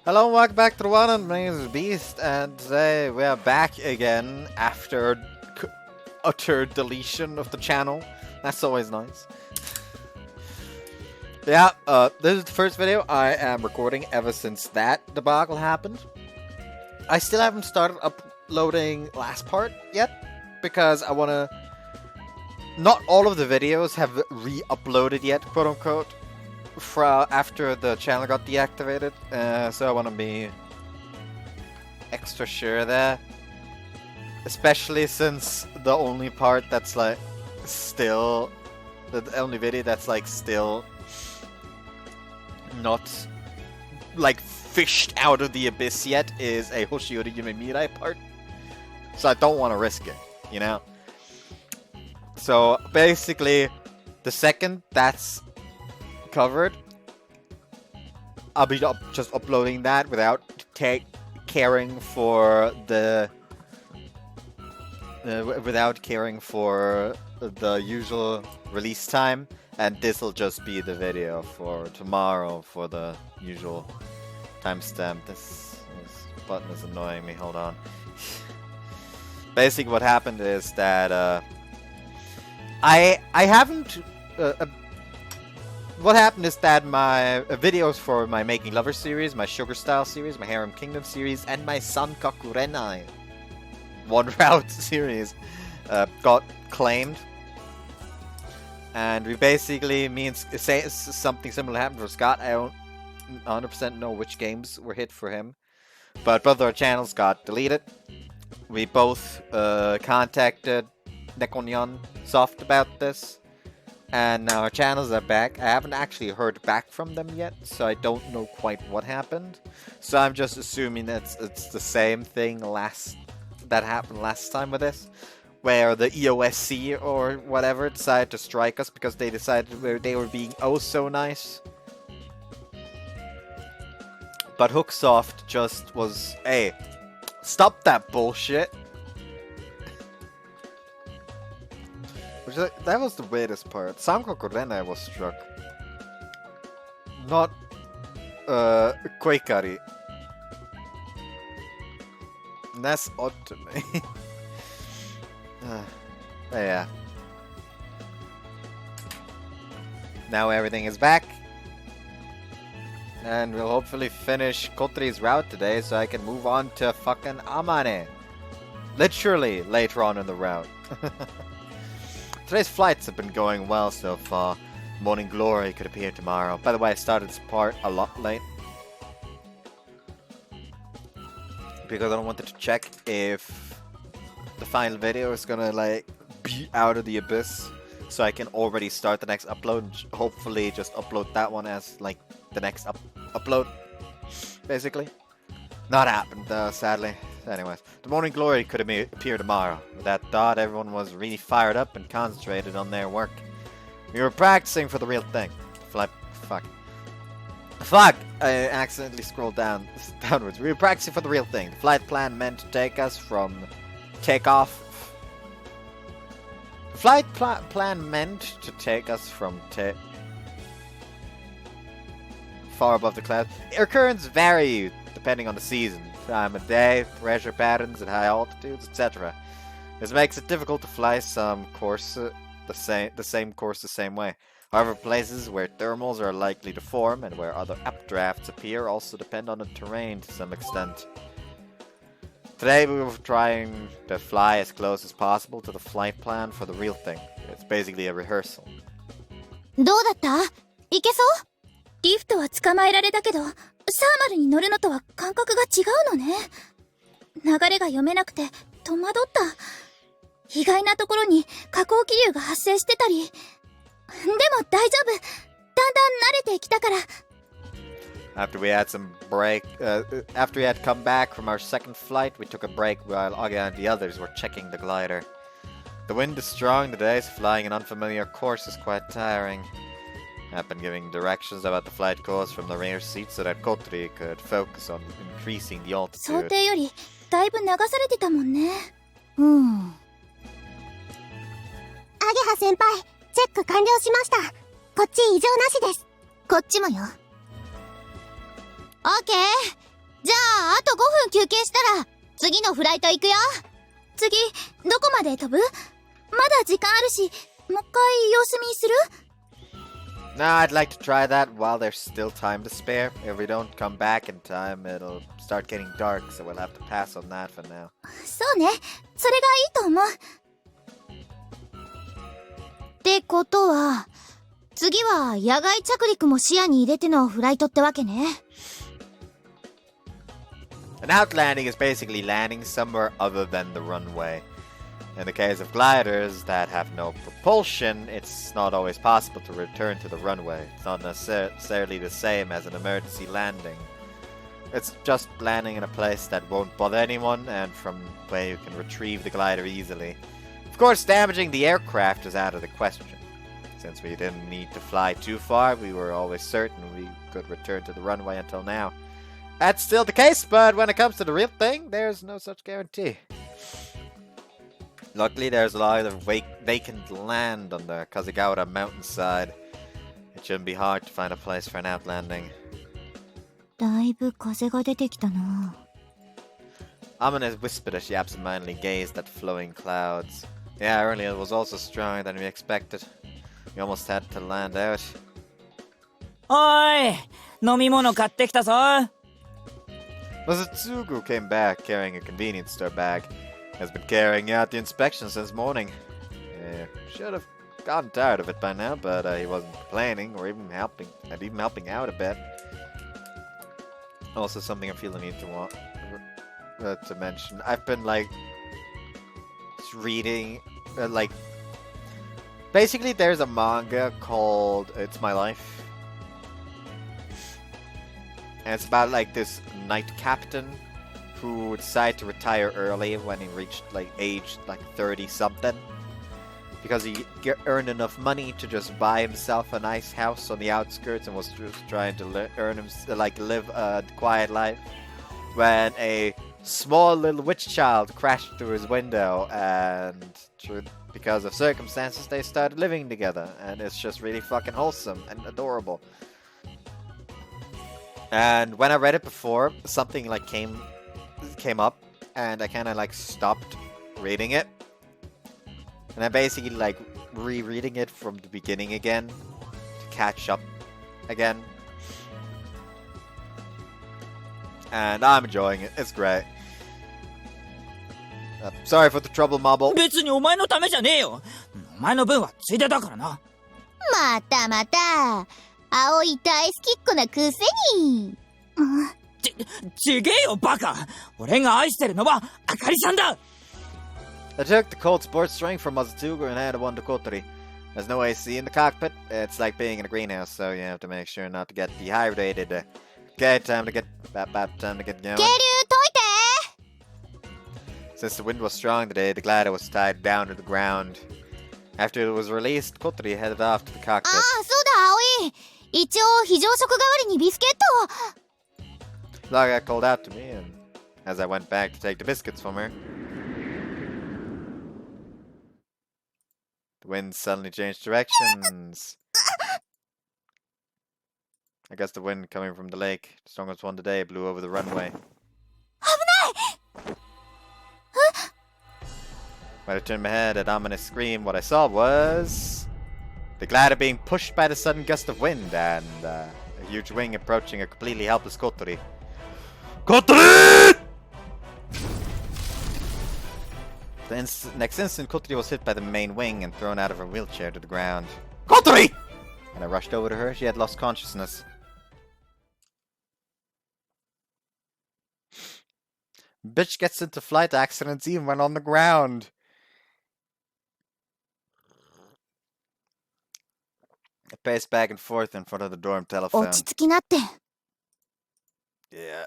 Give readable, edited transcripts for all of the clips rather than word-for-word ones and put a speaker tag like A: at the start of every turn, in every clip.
A: Hello and welcome back to the one, and my name is Beast, and today we are back again after utter deletion of the channel. That's always nice. Yeah, this is the first video I am recording ever since that debacle happened. I still haven't started uploading last part yet, because I want to... Not all of the videos have re-uploaded yet, quote-unquote, after the channel got deactivated, so I want to be extra sure there. Especially since the only part that's like still... The only video that's like still not like fished out of the abyss yet is a Hoshiori Yume Mirai part. So I don't want to risk it, you know? So basically, the second that's covered, I'll be just uploading that without caring for the usual release time, and this will just be the video for tomorrow for the usual timestamp. This button is annoying me. Hold on. Basically, what happened is that I haven't. What happened is that my videos for my Making Lovers series, my Sugar Style series, my Harem Kingdom series, and my Sankaku Renai One Route series got claimed. And we basically say something similar happened for Scott. I don't 100% know which games were hit for him, but both our channels got deleted. We both contacted Nekonyan Soft about this, and now our channels are back. I haven't actually heard back from them yet, so I don't know quite what happened. So I'm just assuming that it's the same thing that happened last time with this, where the EOSC or whatever decided to strike us because they decided they were being oh so nice. But Hooksoft just was, hey, stop that bullshit. That was the weirdest part. Sankaku Renai was struck. Not Koikari. And that's odd to me. Yeah. Now everything is back. And we'll hopefully finish Kotori-Route today so I can move on to fucking Amane. Literally later on in the route. Today's flights have been going well so far. Morning Glory could appear tomorrow. By the way, I started this part a lot late, because I don't wanted to check if the final video is gonna like be out of the abyss, so I can already start the next upload and hopefully just upload that one as like the next upload, basically. Not happened though, sadly. Anyways, the Morning Glory could appear tomorrow. With that thought, everyone was really fired up and concentrated on their work. We were practicing for the real thing. Fuck. I accidentally scrolled downwards. We were practicing for the real thing. The flight plan meant to take us from takeoff. The flight plan meant to take us from far above the clouds. Occurrences vary depending on the season, time of day, pressure patterns at high altitudes, etc. This makes it difficult to fly some course the same course the same way. However, places where thermals are likely to form and where other updrafts appear also depend on the terrain to some extent. Today we were trying to fly as close as possible to the flight plan for the real thing. It's basically a rehearsal.
B: どうだった？いけそう？リフトは捕まえられたけど、サーマルに乗るのとは感覚が違うのね。流れが読めなくて戸惑った。意外なところに下降気流が発生してたり。でも大丈夫。だんだん慣れてきたから。
A: After we had come back from our second flight, we took a break while Aga and the others were checking the glider. The wind is strong today, so flying an unfamiliar course is quite tiring. I've been giving directions about the flight course from the rear seat so that Kotori could focus on increasing the altitude.
B: 想定よりだいぶ流されてたもんね。うん。アゲハ先輩、チェック完了しました。こっち異常なしです。こっちもよ。オーケー。じゃあ、あと5分休憩したら、次のフライト行くよ。次、どこまで飛ぶ？まだ時間あるし、もう一回様子見する？
A: Nah, I'd like to try that while there's still time to spare. If we don't come back in time, it'll start getting dark, so we'll have to pass on that for now.
B: そうね。それがいいと思う。ってことは、次は野外着陸も視野に入れてのフライトってわけね。
A: An outlanding is basically landing somewhere other than the runway. In the case of gliders that have no propulsion, it's not always possible to return to the runway. It's not necessarily the same as an emergency landing. It's just landing in a place that won't bother anyone and from where you can retrieve the glider easily. Of course, damaging the aircraft is out of the question. Since we didn't need to fly too far, we were always certain we could return to the runway until now. That's still the case, but when it comes to the real thing, there's no such guarantee. Luckily, there's a lot of vacant land on the Kazagaura mountainside. It shouldn't be hard to find a place for an outlanding.
B: だいぶ風が出てきたな。
A: Amina whispered as she absentmindedly gazed at flowing clouds. Yeah, earlier it was also stronger than we expected. We almost had to land out.
C: おーい、飲み物買ってきたぞ。
A: Masatsugu came back carrying a convenience store bag. Has been carrying out the inspection since morning. Should have gotten tired of it by now, but he wasn't complaining or even helping out a bit. Also, something I feel the need to mention. I've been reading, basically there's a manga called It's My Life. And it's about this knight captain who decided to retire early when he reached age 30 something, because he earned enough money to just buy himself a nice house on the outskirts and was just trying to live a quiet life, when a small little witch child crashed through his window, and because of circumstances they started living together, and it's just really fucking wholesome and adorable. And when I read it before, something came up, and I kind of stopped reading it, and I'm basically rereading it from the beginning again to catch up again, and I'm enjoying it. It's great. Sorry for the trouble, Marble.
C: 別にお前のためじゃねえよ。お前の分はついでだからな。
B: またまた。葵大好きっ子なくせに。
C: ちげえよバカ。俺が愛してるのはあかりさんだ。
A: I took the cold sports drink from Mazatugu and handed one to Kotori. There's no AC in the cockpit. It's like being in a greenhouse, so you have to make sure not to get dehydrated. Okay, time to get going.
B: 渓流解いて。
A: Since the wind was strong today, the glider was tied down to the ground. After it was released, Kotori headed off to the cockpit.
B: ああ、そうだ、葵。一応、非常食代わりにビスケットを。
A: Laga called out to me, and as I went back to take the biscuits from her, the wind suddenly changed directions. I guess the wind coming from the lake, the strongest one today, blew over the runway. When I turned my head at ominous scream, what I saw was the glider being pushed by the sudden gust of wind and a huge wing approaching a completely helpless Kotori. Kotori! The next instant, Kotori was hit by the main wing and thrown out of her wheelchair to the ground. Kotori! When I rushed over to her, she had lost consciousness. Bitch gets into flight accidents even when on the ground. I paced back and forth in front of the dorm telephone.
B: 落ち着きなって。
A: Yeah.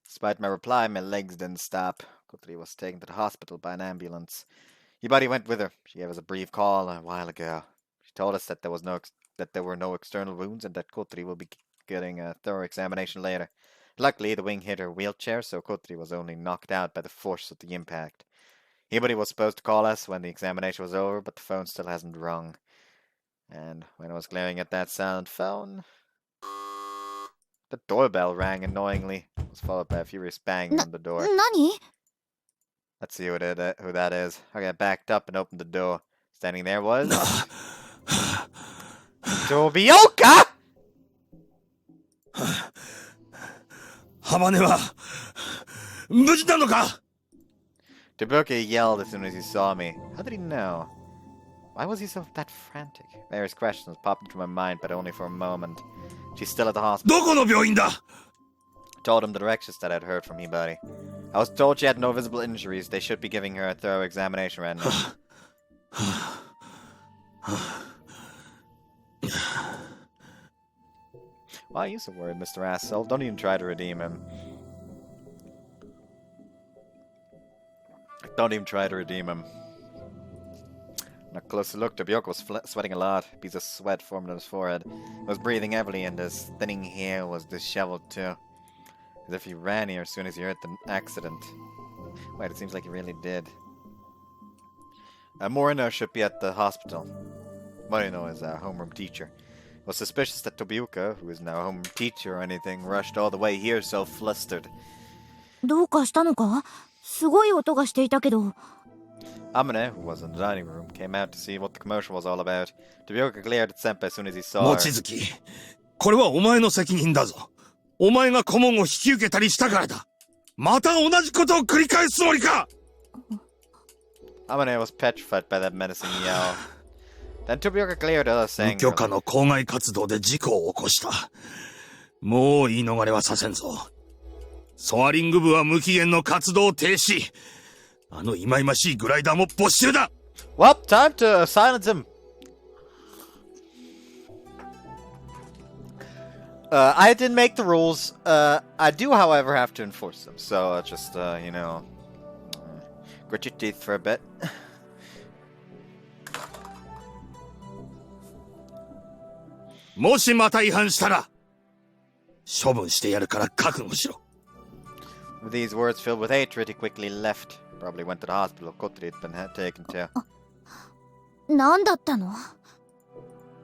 A: Despite my reply, my legs didn't stop. Kotori was taken to the hospital by an ambulance. Yubari went with her. She gave us a brief call a while ago. She told us that there were no external wounds and that Kotori will be getting a thorough examination later. Luckily, the wing hit her wheelchair, so Kotori was only knocked out by the force of the impact. Hibari was supposed to call us when the examination was over, but the phone still hasn't rung. And when I was glaring at that silent phone... The doorbell rang annoyingly. It was followed by a furious bang on the door.
B: 何
A: Let's see who that is. Okay, I backed up and opened the door. Standing there was... Tobioka!
D: ハマネは無事なのか
A: Tobioka yelled as soon as he saw me. How did he know? Why was he that frantic? Various questions popped into my mind, but only for a moment. She's still at the hospital.
D: どこの病院だ
A: Told him the directions that I'd heard from Hibari. I was told she had no visible injuries. They should be giving her a thorough examination right now. Why are you so worried, Mr. Asshole? Don't even try to redeem him. Don't even try to redeem him. On a closer look, Tobioka was sweating a lot. Beads of sweat formed on his forehead. He was breathing heavily, and his thinning hair was disheveled too. As if he ran here as soon as he heard the accident. Wait, it seems like he really did. Morino should be at the hospital. Morino is a homeroom teacher. Was suspicious that Tobioka, who is now a homeroom teacher or anything, rushed all the way here so flustered.
B: どうかしたのかすごい音がしていたけど。
A: Amane, who was in the dining room, came out to see what the commotion was all about. Tobioka glared at Senpai as soon as he saw her.
D: 望月これはお前の責任だぞお前が顧問を引き受けたりしたからだまた同じことを繰り返すつもりか
A: Amane was petrified by that menacing yell. Then Tobioka glared at us
D: 無
A: angrily.
D: 許可の校外活動で事故を起こしたもう言い逃れはさせんぞソアリング部は無期限の活動停止あの忌々しいグライダーも没収だ
A: Well, time to silence him. I didn't make the rules. I do, however, have to enforce them. So just, you know, grit your teeth for a bit.
D: もしまた違反したら処分してやるから覚悟しろ
A: With these words filled with hatred, he quickly left. Probably went to the hospital Kotori had been taken to.
B: 何だったの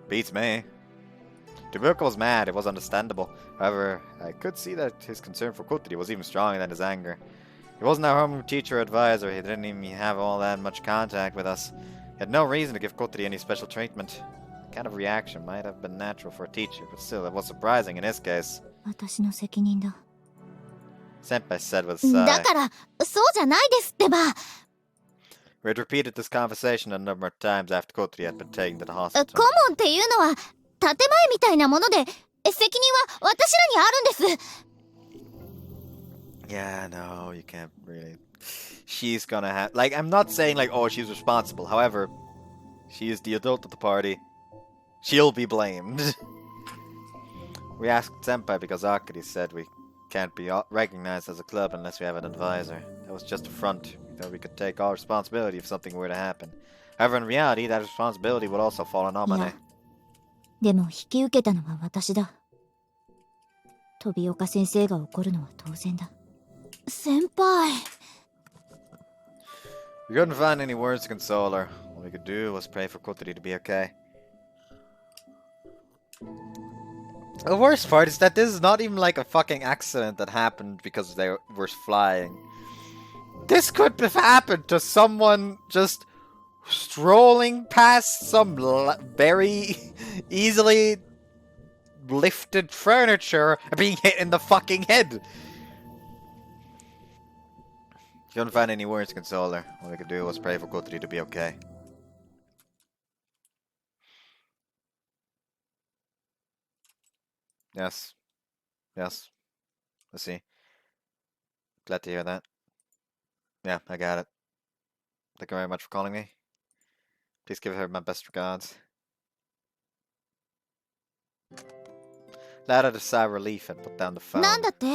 A: Beats me. Tobioka was mad, it was understandable. However, I could see that his concern for Kotori was even stronger than his anger. He wasn't our homeroom teacher or advisor, he didn't even have all that much contact with us. He had no reason to give Kotori any special treatment. The kind of reaction might have been natural for a teacher, but still, it was surprising in his case.
B: 私の責任だ。
A: Senpai said with a sigh.
B: だから、そうじゃないですってば。
A: We had repeated this conversation a number of times after Kotori had been taken to the
B: 顧
A: hospital.
B: 問っていうのは、建前みたいなもので、責任は私らにあるんです。
A: Yeah, no, you can't really. She's gonna have. Like, I'm not saying, like, oh, she's responsible. However, she is the adult of the party. She'll be blamed. We asked Senpai because Akari said we can't be recognized as a club unless we have an advisor. That was just a front. We thought we could take all responsibility if something were to happen. However, in reality, that responsibility would also fall on Amane.
B: でも引き受けたのは私だ。飛岡先生が怒るのは当然だ。先輩。
A: We couldn't find any words to console her. All we could do was pray for Kotori to be okay. The worst part is that this is not even like a fucking accident that happened because they were flying. This could have happened to someone just strolling past some very easily lifted furniture and being hit in the fucking head. Couldn't find any words to console her. All we could do was pray for Kotori to be okay. Yes. Yes. Let's see. Glad to hear that. Yeah, I got it. Thank you very much for calling me. Please give her my best regards. Let her sigh relief and put down the phone.
B: なんだって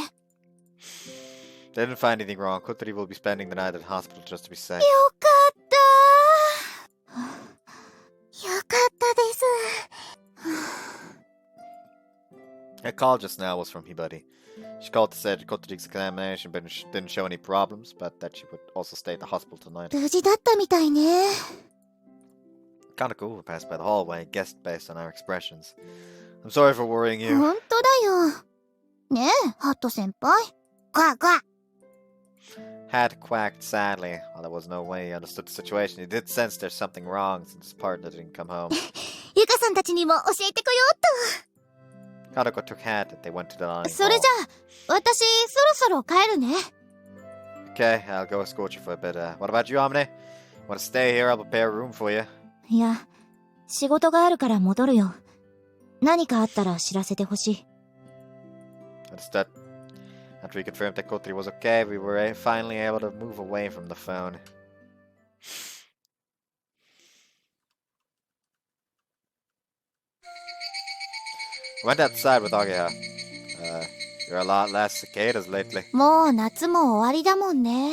A: They didn't find anything wrong. Kotori will be spending the night at the hospital just to be safe.
B: よかったよかったです
A: Her call just now was from Hibari. She called to say that Kotori's examination didn't show any problems, but that she would also stay at the hospital tonight.
B: 無事だったみたいね
A: Kinda cool, we passed by the hallway, guessed based on our expressions. I'm sorry for worrying you.
B: 本当だよねえ、ハット先輩。クワクワ。
A: Hat quacked sadly. While there was no way he understood the situation, he did sense there's something wrong since his partner didn't come home.
B: ゆかさんたちにも教えてこよう
A: Kadako took Hat and they went to the
B: っと。
A: dining
B: それ
A: hall.
B: じゃあ、私、そろそろ帰るね。
A: Okay, I'll go escort you for a bit. What about you, Omni? Want to stay here? I'll prepare a room for you.
B: いや、仕事があるから戻るよ。何かあったら知らせてほしい。
A: Understood. After we confirmed that Kotori was okay, we were finally able to move away from the phone. Went outside with Ageha. You're a lot less cicadas lately.
B: もう夏も終わりだもんね。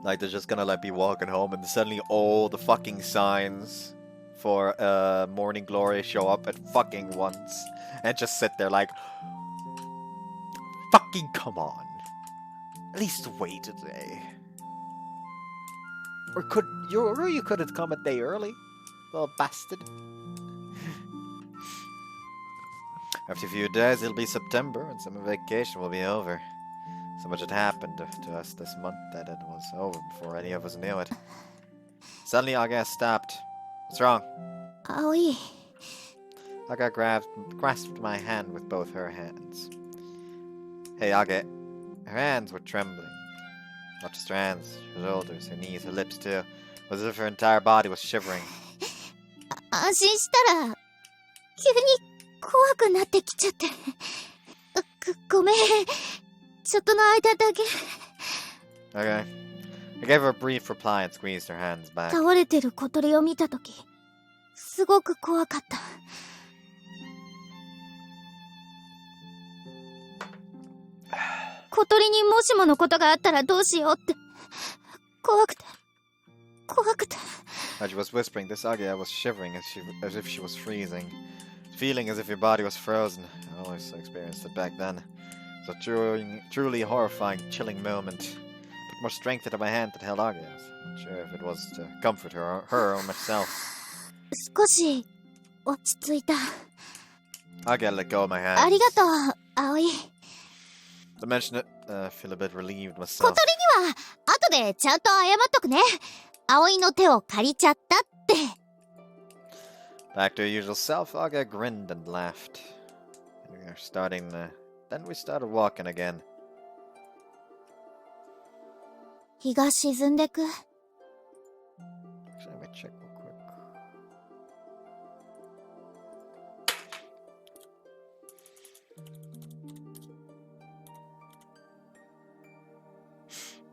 A: Like they're just gonna like be walking home and suddenly all the fucking signs for Morning Glory show up at fucking once and just sit there like, fucking come on. At least wait a day. Or you could have come a day early, little bastard. After a few days, it'll be September and summer vacation will be over. So much had happened to us this month that it was over before any of us knew it. Suddenly, Aga stopped. What's wrong?
B: Aoi.
A: Aga grasped my hand with both her hands. Hey, Aga. Her hands were trembling. Not just her hands, her shoulders, her knees, her lips too. It was as if her entire body was shivering.
B: 安心したら、急に怖くなってきちゃって。ごめん。ちょっとの間だけ。
A: Okay. I gave her a brief reply and squeezed her hands back.
B: 倒れてる小鳥を見たとき、すごく怖かった。小鳥にもしものことがあったらどうしようって。怖くて。
A: As she was whispering this, Agia was shivering as if she was freezing. Feeling as if your body was frozen. I always experienced it back then. It was a truly horrifying, chilling moment. Put more strength into my hand that held Agia's. Not sure if it was to comfort her or myself.
B: 少し落ち着いた。
A: Agia let go of my hand.
B: ありがとう、葵。
A: To mention it, I feel a bit relieved
B: 小
A: myself.
B: 鳥には後でちゃんと謝っとくね。葵の手を借りちゃったって。
A: Back to her usual self, Aga grinned and laughed. Then we started walking again.
B: 日が沈んでく。
A: Actually, let me check real quick.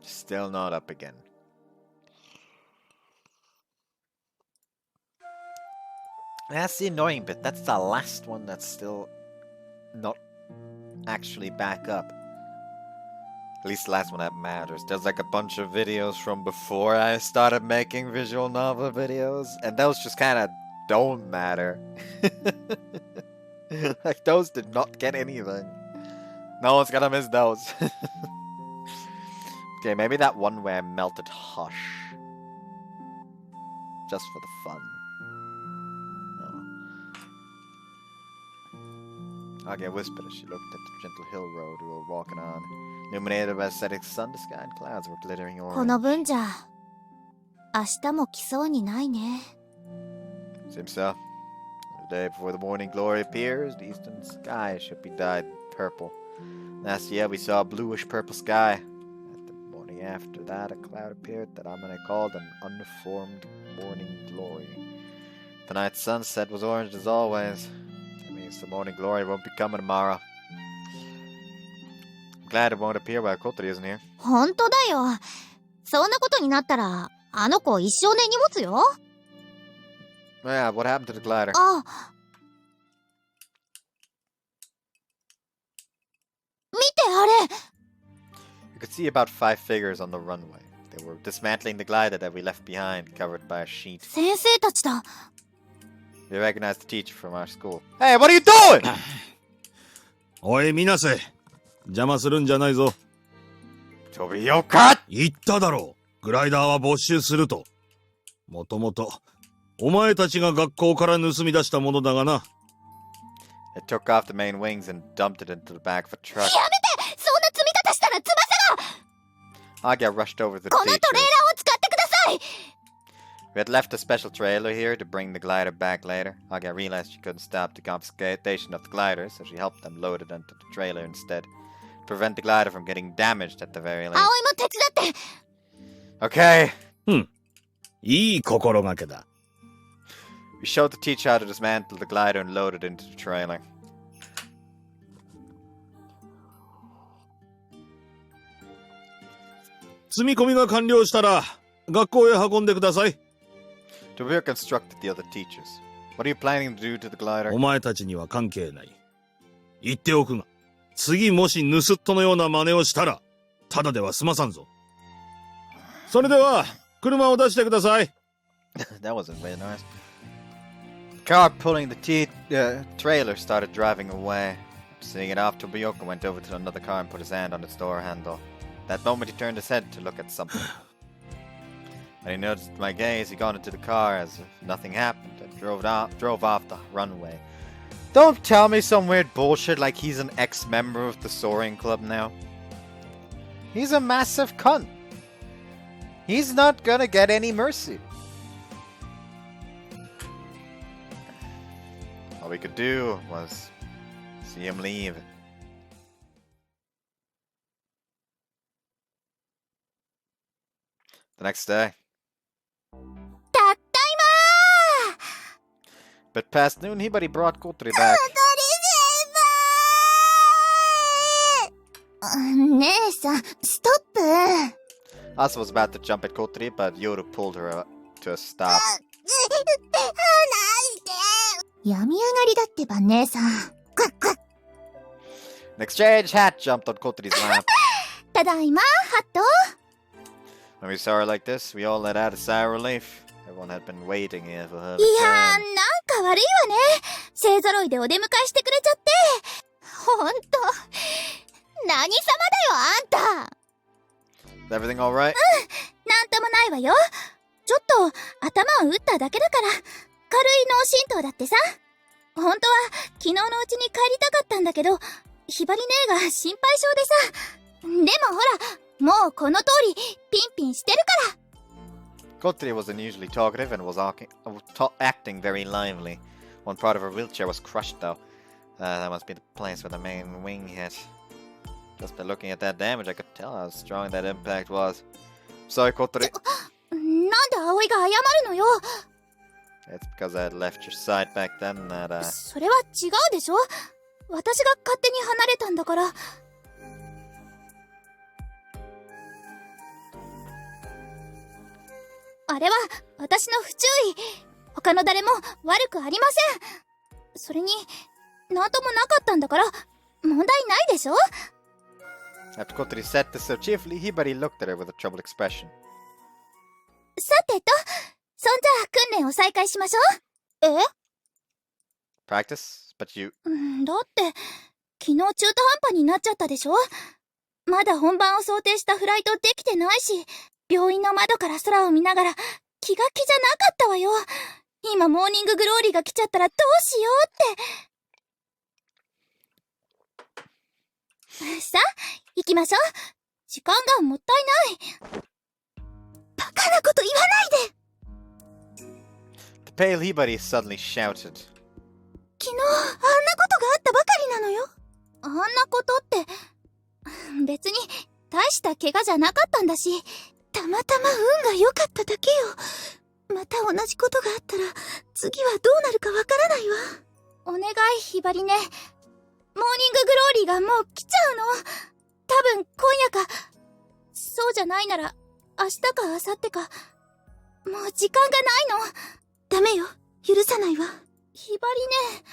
A: Still not up again. That's the annoying bit. That's the last one that's still not actually back up. At least the last one that matters. There's like a bunch of videos from before I started making visual novel videos, and those just kind of don't matter. Like, those did not get anything. No one's gonna miss those. Okay, maybe that one where I melted Hush. Just for the fun. Agia whispered as she looked at the gentle hill road we were walking on. Illuminated by the setting sun, the sky and clouds were glittering
B: この
A: orange.
B: 分じゃ、明日も来そうにないね。
A: Seems so. The day before the morning glory appears, the eastern sky should be dyed purple. Last year we saw a bluish purple sky. At the morning after that, a cloud appeared that Amane called an unformed morning glory. Tonight's sunset was orange as always. That means the morning glory won't be coming tomorrow. I'm glad it won't appear while Kotori isn't here.
B: ほんとだよ。そんなことになったら、あの子一生根に持つよ。
A: Yeah, what happened to the glider?
B: あ、見てあれ。
A: You could see about 5 figures on the runway. They were dismantling the glider that we left behind, covered by a sheet.
B: 先生たちだ。
A: We recognized the teacher from our school. Hey, what are you doing?
D: おい、みなせ。邪魔するんじゃないぞ。
A: Tobi-yoka!
D: 言っただろう。グライダーは没収すると。もともと、お前たちが学校から盗み出したものだがな。
A: It took off the main wings and dumped it into the back of a truck.
B: やめて、そんな積み方したら翼が
A: I get rushed over to the
B: このトレーラー
A: teachers.
B: を使ってください。
A: We had left a special trailer here to bring the glider back later. Aga realized she couldn't stop the confiscation of the glider, so she helped them load it into the trailer instead. To prevent the glider from getting damaged at the very
B: 葵
A: least.
B: も手伝って。
A: Okay.
D: いい心がけだ。
A: We showed the teacher how to dismantle the glider and load it into the trailer.
D: 積み込みが完了したら学校へ運んでください。
A: To reconstruct the other teachers. What are you planning to do to the glider?
D: お前たちには関係ない。言っておくが、次もし盗っ人のような真似をしたら、ただでは済まさんぞ。それでは、車を出してください。
A: That wasn't very nice. The car pulling the trailer started driving away. Seeing it off, Tobioka went over to another car and put his hand on its door handle. That moment he turned his head to look at something. When he noticed my gaze, he got into the car as if nothing happened and drove off the runway. Don't tell me some weird bullshit like he's an ex-member of the Soaring Club now. He's a massive cunt. He's not gonna get any mercy. All we could do was see him leave. The next day.
B: たったいま
A: But past noon, Hibari brought Kotori back.
B: 姉さん、ストップ。
A: Asa was about to jump at Kotori, but Yoru pulled her to a stop.
B: 病み上がりだってば、姉さん。
A: An exchange hat jumped on Kotori's lap.
B: ただいま、ハット。
A: When we saw her like this, we all let out a sigh of relief. Everyone had been waiting here for her
B: いやー、なん
A: return.
B: か悪いわね。勢揃いでお出迎えしてくれちゃって。ほんと。何様だよ、あんた。
A: Is everything alright?
B: なんともないわよ。ちょっと頭を打っただけだから。軽い脳震盪だってさ。本当は昨日のうちに帰りたかったんだけど、ひばり姉が心配性でさ。でもほら、もうこの通りピンピンしてるから。
A: Kotori was unusually talkative and was acting very lively. One part of her wheelchair was crushed though. That must be the place where the main wing hit. Just by looking at that damage, I could tell how strong that impact was. Sorry, Kotori.
B: なんで葵が謝るのよ。
A: It's because I had left your side back then that,
B: それは違うでしょ。私が勝手に離れたんだから。あれは私の不注意。他の誰も悪くありません。それに、なんともなかったんだから、問題ないでしょ。
A: After Kotori said this so cheerfully, Hibari looked at her with a troubled expression.
B: さてと、そんじゃあ訓練を再開しましょう。
A: Practice? But you...
B: だって、昨日中途半端になっちゃったでしょ。まだ本番を想定したフライトできてないし、病院の窓から空を見ながら気が気じゃなかったわよ。今モーニンググローリーが来ちゃったらどうしようって。さあ、行きましょう。時間がもったいない。バカなこと言わないで。
A: The pale Hibari suddenly shouted.
B: 昨日あんなことがあったばかりなのよ。あんなことって別に大した怪我じゃなかったんだし、たまたま運が良かっただけよ。また同じことがあったら次はどうなるかわからないわ。お願い、ひばりね。モーニンググローリーがもう来ちゃうの。多分今夜か、そうじゃないなら明日か明後日か。もう時間がないの。ダメよ、許さないわ。ひばりね。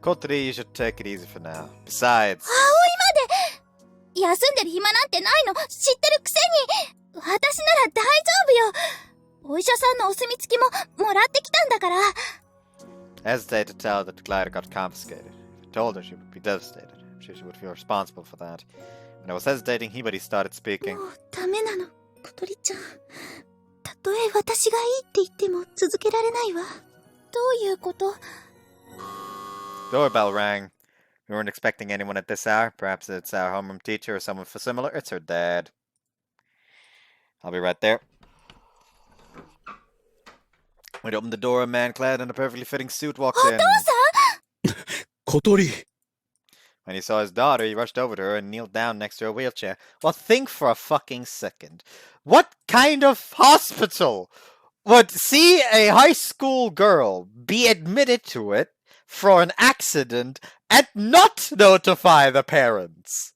A: Kotori, you should take it easy for now. Besides...
B: 葵まで休んでる暇なんてないの知ってるくせに。私なら大丈夫よ。お医者さんのお墨付きももらってきたんだから。
A: I hesitated to tell her that the glider got confiscated. If I told her, she would be devastated. I'm sure she would feel responsible for that. When I was hesitating, Hibari started speaking.
B: もうダメなの、小鳥ちゃん。たっとえ私がいいって言っても続けられないわ。どういうこと？
A: Doorbell rang. We weren't expecting anyone at this hour. Perhaps it's our homeroom teacher or someone similar. It's her dad. I'll be right there. When he opened the door, a man clad in a perfectly fitting suit walked in.
D: 小鳥
A: When he saw his daughter, he rushed over to her and kneeled down next to her wheelchair. Well, think for a fucking second. What kind of hospital would see a high school girl be admitted to it for an accident and not notify the parents?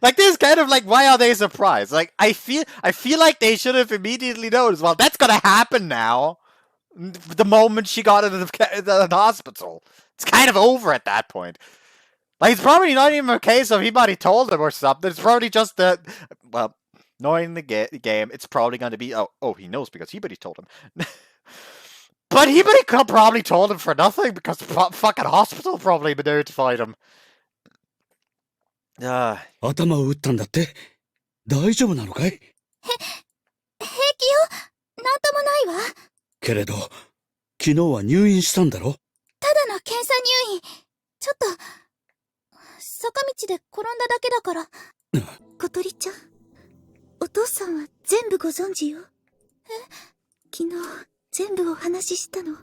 A: Like, this kind of like, why are they surprised? Like, I feel like they should have immediately noticed. Well, that's gonna happen now. The moment she got into the hospital, it's kind of over at that point. Like, it's probably not even a case of he might have told him or something. It's probably just that, well, knowing the game, it's probably going to be, oh, he knows because he told him. But he probably told him for nothing because the fucking hospital probably notified him.
D: 頭を打ったんだって大丈夫なのかい？
B: 平気よ。なんともないわ。
D: けれど、昨日は入院したんだろ？
B: ただの検査入院。ちょっと、坂道で転んだだけだから。小鳥ちゃん、お父さんは全部ご存知よ。昨日、全部お話ししたの。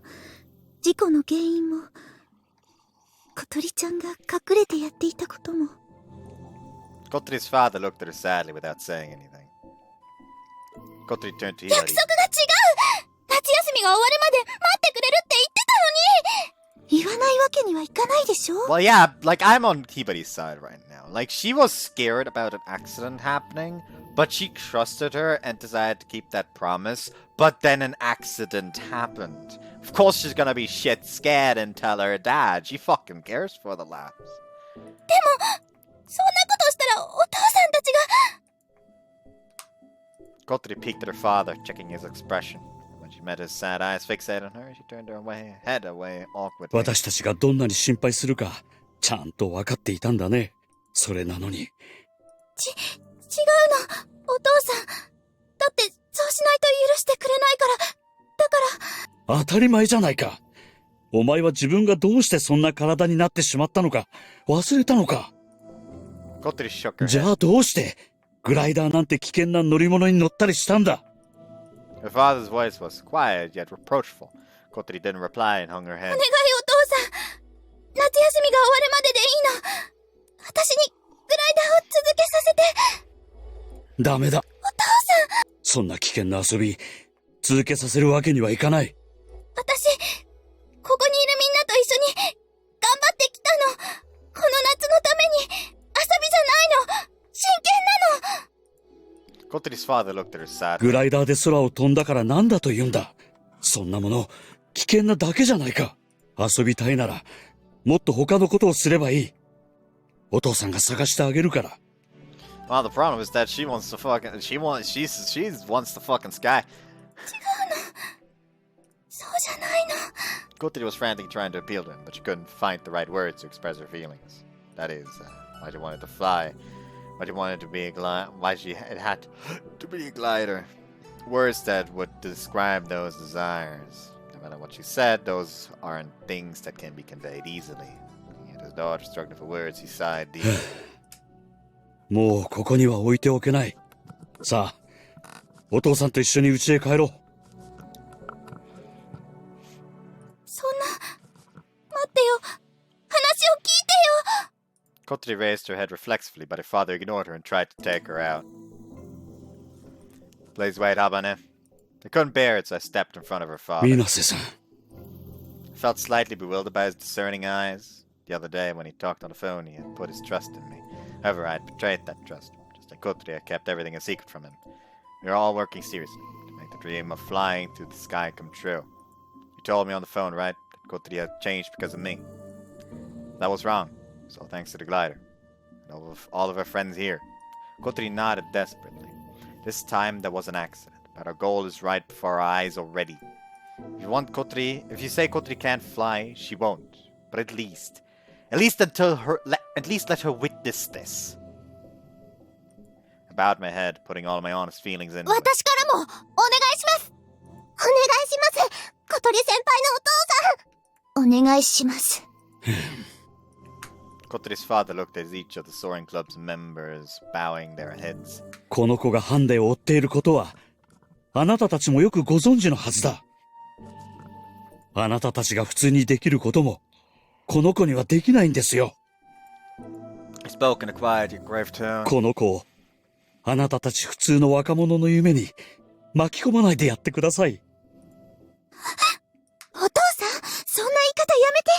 B: 事故の原因も、小鳥ちゃんが隠れてやっていたことも。
A: Kotori's father looked at her sadly without saying anything. Kotori turned to Hibari.
B: 約束が違う！夏休みが終わるまで待ってくれるって言ってたのに！言わないわけにはいかないでしょ？
A: Well, yeah, like, I'm on Hibari's side right now. Like, she was scared about an accident happening, but she trusted her and decided to keep that promise. But then an accident happened. Of course she's gonna be shit scared and tell her dad. She fucking cares for the laughs.
B: でも、そんなことしたらお父さんたちが...
A: Kotori peeked at her father, checking his expression. When she met his sad eyes fixated on her, she turned her head away awkwardly.
D: 私たちがどんなに心配するか、ちゃんと分かっていたんだね。それなのに。違うの、
B: お父さん。だって、そうしないと許してくれないから。だから。
D: 当たり前じゃないか。お前は自分がどうしてそんな体になってしまったのか、忘れたのか。
A: Kotori shook her head.
D: じゃあどうして、グライダーなんて危険な乗り物に乗ったりしたんだ。
A: Her father's voice was quiet yet reproachful. Kotori didn't reply and hung her head.
B: お願いお父さん。夏休みが終わるまででいいの。私にグライダーを続けさせて。
D: ダメだ。
B: お父さん。
D: そんな危険な遊び、続けさせるわけにはいかない。
B: 私、ここにいるみんなと一緒に頑張ってきたの。この夏のために遊びじゃないの。真剣なの。
A: Kotori's father looked at her sadly.
D: グライダーで空を飛んだからなんだと言うんだ。そんなもの、危険なだけじゃないか。遊びたいなら、もっと他のことをすればいい。お父さんが探してあげるから。
A: Well, the problem is that she wants the fucking she wants the fucking sky.
B: そうじゃないの。
A: Kotori was frantically trying to appeal to him, but she couldn't find the right words to express her feelings. That is, why she wanted to fly, why she wanted to be a why it had to be a glider. Words that would describe those desires. No matter what she said, those aren't things that can be conveyed easily. He and his daughter struggling for words. He sighed deeply.
D: もうここには置いておけない。さあ、お父さんと一緒に家へ帰ろう。
B: そんな、待ってよ。話を聞いてよ。
A: Kotori raised her head reflexively, but her father ignored her and tried to take her out. Please wait, Habane. I couldn't bear it, so I stepped in front of her father.
D: 水瀬さん。
A: I felt slightly bewildered by his discerning eyes. The other day, when he talked on the phone, he had put his trust in me. However, I had betrayed that trust. Just like Kotori, I kept everything a secret from him. We were all working seriously to make the dream of flying through the sky come true. You told me on the phone, right, that Kotori had changed because of me. That was wrong. So thanks to the glider. And all of our friends here. Kotori nodded desperately. This time there was an accident, but our goal is right before our eyes already. If you say Kotori can't fly, she won't. But at least let her witness this. bowed my head, putting all my honest feelings into it.
B: 私からもお願いします。お願いします。小鳥先輩のお父さん。お願いします。
A: Kotori's father looked at each of the Soaring Club's members, bowing their heads.
D: この子がハンデを負っていることは、あなたたちもよくご存知のはずだ。あなたたちが普通にできることも、この子にはできないんですよ。
A: He spoke in a quiet yet grave tone.
D: この子を、あなたたち普通の若者の夢に巻き込まないでやってください。
B: お父さん、そんな言い方やめて。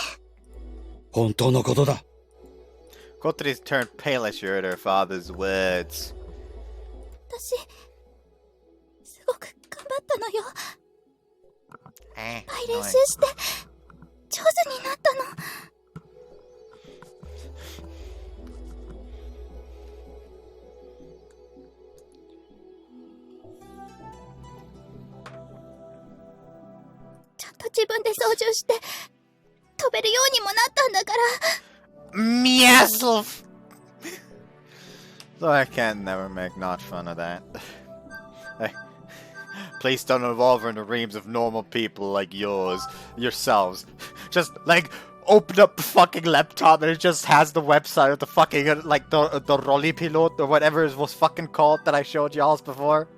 D: 本当のことだ。
A: Kotori turned pale as she heard her father's words.
B: 私、すごく頑張ったのよ。いっぱい練習して、上手になったの。ちゃんと自分で操縦して、飛べるようにもなったんだから。
A: Myself! So I can never make not fun of that. Please don't involve her in the reams of normal people like yourselves. Just, like, open up the fucking laptop and it just has the website of the fucking, like, the Rolly Pilot or whatever it was fucking called that I showed y'all before.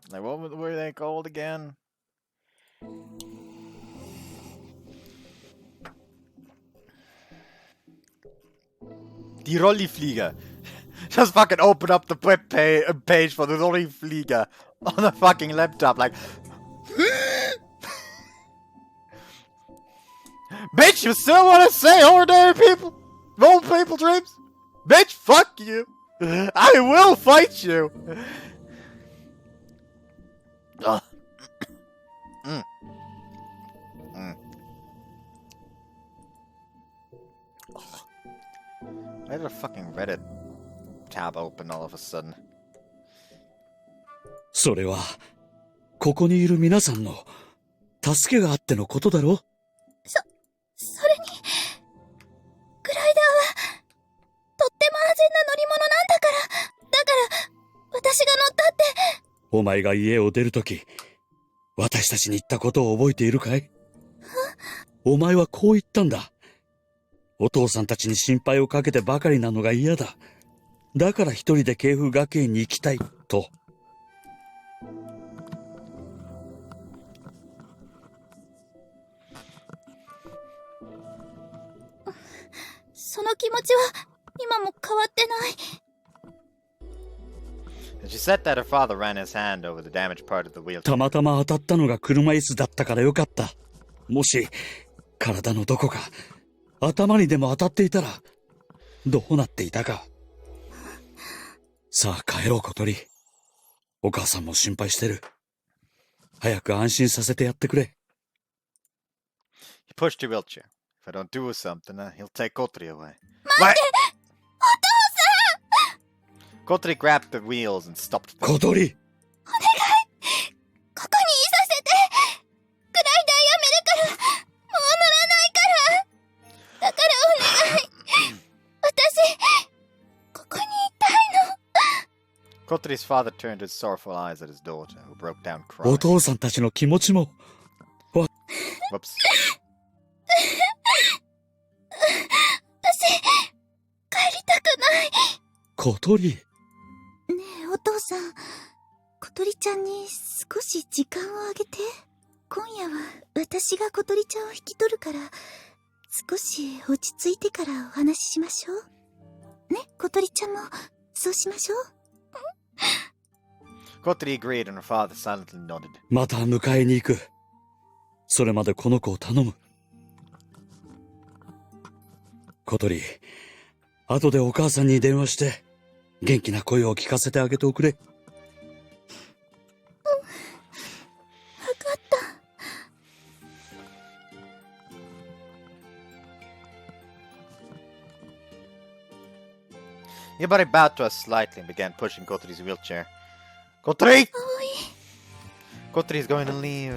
A: Like, what were they called again? Die Rolliflieger. Just fucking open up the web page for the Rolliflieger on the fucking laptop, like... Bitch, you still wanna say ordinary people? Old people dreams? Bitch, fuck you! I will fight you! Ugh. Why did a fucking Reddit tab open all of a sudden?
D: それは、ここにいる皆さんの助けがあってのことだろ？
B: それに、グライダーは、とっても安全な乗り物なんだから、私が乗ったって。
D: お前が家を出るとき、私たちに言ったことを覚えているかい？お前はこう言ったんだ。お父さんたちに心配をかけてばかりなのが嫌だ。だから一人で慶風学園に行きたい、と。
B: その気持ちは、今も変わってない。
A: She said that her father ran his hand over the damaged part of the wheel.
D: たまたま当たったのが車椅子だったからよかった。もし、体のどこか、頭にでも当たっていたら、どうなっていたか。さあ帰ろう、小鳥。お母さんも心配してる。早く安心させてやってくれ。
A: He pushed the wheelchair. If I don't do something, he'll take Kotori away.
B: 待って！お父さん！
A: Kotori grabbed the wheels and stopped them.
D: 小鳥！
B: お願い！ここにいさせて！グライダーやめるから！もう乗らないから！だからお願い！私、ここにいたいの！
A: Kotori's father turned his sorrowful eyes at his daughter, who broke down crying.
D: お父さんたちの気持ちも。
A: Whoops.
B: 私、帰りたくない。
D: 小鳥。
B: ねえ、お父さん、小鳥ちゃんに少し時間をあげて。今夜は私が小鳥ちゃんを引き取るから、少し落ち着いてからお話ししましょう。ね、小鳥ちゃんもそうしましょう。
A: Kotori agreed and her father silently nodded.
D: また迎えに行く。それまでこの子を頼む。小鳥、後でお母さんに電話して、元気な声を聞かせてあげておくれ。
B: わかった。
A: Yubari bowed to us slightly and began pushing Kotori's wheelchair. Kotori! Kotori's going to leave.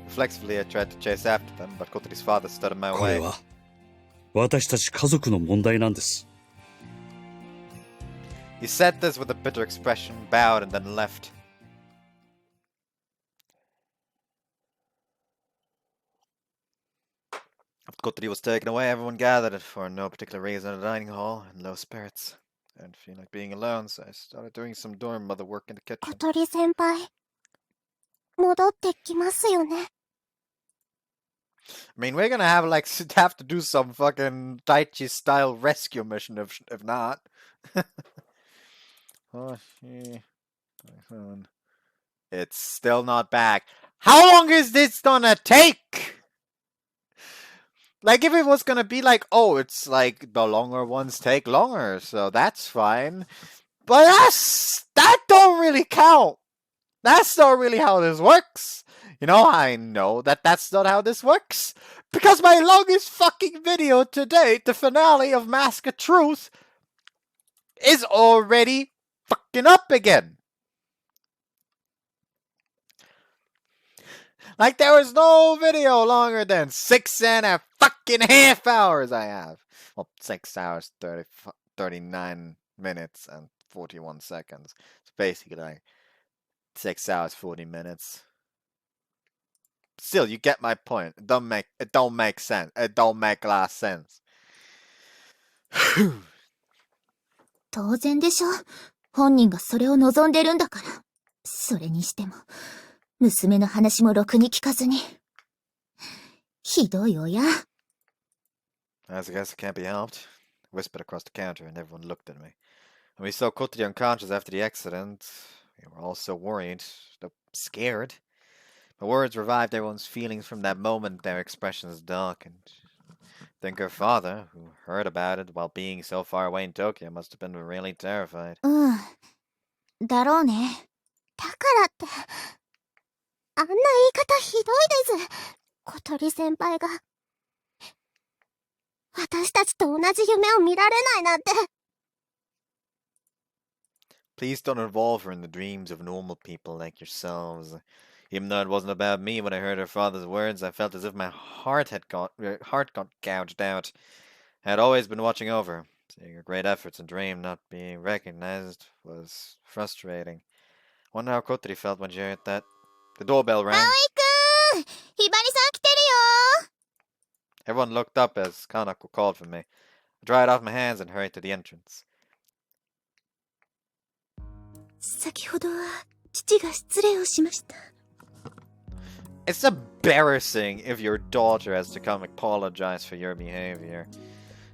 A: Reflexively, I tried to chase after them, but Kotori's father stood in my
E: これ
A: way.
E: は私たち家族の問題なんです。
A: He said this with a bitter expression, bowed, and then left. After Kotori was taken away, everyone gathered for no particular reason in the dining hall in low spirits. I didn't feel like being alone, so I started doing some dorm mother work in the kitchen.
B: 小鳥先輩、戻ってきますよね。
A: I mean, we're gonna have have to do some fucking Taichi style rescue mission if not. Oh, yeah. It's still not back. How long is this gonna take? Like, if it was gonna be like, oh, it's like the longer ones take longer, so that's fine. But that don't really count. That's not really how this works. You know, I know that that's not how this works. Because my longest fucking video to date, the finale of Mask of Truth, is already fucking up again. Like, there is no video longer than 6.5 hours I have. Well, 6 hours, 39 minutes, and 41 seconds. It's basically like 6 hours, 40 minutes. Still, you get my point. It don't make sense. It don't make a lot of sense.
B: 当然でしょ。本人がそれを望んでるんだから。それにしても、娘の話もろくに聞かずに。ひどい親。
A: As I guess it can't be helped. I whispered across the counter and everyone looked at me. When we saw Kotori unconscious after the accident, we were all so worried, though scared. My words revived everyone's feelings from that moment. Their expressions darkened. I think her father, who heard about it while being so far away in Tokyo, must have been really terrified.
B: うん。だろうね。だからって、あんな言い方ひどいです。小鳥先輩が。私たちと同じ夢を見られないなんて。
A: Please don't involve her in the dreams of normal people like yourselves. Even though it wasn't about me, when I heard her father's words, I felt as if my heart got gouged out. I had always been watching over her. Seeing her great efforts and dream not being recognized was frustrating. I wonder how Kotori felt when she heard that. The doorbell rang.
B: 葵くん、ひばりさん来てるよ。
A: Everyone looked up as Kanako called for me. I dried off my hands and hurried to the entrance.
B: 先ほどは父が失礼をしました。
A: It's embarrassing if your daughter has to come apologize for your behavior.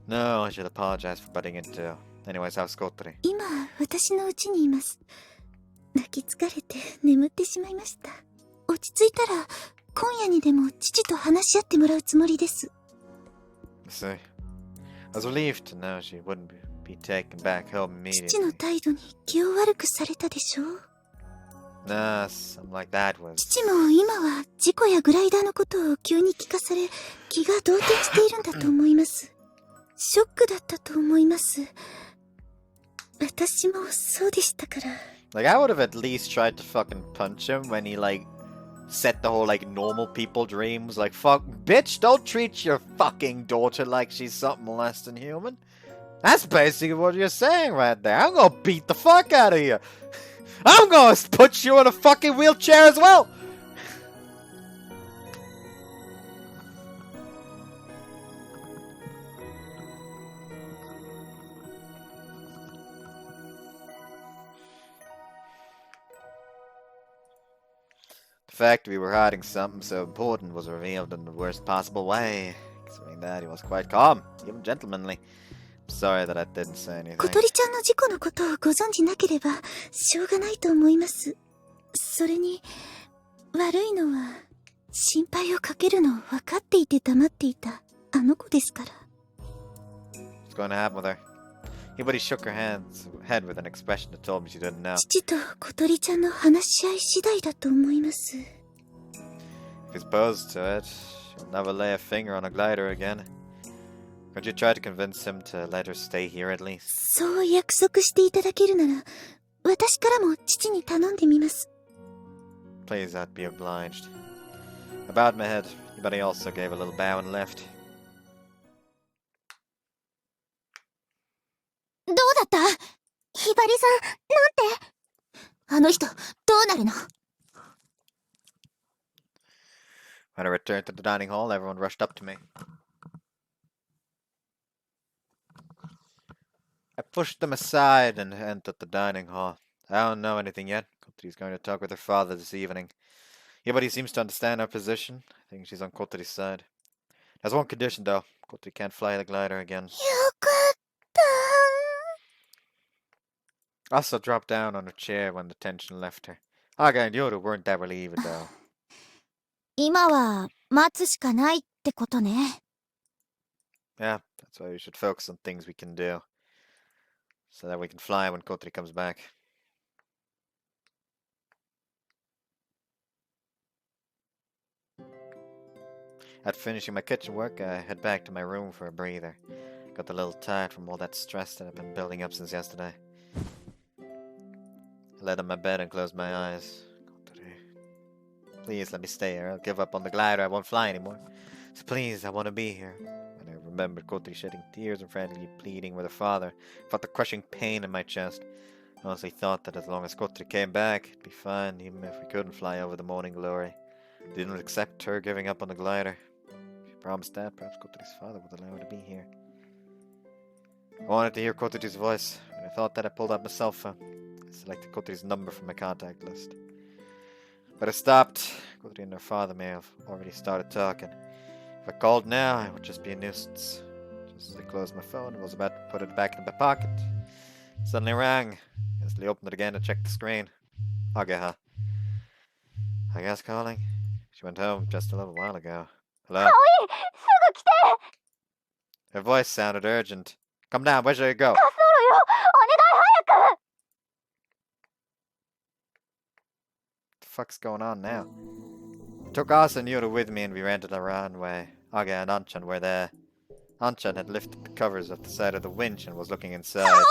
A: No, I should apologize for butting in too. Anyways, how's Kotori?
B: 今、私の家にいます。泣き疲れて眠ってしまいました。落ち着いたら、今夜にでも父と話し合ってもらうつもりです。
A: I see. I was relieved to know she wouldn't be taken back home immediately.
B: 父の態度に気を悪くされたでしょう。
A: Nah, something like that was...
B: 父も今は事故やグライダーのことを急に聞かされ、気が動転しているんだと思います。ショックだったと思います。私もそうでしたから。
A: Like, I would have at least tried to fucking punch him when he, like, said the whole, like, normal people dreams. Like, fuck, bitch, don't treat your fucking daughter like she's something less than human. That's basically what you're saying right there. I'm gonna beat the fuck out of you. I'm gonna put you in a fucking wheelchair as well. The fact we were hiding something so important was revealed in the worst possible way. Considering that, he was quite calm, even gentlemanly. I'm sorry that I didn't say anything.
B: 小鳥ちゃんの事故のことをご存じなければしょうがないと思います。それに悪いのは心配をかけるのを分かっていて黙っていたあの子ですから。
A: What's going to happen with her? Everybody shook her head with an expression that told me she didn't know.
B: 父と小鳥ちゃんの話し合い次第だと思います。
A: If he's opposed to it, she'll never lay a finger on a glider again.
B: あ、
A: She
B: あの子ですから。
A: won't.
B: 父も今は事故やグライダーのことを急に聞かされ気が動転しているんだと思います。
A: She Could you try to convince him to let her stay here at least?
B: そう約束していただけるなら、私からも父に頼んでみます。
A: Please, I'd be obliged. I bowed my head, but he also gave a little bow and left.
B: どうだった？ひばりさん、なんて？あの人、どうなるの？
A: When I returned to the dining hall, everyone rushed up to me. I pushed them aside and entered the dining hall. I don't know anything yet. Kotori's going to talk with her father this evening. Yeah, but he seems to understand our position. I think she's on Kotori's side. There's one condition, though. Kotori can't fly the glider again.
B: よかった。
A: I also dropped down on her chair when the tension left her. Aga and Yoru weren't that relieved, though.
B: 今は待つしかないってことね。
A: Yeah, that's why we should focus on things we can do. So that we can fly when Kotori comes back. After finishing my kitchen work, I head back to my room for a breather. Got a little tired from all that stress that I've been building up since yesterday. I laid on my bed and closed my eyes. Kotori, please let me stay here. I'll give up on the glider. I won't fly anymore. So please, I want to be here. And I remembered Kotori shedding tears and frantically pleading with her father. I felt the crushing pain in my chest. I honestly thought that as long as Kotori came back, it'd be fine, even if we couldn't fly over the morning glory. I didn't accept her giving up on the glider. If she promised that, perhaps Kotori's father would allow her to be here. I wanted to hear Kotori's voice, and I thought that I pulled out my cell phone. I selected Kotori's number from my contact list. But I stopped. Kotori and her father may have already started talking. If I called now, I would just be a nuisance. Just as I closed my phone, I was about to put it back in my pocket. It suddenly rang. I hastily opened it again to check the screen. Agaha. I guess calling. She went home just a little while ago. Hello? Her voice sounded urgent. Come down, where should I go? What the fuck's going on now? I took Asa and Yura with me and we ran to the runway. Aga and Anchan were there. Anchan had lifted the covers off the side of the winch and was looking inside.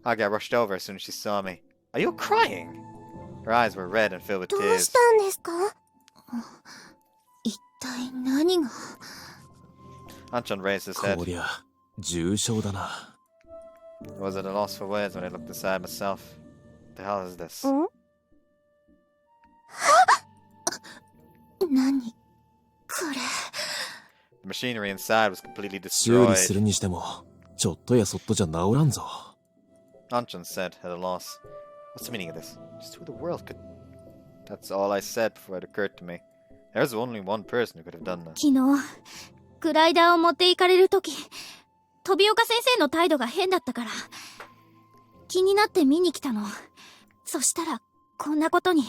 A: Aga rushed over as soon as she saw me. Are you crying? Her eyes were red and filled with
B: どう
A: tears.
B: したんですか？一体何が？
A: Anchan raised his head.
F: こりゃ重症だな。
A: I was at a loss for words when I looked inside myself. What the hell is this?
B: 何これ？
A: The machinery inside was completely
F: 修理す
A: destroyed.
F: るにしてもちょっとやそっとじゃ治らんぞ。
A: Anchan said, at a loss. What's the meaning of this? Just who the world could... That's all I said before it occurred to me. There's only one person who could have done that.
B: 昨日、グライダーを持って行かれるとき、飛岡先生の態度が変だったから、気になって見に来たの。そしたら、こんなことに。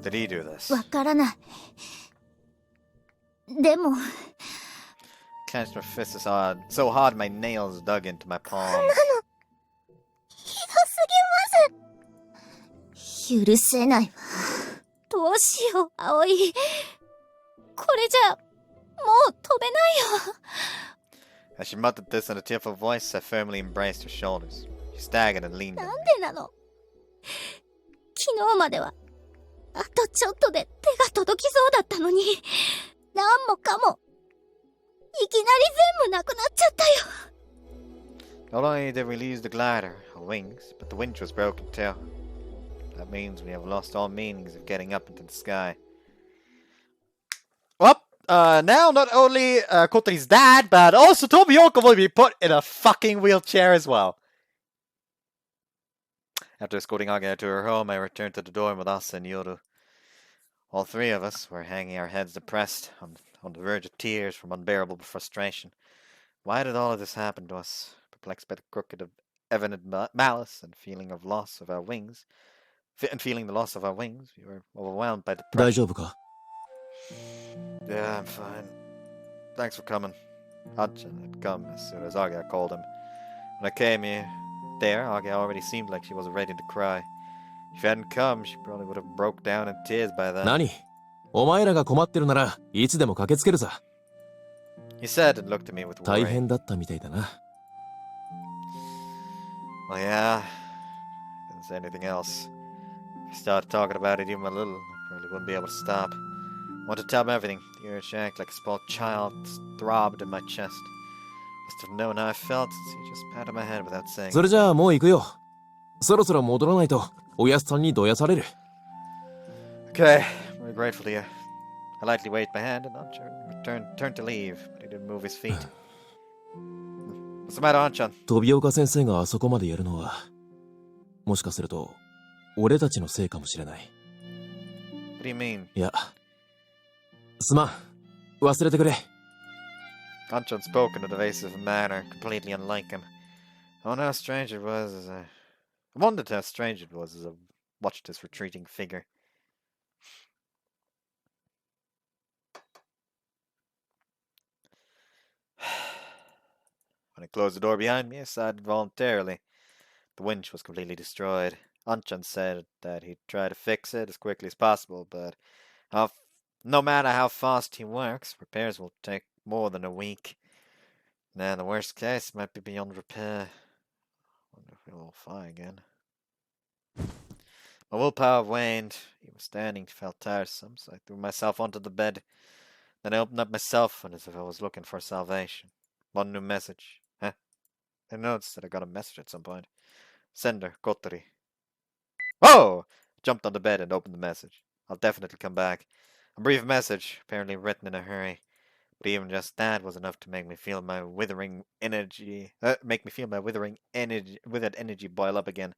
A: Did he do this?
B: わからない。でも、
A: Clenched my fist so hard my nails dug into my palms.
B: ひどすぎます。許せないわ。どうしよう、葵。これじゃ、もう飛べないよ。
A: As she muttered this in a tearful voice, I firmly embraced her shoulders. She staggered and leaned
B: な
A: at
B: ん
A: me.
B: でなの？昨日までは、あとちょっとで手が届きそうだったのに、なんもかも、いきなり全部なくなっちゃったよ。
A: Not only did we lose the glider, or wings, but the winch was broken too. That means we have lost all meanings of getting up into the sky. Well, now not only Kotori's dad, but also Tomioka will be put in a fucking wheelchair as well. After escorting Aga to her home, I returned to the dorm with Asa and Yoru. All three of us were hanging our heads depressed, on the verge of tears from unbearable frustration. Why did all of this happen to us? Perplexed by the crooked, evident malice and feeling the loss of our wings, we were overwhelmed by
F: 大
A: depression.
F: 丈夫か？
A: Yeah, I'm fine. Thanks for coming. Anchan had come as soon as Aga called him. When I came there, Aga already seemed like she was ready to cry. If she hadn't come, she probably would have broke down in tears by then.
F: 何？お前らが困ってるならいつでも駆けつけるさ。
A: He said and looked at me with
F: 大
A: worry.
F: 変だったみたいだな。
A: Well, yeah. Didn't say anything else. If I started talking about it even a little, I probably wouldn't be able to stop. Wanted to tell him everything. The urge act like a small child throbbed in my chest. Must have known how I felt, so he just patted my head without saying.
F: それじゃあもう行くよ。そろそろ戻らないと、おやすさんにどやされる。
A: Okay, I'm very grateful to you. I lightly waved my hand and Anchan turned to leave, but he didn't move his feet. What's the matter, Anchan?
F: 飛岡先生があそこまでやるのは、もしかすると、俺たちのせいかもしれない。
A: What do you mean?
F: いや、すまん。忘れてくれ。
A: Anchan spoke in an evasive manner, completely unlike him. I wondered how strange it was as I watched his retreating figure. When I closed the door behind me, I sighed involuntarily. The winch was completely destroyed. Anchan said that he'd try to fix it as quickly as possible, but no matter how fast he works, repairs will take more than a week. Now, in the worst case, might be beyond repair. Wonder if we'll fly again. My willpower waned. Even standing felt tiresome, so I threw myself onto the bed. Then I opened up my cell phone as if I was looking for salvation. One new message. Huh? I noticed that I got a message at some point. Sender, Kotori. Whoa! Jumped on the bed and opened the message. I'll definitely come back. A brief message, apparently written in a hurry. But even just that was enough to make me feel my withered energy boil up again.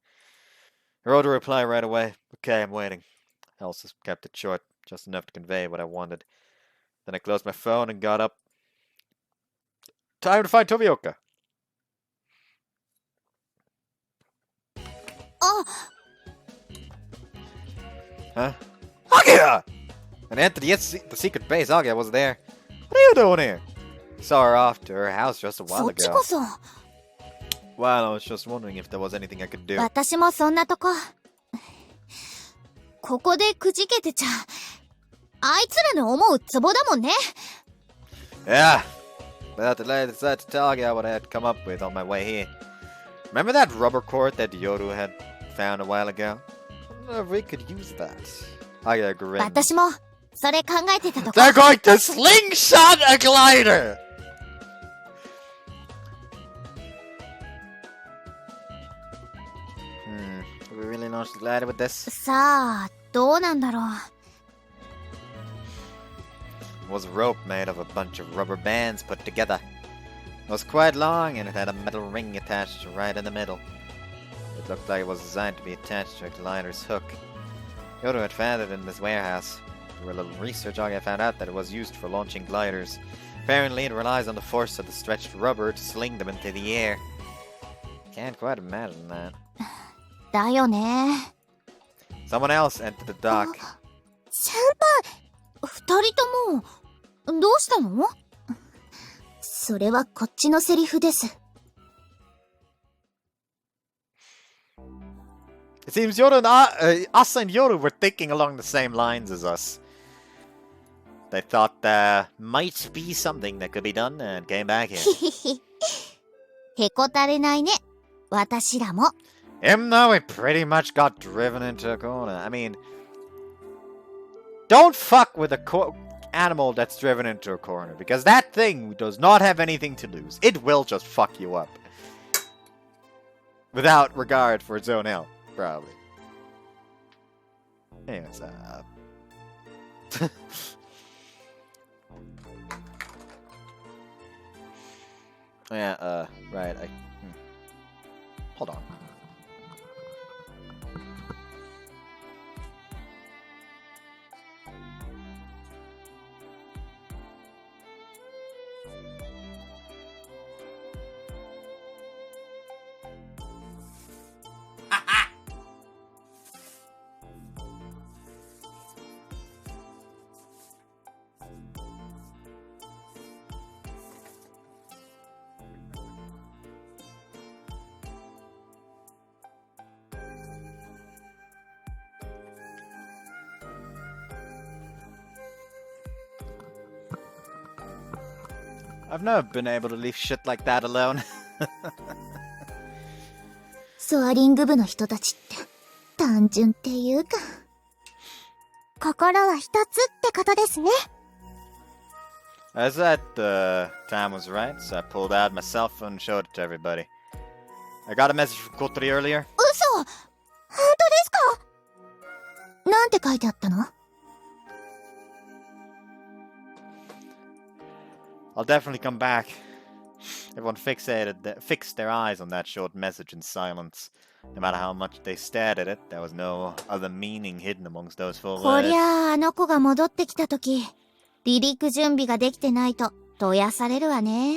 A: I wrote a reply right away. Okay, I'm waiting. I also kept it short, just enough to convey what I wanted. Then I closed my phone and got up. Time to find Tomioka. Huh? Agia! And entered the secret base. Agia was there. What are you doing here? Saw her off to her house just a while
B: そっち
A: ago.
B: こそ。
A: Well, I was just wondering if there was anything I could do.
B: 私もそんなとこ。ここでくじけてちゃ、あいつらの思うツボだもんね。
A: Yeah. Without delay, I decided to tell Agia what I had come up with on my way here. Remember that rubber cord that Yoru had found a while ago? I wonder if we could use that. Agia grinned.
B: 私もそれ考えてたとこ。
A: They're going to slingshot a glider! Do we really launch the glider with this?
B: さあ、どうなんだろう。
A: It was a rope made of a bunch of rubber bands put together. It was quite long and it had a metal ring attached right in the middle. It looked like it was designed to be attached to a glider's hook. Yodo had found it in his warehouse. Through a little research, I found out that it was used for launching gliders. Apparently, it relies on the force of the stretched rubber to sling them into the air. Can't quite imagine that.
B: だよね。
A: Someone else entered the dock.
B: 先輩、二人とも、どうしたの？それはこっちのセリフです。
A: It seems Yoru and us and Yoru were thinking along the same lines as us. They thought there might be something that could be done and came back here.
B: へこたれないね。私らも。
A: Even though we pretty much got driven into a corner. I mean, don't fuck with a animal that's driven into a corner, because that thing does not have anything to lose. It will just fuck you up. Without regard for its own health, probably. Anyways, yeah, right, hold on. I've never been able to leave shit like that alone.
B: ソアリング部の人たちって単純っていうか、心は一つってことですね。
A: I said the time was right, so I pulled out my cell phone and showed it to everybody. I got a message from Kotori earlier.
B: 嘘！本当ですか？なんて書いてあったの？
A: I'll definitely come back. Everyone fixed their eyes on that short message in silence. No matter how much they stared at it, there was no other meaning hidden amongst those four
B: こ
A: words.
B: りゃあ、あの子が戻ってきたとき、離陸準備ができてないと、どやされるわね。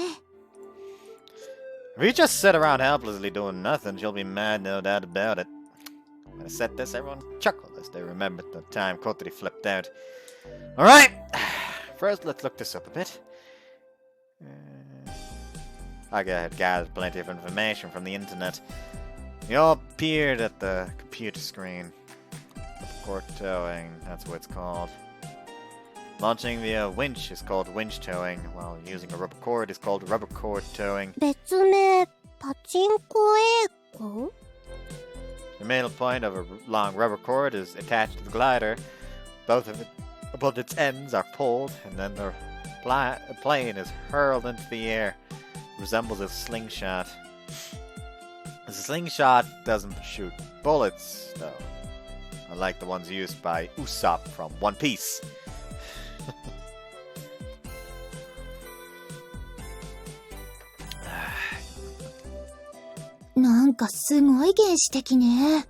A: If you just sit around helplessly doing nothing, she'll be mad, no doubt about it. When I said this, everyone chuckled as they remembered the time Kotori flipped out. Alright! First, let's look this up a bit. I had gathered plenty of information from the internet. We all appeared at the computer screen. Port towing, that's what it's called. Launching via winch is called winch towing, while using a rubber cord is called rubber cord towing.
B: 別名、パチンコ英語？
A: The middle point of a long rubber cord is attached to the glider. Both its ends are pulled, and then the plane is hurled into the air. It resembles a slingshot. The slingshot doesn't shoot bullets, though, unlike the ones used by Usopp from One Piece.
B: なんかすごい原始的ね。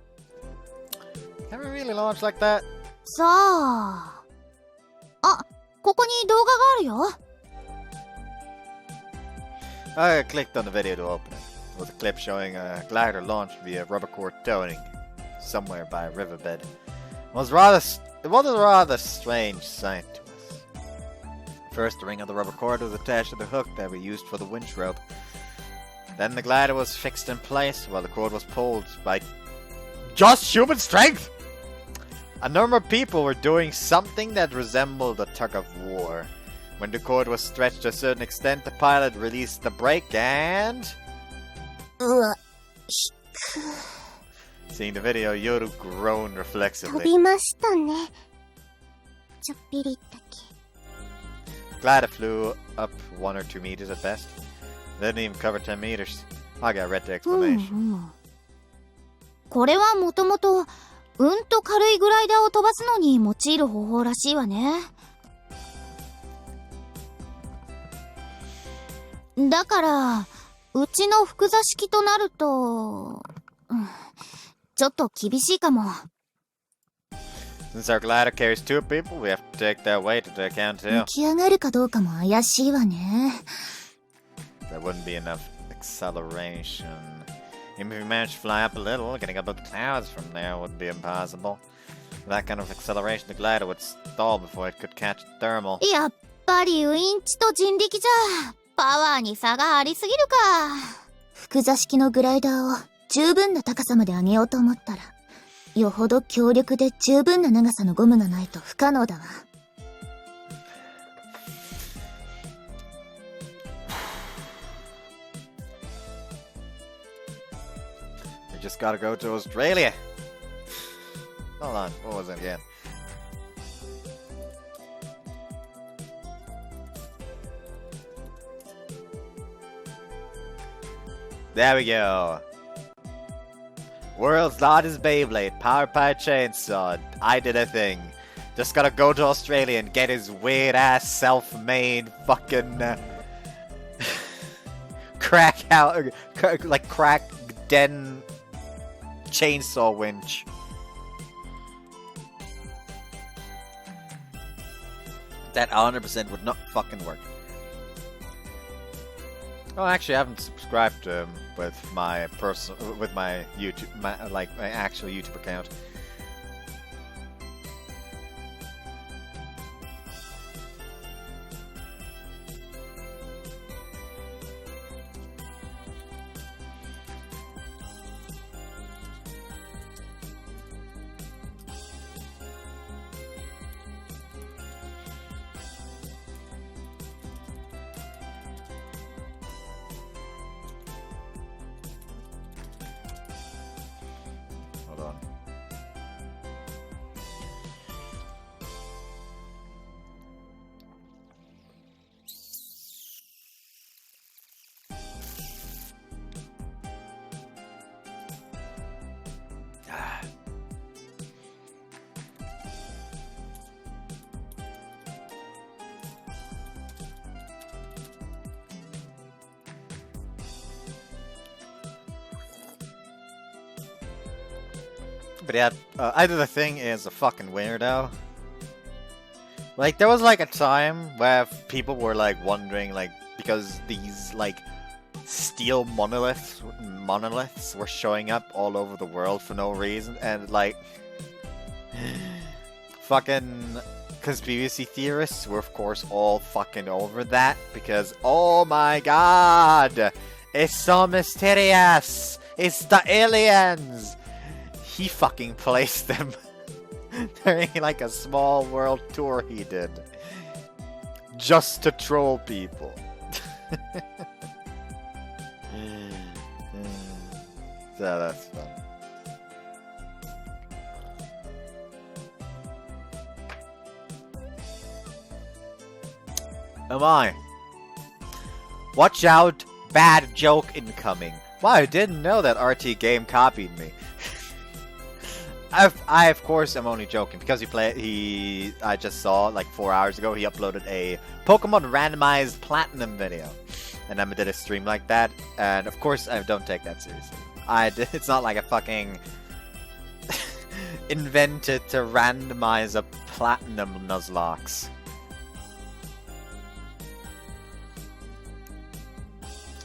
A: Can we really launch like that?
B: さあ。あ、ここに動画があるよ。
A: I clicked on the video to open it. It was a clip showing a glider launched via rubber cord towing somewhere by a riverbed. It was a rather strange sight to us. First, the ring of the rubber cord was attached to the hook that we used for the winch rope. Then the glider was fixed in place while the cord was pulled by just human strength. A number of people were doing something that resembled a tug of war. When the cord was stretched to a certain extent, the pilot released the brake and...
B: うわ、
A: Seeing the video, Yoru groaned
B: 飛
A: reflexively.
B: びましたね。ちょっぴりだけ。
A: Glider flew up 1 or 2 meters at best. They didn't even cover 10 meters. I got read the
B: うんう
A: explanation.
B: ん。これはもともと、うんと軽いグライダーを飛ばすのに用いる方法らしいわね。だから、うちの複座式となると、ちょっと厳しいかも。
A: Since our glider carries 2 people, we have to take their weight into account
B: 浮
A: too.
B: き上がるかどうかも怪しいわね。
A: There wouldn't be enough acceleration. Even if we managed to fly up a little, getting up the clouds from there would be impossible. With that kind of acceleration, the glider would stall before it could catch thermal.
B: やっぱりウインチと人力じゃ、パワーに差がありすぎるか。複座式のグライダーを十分な高さまで上げようと思ったら、よほど強力で十分な長さのゴムがないと不可能だわ。
A: We just gotta go to Australia. Hold on, what was it again? There we go. World's largest Beyblade, powered by a chainsaw. I did a thing. Just gotta go to Australia and get his weird ass self-made fucking crack den chainsaw winch. That 100% would not fucking work. Oh, actually, I haven't subscribed to him with my YouTube, my actual YouTube account. Hold on. But yeah, either the thing is a fucking weirdo. Like, there was like a time where people were like wondering, like, because these like steel monoliths were showing up all over the world for no reason, and like fucking conspiracy theorists were of course all fucking over that because, oh my god, it's so mysterious, it's the aliens. He fucking placed them during like a small world tour he did. Just to troll people. So that's fun. Am I? Watch out, bad joke incoming. Wow, I didn't know that RT game copied me. I of course am only joking because I just saw like 4 hours ago he uploaded a Pokemon randomized platinum video, and I did a stream like that, and of course I don't take that seriously. It's not like I fucking invented to randomize a platinum Nuzlocke.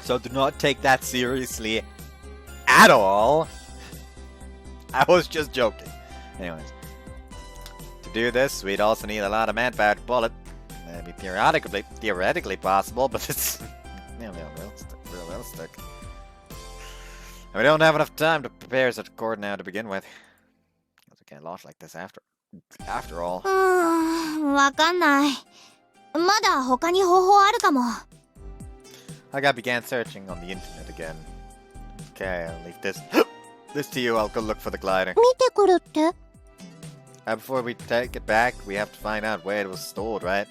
A: So do not take that seriously at all. I was just joking. Anyways, to do this, we'd also need a lot of manpower to pull it. That'd be theoretically possible, but it's realistic. And we don't have enough time to prepare such a cord now to begin with. Because we can't launch like this after all.
B: わかんない。まだ他に方法あるかも。
A: I began searching on the internet again. Okay, I'll leave this to you. I'll go look for the glider.
B: 見てくるって？
A: Before we take it back, we have to find out where it was stored, right?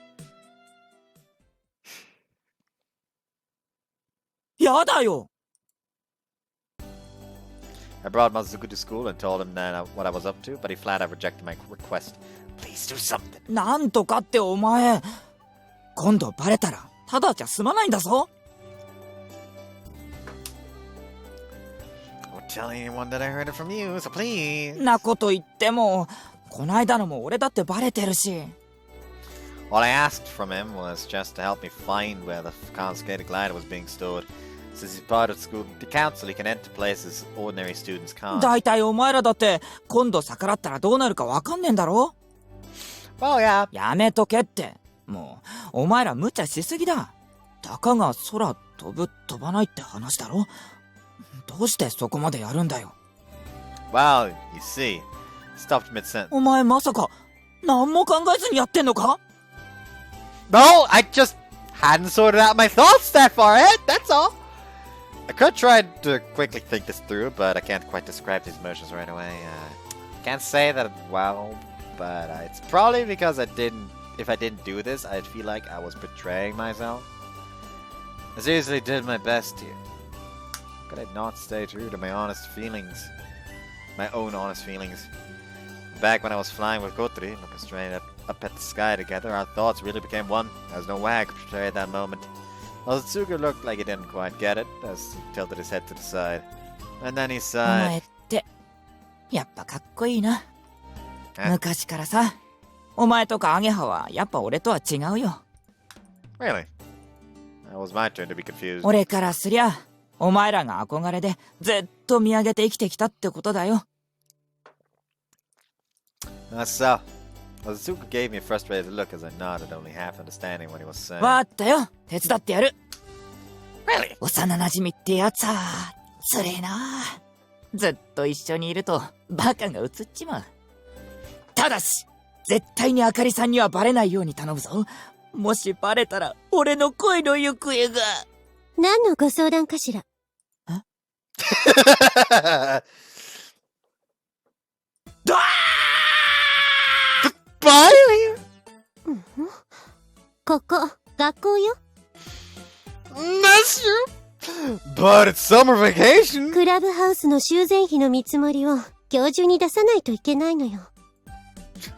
C: やだよ。
A: I brought Mazuku to school and told him what I was up to, but he flat out rejected my request. Please do something.
C: なんとかってお前。今度バレたらただじゃ済まないんだぞ。
A: I won't tell anyone that I heard it from you, so please.
C: なこと言っても、こないだのも俺だってバレてるし。
A: All I asked from him was just to help me find where the confiscated glider was being stored. Since he's part of school council, he can enter places ordinary students can't.
C: だいたいお前らだって今度逆らったらどうなるかわかんねえんだろ。
A: Well, yeah.
C: やめとけって。もうお前ら無茶しすぎだ。たかが空飛ぶ飛ばないって話だろ。どうしてそこまでやるんだよ。
A: Well, you see, stopped mid-sentence.
C: お前まさか何も考えずにやってんのか？
A: No, I just hadn't sorted out my thoughts that far ahead, that's all. I could try to quickly think this through, but I can't quite describe these emotions right away. Can't say that well, but it's probably because if I didn't do this, I'd feel like I was betraying myself. I seriously did my best here. Could I not stay true to my honest feelings? My own honest feelings. Back when I was flying with Kotori, looking straight up at the sky together, our thoughts really became one. There was no way I could portray that moment. Otsutsugu looked like he didn't quite get it, as he tilted his head to the side. And then he
C: お
A: sighed.
C: 前ってやっぱかっこいいな。昔からさ、お前とかアゲハはやっぱ俺とは違うよ。
A: Really? That was my turn to be confused.
C: 俺からすりゃ、お前らが憧れでずっと見上げて生きてきたってことだよ。
A: So, Otsutsugu gave me a frustrated look as I nodded, only half understanding what he was saying.
C: わかったよ。手伝ってやる。
A: Really?
C: 幼馴染ってやつは、つれえな。ずっと一緒にいると、バカが映っちまう。ただし、絶対にあかりさんにはバレないように頼むぞ。もしバレたら、俺の恋の行方が。
B: 何のご相談かしら？
A: smiling?
G: ここ、学校よ。
A: That's true. But it's summer vacation.
G: クラブハウスの修繕費の見積もりを今日中に出さないといけないのよ。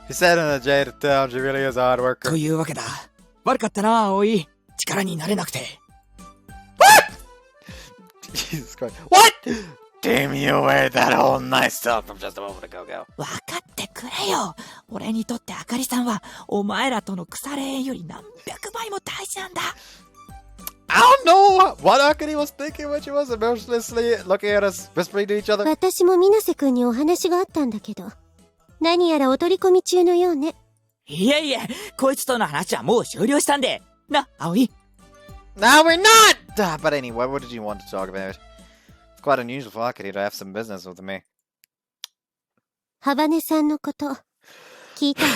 A: She said in a jaded town she really is a hard worker.
C: というわけだ。悪かったな、葵。力になれなくて。
A: Jesus Christ. What? Damn, you wear that whole nice stuff from just a moment ago.
C: わかってくれよ。俺にとってあかりさんは、お前らとの腐れ縁より何百倍も大事なんだ。
A: I don't know what Akari was thinking when she was emotionlessly looking at us, whispering to each other.
G: 私も水瀬くんにお話があったんだけど、何やらお取り込み中のようね。
C: いえいえ、こいつとの話はもう終了したんで。な、葵。
A: No, we're not! But anyway, what did you want to talk about? It's quite unusual for Akari to have some business with me.
G: ハネさんのこと、聞いたわ。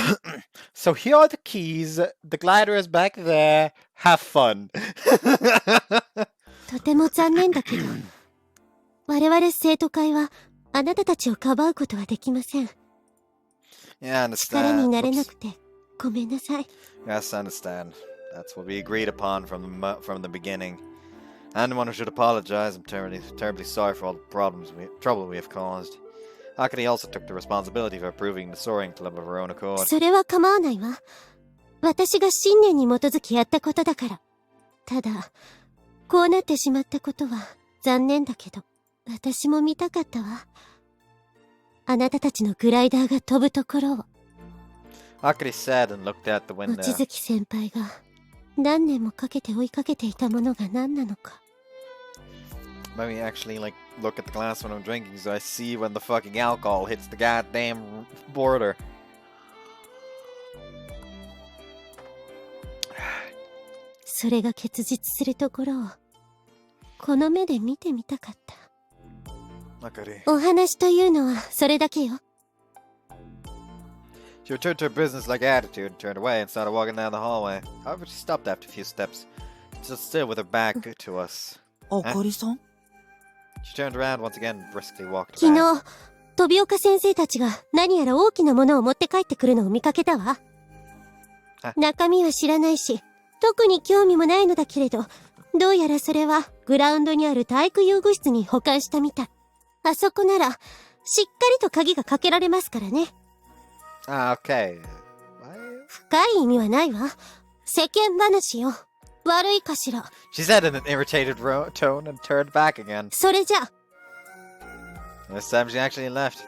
A: So here are the keys. The glider is back there. Have fun.
G: とても残念だけど、我々生徒会はあなたたちをかばうことはできません。
A: Yeah, I
G: 力に
A: understand.
G: なれな
A: Oops.
G: くてごめんなさい。
A: Yes, I understand. That's what we agreed upon from the beginning. I'm the one who should apologize. I'm terribly sorry for all the trouble we have caused. Akari also took the responsibility for approving the soaring club of her own accord.
G: それは構わないわ。私が信念に基づきやったことだから。ただ、こうなってしまったことは残念だけど、私も見たかったわ。あなたたちのグライダーが飛ぶところを。
A: Akari said and looked out the
G: 望
A: window.
G: 月先輩が何年もかけて追いかけていたものが何なのか。
A: Let me actually look at the glass when I'm drinking so I see when the fucking alcohol hits the goddamn border.
G: それが結実するところをこの目で見てみたかった。
A: Akari.
G: お話というのはそれだけよ。
A: She returned to her business-like attitude and turned away and started walking down the hallway. However, she stopped after a few steps, stood still with her back to us.
C: あかりさん？
A: She turned around once again and briskly walked
G: 昨
A: back.
G: 日、飛岡先生たちが何やら大きなものを持って帰ってくるのを見かけたわ。中身は知らないし、特に興味もないのだけれど、どうやらそれはグラウンドにある体育遊具室に保管したみたい。あそこなら、しっかりと鍵がかけられますからね。
A: Ah, okay.
G: 深い意味はないわ。世間話よ。悪いかしら。
A: She said in an irritated tone and turned back again.
G: それじゃ。
A: This time she actually left.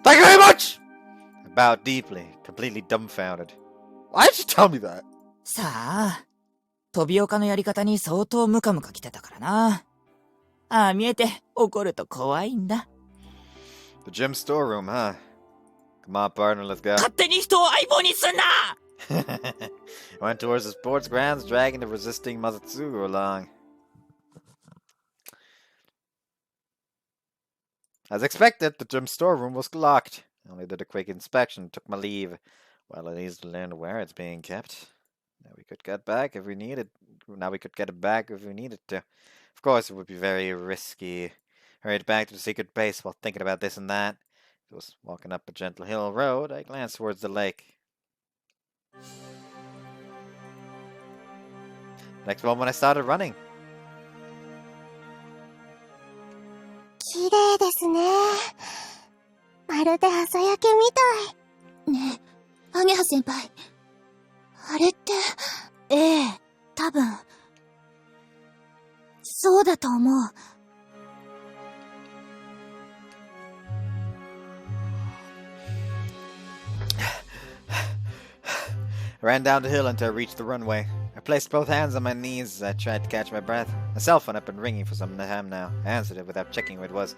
A: Thank you very much! I bowed deeply, completely dumbfounded. Why did you tell me that?
C: さあ、飛岡のやり方に相当ムカムカ来てたからな。ああ見えて怒ると怖いんだ。
A: The gym storeroom, huh? Come on, partner, let's go.
C: 勝手に人を相棒にすんな
A: Went towards the sports grounds, dragging the resisting Mazatsugu along. As expected, the gym storeroom was locked. I only did a quick inspection and took my leave. Well, at least learned where it's being kept. Now we could get back if we needed. Now we could get it back if we needed to. Of course, it would be very risky. Hurried back to the secret base while thinking about this and that. As I was walking up a gentle hill road, I glanced towards the lake. Next moment, I started running.
G: 綺麗ですね。まるで朝焼けみたい。ねえ、アゲハ先輩。あれって。ええ、多分。そうだと思う。
A: I ran down the hill until I reached the runway. I placed both hands on my knees as I tried to catch my breath. My cell phone had been ringing for some time now. I answered it without checking who it was.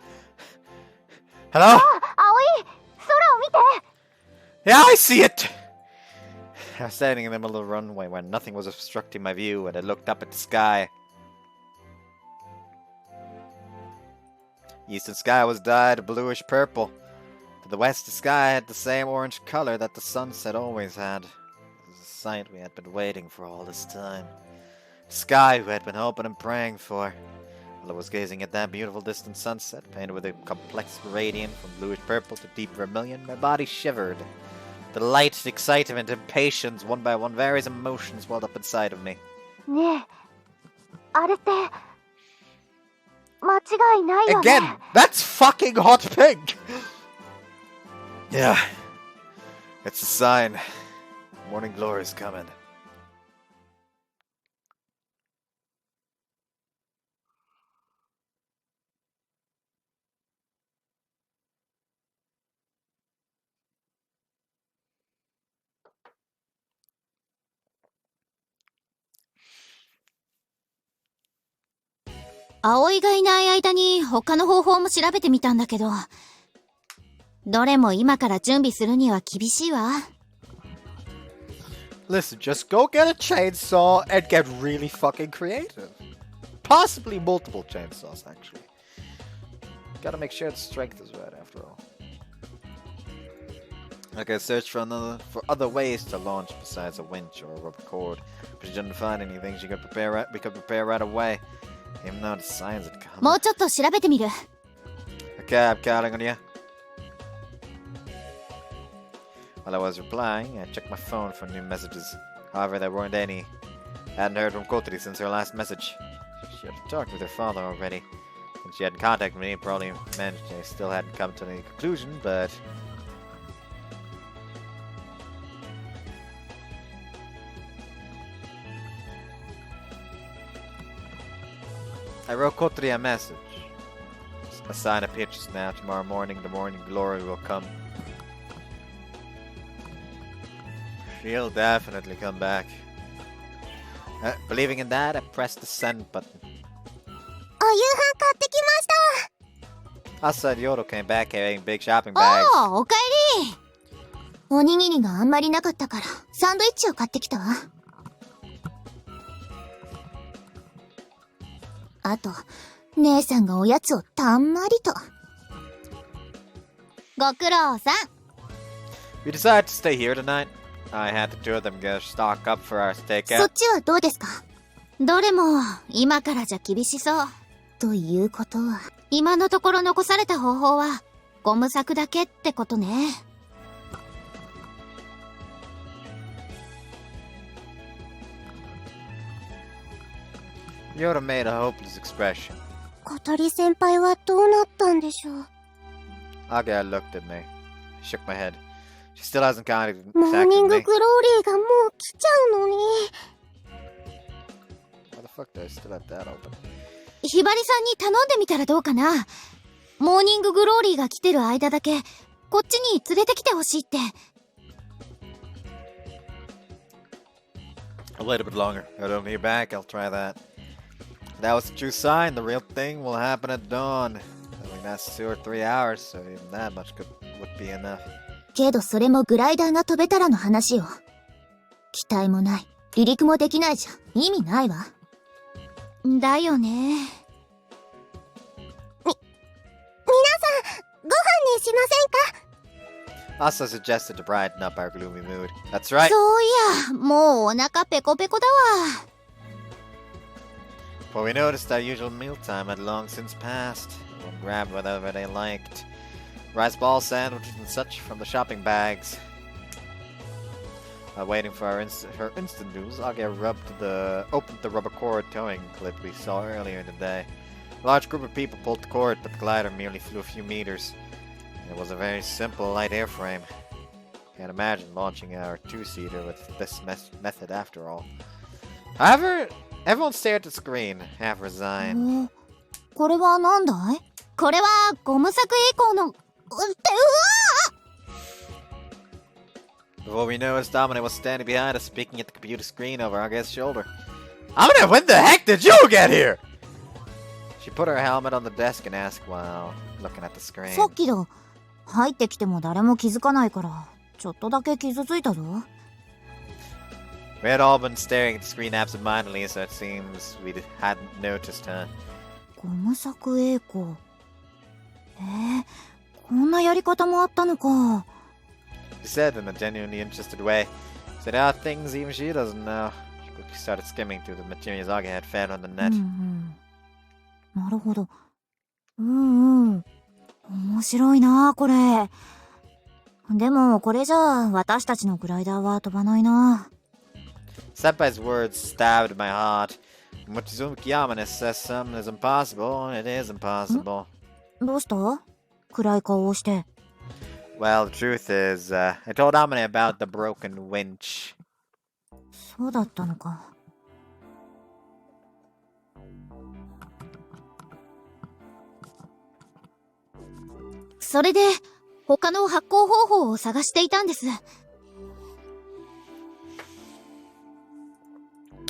A: Hello?
G: Aoi! 空を見て!
A: Yeah, I see it! I was standing in the middle of the runway where nothing was obstructing my view, and I looked up at the sky. The eastern sky was dyed a bluish purple. To the west, the sky had the same orange color that the sunset always had. It was a sight we had been waiting for all this time. A sky we had been hoping and praying for. While I was gazing at that beautiful distant sunset, painted with a complex gradient from bluish purple to deep vermilion, my body shivered. Delight, excitement, impatience, one by one, various emotions welled up inside of me.
G: ねえ、あれって間違いないよね。
A: Again, that's fucking hot pink! Yeah. It's a sign. Morning glory is coming.
B: 葵がいない間に他の方法も調べてみたんだけど、どれも今から準備するには厳しいわ。
A: Listen, just go get a chainsaw and get really fucking creative. Possibly multiple chainsaws, actually. Gotta make sure the strength is right after all. Okay, search for other ways to launch besides a winch or a rubber cord. But she didn't find anything we could prepare right away. Even though the signs had come.
B: もうちょっと調べてみる。
A: Okay, I'm counting on you. While I was replying, I checked my phone for new messages. However, there weren't any. I hadn't heard from Kotori since her last message. She had talked with her father already. And she hadn't contacted me, probably meant she still hadn't come to any conclusion, but... I wrote Kotori a message. A sign of pictures now. Tomorrow morning, the morning glory will come. She'll definitely come back. Believing in that, I pressed the send button.
G: お夕飯買ってきました。
A: Outside, Yodo came back carrying big shopping bags.
B: おお、おかえり。おにぎりがあんまりなかったから、サンドイッチを買ってきたわ。あと、姉さんがおやつをたんまりと。ご苦労さん。
A: We decided to stay here tonight. I had the two of them get stock up for our
B: そ
A: stakeout.
B: っちはどうですか？どれも今からじゃ厳しそう。ということは、今のところ残された方法はゴム柵だけってことね。
A: Yoda made a hopeless expression.
G: 小鳥先輩はどうなったんでしょう。
A: Aga looked at me. I shook my head. She still hasn't contacted
G: モーニン
A: me.
G: ググローリーがもう来ちゃうのに。
A: Why the fuck did I still have that open?
B: ひばりさんに頼んでみたらどうかな。モーニンググローリーが来てる間だけ、こっちに連れてきてほしいって。
A: I'll wait a bit longer. I don't hear back. I'll try that. That was the true sign. The real thing will happen at dawn. I mean, that's 2 or 3 hours, so even that much would be enough.
B: けどそれもグライダーが飛べたらの話よ。機体もない、離陸もできないじゃ意味ないわ。だよね。皆さん、
G: ご飯にしませんか？
A: Also suggested to brighten up our gloomy mood. That's right.
B: そういや、もうお腹ペコペコだわ。
A: For we noticed our usual mealtime had long since passed. Everyone grabbed whatever they liked. Rice ball sandwiches and such from the shopping bags. While waiting for her instant noodles, Aga opened the rubber cord towing clip we saw earlier in the day. A large group of people pulled the cord, but the glider merely flew a few meters. It was a very simple, light airframe. Can't imagine launching our two-seater with this method after all. However, everyone stared at the screen, half resigned.
B: これはなんだい？これはゴム柵栄光の
A: Before we noticed, Dominic was standing behind us, speaking at the computer screen over Aga's shoulder. Dominic, when the heck did you get here? She put her helmet on the desk and asked while looking at the screen.
B: さっきだ。入ってきても誰も気づかないから、ちょっとだけ傷ついたぞ。
A: We had all been staring at the screen absentmindedly, so it seems we hadn't noticed her.
B: ゴム柵栄光。こんなやり方もあったのか。
A: She said in a genuinely interested way. So there are things even she doesn't know. She quickly started skimming through the materials Aga had found on the net.
B: なるほど。面白いなこれ。でもこれじゃあ私たちのグライダーは飛ばないな。
A: Senpai's words stabbed my heart. Mochizuki Yamane says something is impossible, it is impossible.
B: どうした？暗い顔をして。
A: Well, the truth is, I told Amane about the broken winch.
B: そうだったのか。それで他の発行方法を探していたんです。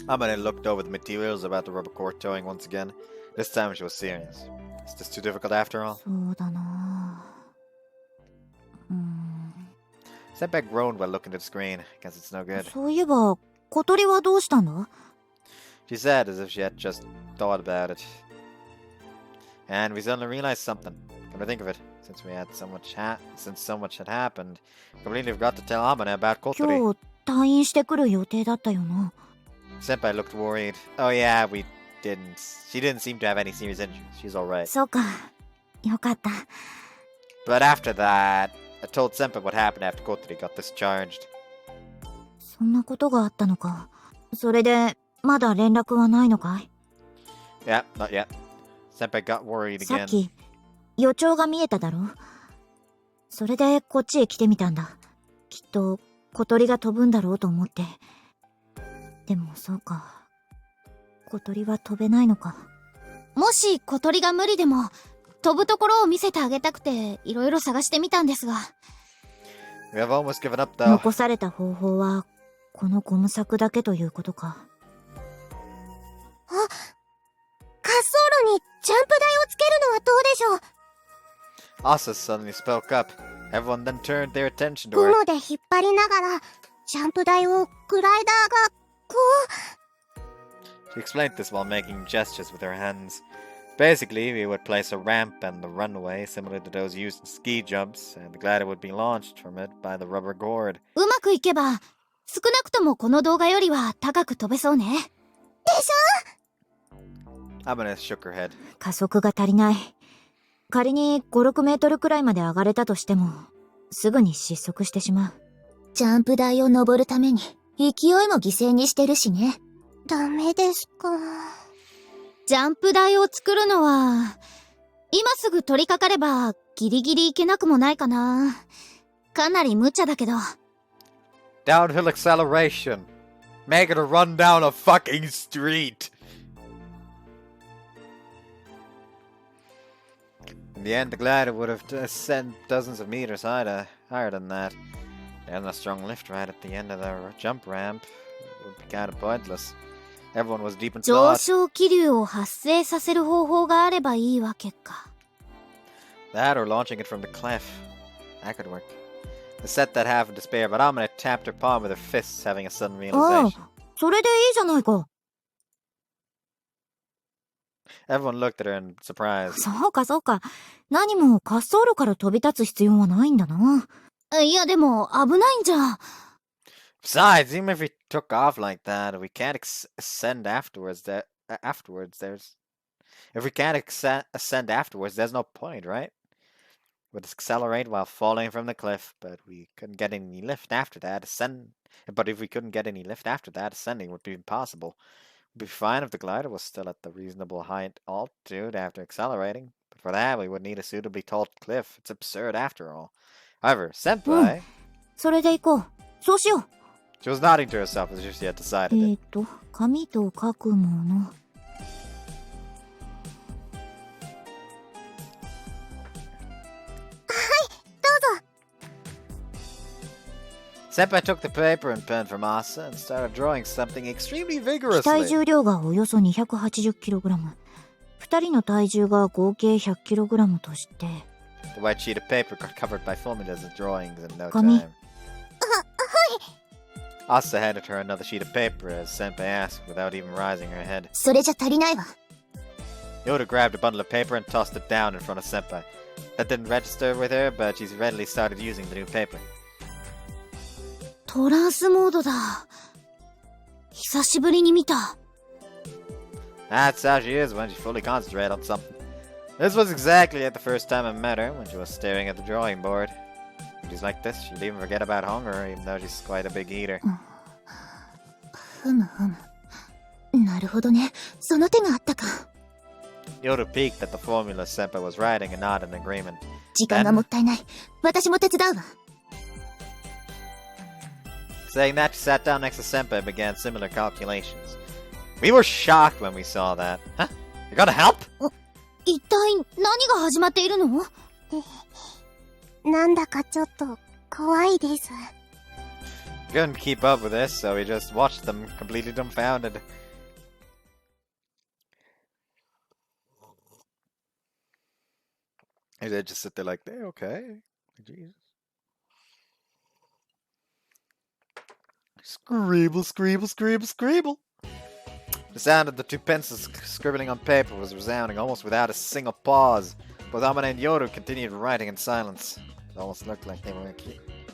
A: Amane looked over the materials about the rubber cord towing once again. This time she was serious. Is this too difficult after all?
B: そうだな。
A: Senpai groaned while looking at the screen. Guess it's no good.
B: そういえば小鳥はどうしたんだ？
A: She said as if she had just thought about it. And we suddenly realized something. Come to think of it, since so much had happened, completely forgot to tell Amane about Kotori.
B: 今日退院してくる予定だったよな。
A: Senpai looked worried. Oh yeah, we didn't. She didn't seem to have any serious injuries. She's alright.
B: そうか。よかった。
A: But after that, I told Senpai what happened after Kotori got discharged.
B: そんなことがあったのか。それでまだ連絡はないのかい？
A: Yeah, not yet. Senpai got worried
B: さっ
A: again.
B: き予兆が見えただろ。それでこっちへ来てみたんだ。きっと小鳥が飛ぶんだろうと思って。でもそうか。小鳥は飛べないのか。もし小鳥が無理でも飛ぶところを見せてあげたくていろいろ探してみたんですが。
A: We have almost given up though.
B: 残された方法はこのゴム柵だけということか。あ、滑走路にジャンプ台をつけるのはどうでしょう。
A: Asa suddenly spoke up. Everyone then turned their attention to
G: ゴ
A: her.
G: ムで引っ張りながらジャンプ台をグライダーがこう。
A: She explained this while making gestures with her hands. Basically, we would place a ramp and the runway similar to those used in ski jumps, and the glider would be launched from it by the rubber cord.
B: うまくいけば少なくともこの動画よりは高く飛べそうね。でしょ？
A: Amane shook her head.
B: 加速が足りない。仮に5、6メートルくらいまで上がれたとしても、すぐに失速してしまう。ジャンプ台を登るために、勢いも犠牲にしてるしね。
G: ダメですか。
B: ジャンプ台を作るのは、今すぐ取り掛かれば、ギリギリいけなくもないかな。かなり無茶だけど。
A: Downhill acceleration. Make it a run down a fucking street. In the end, the glider would have ascended dozens of meters higher than that. And a strong lift right at the end of the jump ramp would be kind of pointless. Everyone was deep in
B: 上
A: thought.
B: 昇気流を発生させる方法があればいいわけか。
A: That or launching it from the cliff. That could work. I said that half in despair, but Amina tapped her palm with her fists, having a sudden
B: あ
A: realization.
B: あ、それでいいじゃないか。
A: Everyone looked at her in surprise.
B: そうかそうか。何も滑走路から飛び立つ必要はないんだな。いやでも危ないんじゃ。
A: Besides, even if we took off like that, we can't ascend afterwards. If we can't ascend afterwards, there's no point, right? We'd accelerate while falling from the cliff, but we couldn't get any lift after that. But if we couldn't get any lift after that, ascending would be impossible. We'd be fine if the glider was still at the reasonable height altitude after accelerating. But for that, we would need a suitably tall cliff. It's absurd after all. However, Senpai...
B: それで行こう。そうしよう。
A: She was nodding to herself as if she had decided it.
B: 紙と書くもの。
A: Senpai took the paper and pen from Asa and started drawing something extremely
B: 体
A: vigorously.
B: 重量がおよそ 280kg。2人の体重が合計 100kg として。
A: The white sheet of paper got covered by formulas and drawings in no
B: 紙。
A: time. Asa handed her another sheet of paper as Senpai asked without even raising her head.
B: それじゃ足りないわ。
A: Yoda grabbed a bundle of paper and tossed it down in front of Senpai. That didn't register with her, but she readily started using the new paper.
B: トランスモードだ。久しぶりに見た。
A: That's how she is when she fully concentrates on something. This was exactly like the first time I met her when she was staring at the drawing board. She's like this. She'd even forget about hunger, even though she's quite a big eater.
B: ふむふむ。なるほどね。その手があったか。
A: Yoda peeked at the formula Senpai was writing and nodded in agreement.
B: 時間がもったいない。私も手伝うわ。
A: Saying that, she sat down next to Senpai and began similar calculations. We were shocked when we saw that. Huh? You're gonna help?
B: 一体何が始まっているの？
G: なんだかちょっと怖いです。
A: We couldn't keep up with this, so we just watched them completely dumbfounded. And they just sit there like, they're okay. Jesus. Scribble, scribble, scribble, scribble. The sound of the two pencils scribbling on paper was resounding almost without a single pause. Both Amane and Yoru continued writing in silence. It almost looked like they were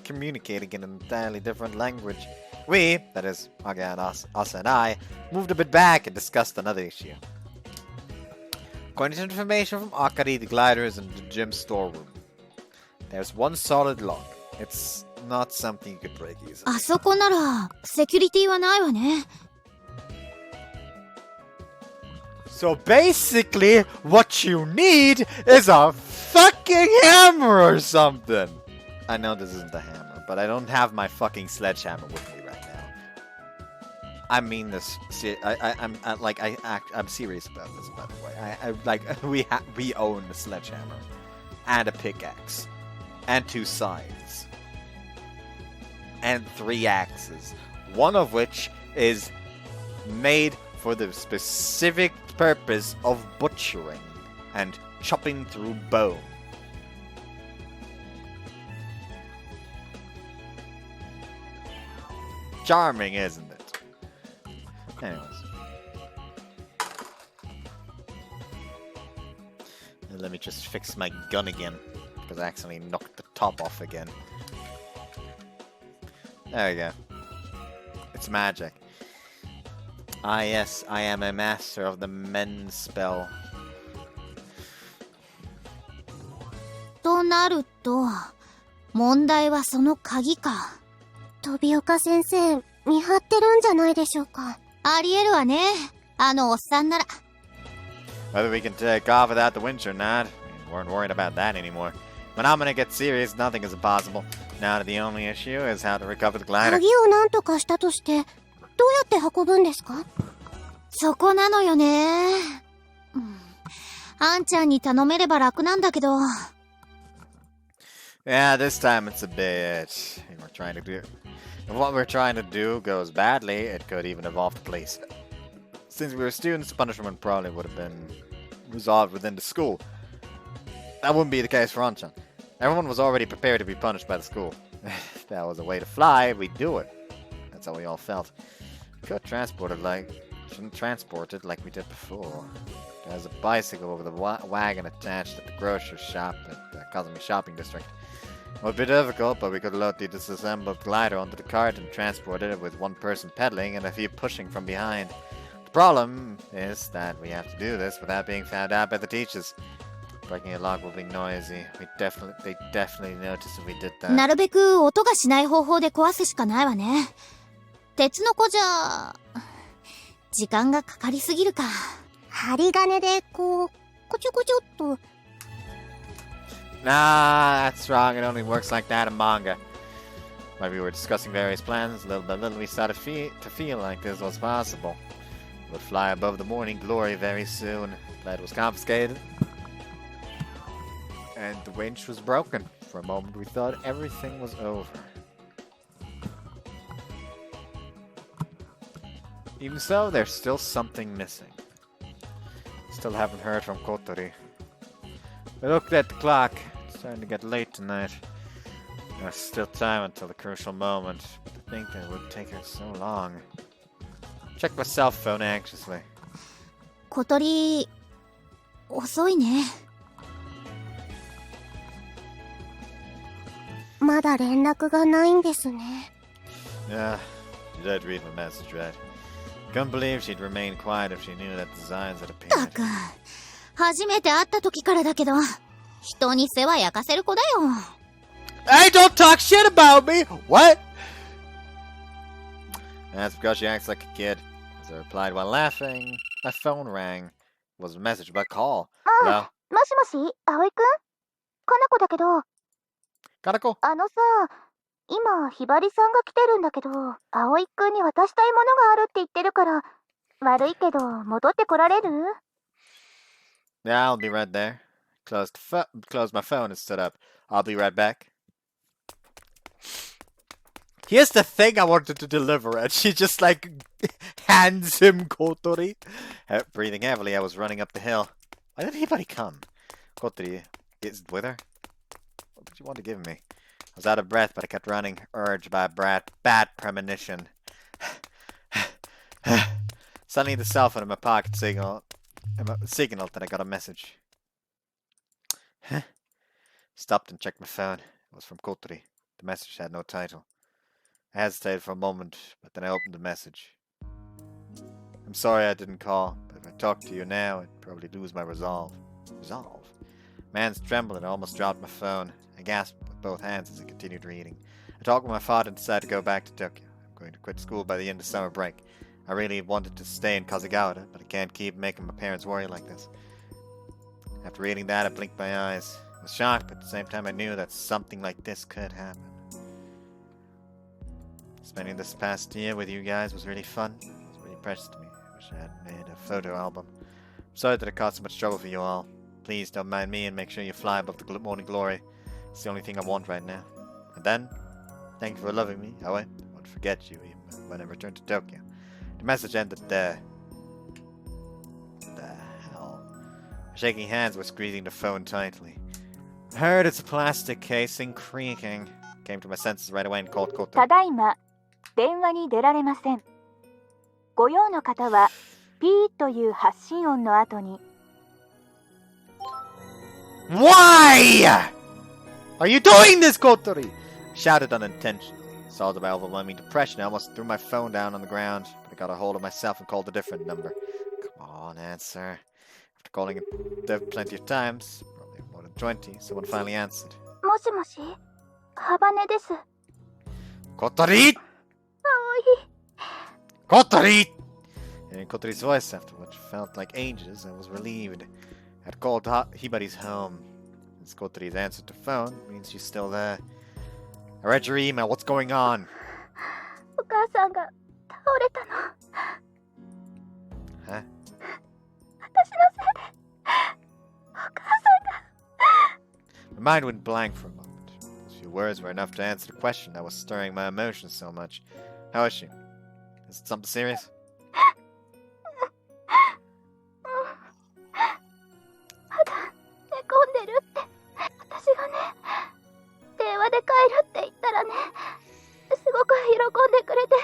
A: communicating in an entirely different language. We, that is, Haga and Asa and I, moved a bit back and discussed another issue. According to information from Akari, the glider is in the gym storeroom. There's one solid lock. It's not something you could break easily.
B: あそこならセキュリティはないわね。
A: So basically, what you need is a fucking hammer or something. I know this isn't a hammer, but I don't have my fucking sledgehammer with me right now. I mean this. I'm serious about this, by the way. We own a sledgehammer and a pickaxe and 2 scythes and 3 axes, one of which is made for the specific purpose of butchering and chopping through bone. Charming, isn't it? Anyways. And let me just fix my gun again, because I accidentally knocked the top off again. There we go. It's magic. Ah yes, I am a master of the mend spell.
B: となると、問題はその鍵か。
G: 飛岡先生、見張ってるんじゃないでしょうか。
B: ありえるわね。あのおっさんなら。
A: Whether we can take off without the winch or not, we weren't worried about that anymore. When I'm gonna get serious, nothing is impossible. Now the only issue is how to recover the glider.
G: 鍵を何とかしたとして、どうやって運ぶんですか？
B: そこなのよね。あんちゃんに頼めれば楽なんだけど。
A: Yeah, this time it's a bit. If what we're trying to do goes badly, it could even evolve to police. Since we were students, punishment probably would have been resolved within the school. That wouldn't be the case for Anchan. Everyone was already prepared to be punished by the school. If that was a way to fly, we'd do it. That's how we all felt. We could transport it like we did before. There's a bicycle over the wagon attached at the grocery shop at the Kazumi shopping district. It would be difficult, but we could load the disassembled glider onto the cart and transport it with one person pedaling and a few pushing from behind. The problem is that we have to do this without being found out by the teachers. Breaking a lock will be noisy. They definitely notice if we did that.
B: なるべく音がしない方法で壊すしかないわね。鉄の子じゃ時間がかかりすぎるか。
G: 針金でこうコチョコチョっと。
A: Nah, that's wrong. It only works like that in manga. While we were discussing various plans, little by little we started to feel like this was possible. We would fly above the morning glory very soon. The lead was confiscated. And the winch was broken. For a moment we thought everything was over. Even so, there's still something missing. Still haven't heard from Kotori. We looked at the clock. It's starting to get late tonight. There's still time until the crucial moment, but to think that it would take her so long. Checked my cell phone anxiously.
B: 小鳥、遅いね。
G: まだ連絡がないんですね。
A: Yeah, she did read my message right. Couldn't believe she'd remain quiet if she knew that the designs had
B: た
A: appeared.
B: く、初めて会った時からだけど、人に世話焼かせる子だよ。
A: Hey, don't talk shit about me! What? That's because she acts like a kid. As I replied while laughing, my phone rang. It was a message about call. Hello?
B: もしもし、葵くんかなこだけど、
A: Kanako?
B: さ、今、ひばりさんが来てるんだけど、葵くんに渡したいものがあるって言ってるから、悪いけど、戻ってこられる？
A: Yeah, I'll be right there. Closed my phone and stood up. I'll be right back. Here's the thing I wanted to deliver, and she just like hands him Kotori. Breathing heavily, I was running up the hill. Why didn't anybody come? Kotori is with her? What did you want to give me? I was out of breath, but I kept running, urged by a bad premonition. Suddenly, the cell phone in my pocket signaled that I got a message. Stopped and checked my phone. It was from Kotori. The message had no title. I hesitated for a moment, but then I opened the message. I'm sorry I didn't call, but if I talked to you now, I'd probably lose my resolve. Resolve? My hands trembled and I almost dropped my phone. I gasped with both hands as I continued reading. I talked with my father and decided to go back to Tokyo. I'm going to quit school by the end of summer break. I really wanted to stay in Kazugawara, but I can't keep making my parents worry like this. After reading that, I blinked my eyes. I was shocked, but at the same time I knew that something like this could happen. Spending this past year with you guys was really fun. It was really precious to me. I wish I had made a photo album. I'm sorry that it caused so much trouble for you all. Please don't mind me and make sure you fly above the morning glory. It's the only thing I want right now. And then, thank you for loving me. I won't forget you even when I return to Tokyo. The message ended there. What the hell? Shaking hands were squeezing the phone tightly. I heard its plastic casing creaking. Came to my senses right away and called Kotori.
B: ただいま、電話に出られません。ご用の方は、ピーという発信音の後に。
A: Why are you doing this, Kotori? Shouted unintentionally. Solved by overwhelming depression, I almost threw my phone down on the ground, but I got a hold of myself and called a different number. Come on, answer. After calling it plenty of times, probably more than 20, someone finally answered.
B: もしもし、ハバネです。
A: Kotori!
B: 葵。
A: Kotori! Hearing Kotori's voice after what felt like ages, I was relieved. I'd called Hibari's home. Since Kotori's answered the phone, it means she's still there. I read your email. What's going on?
B: お母さんが倒れたの。
A: Huh?
B: 私のせいで。お母さんが。
A: My mind went blank for a moment. Those few words were enough to answer the question that was stirring my emotions so much. How is she? Is it something serious?
B: まだ寝込んでるって。私がね、電話で帰るって言ったらね、すごく喜んでくれて。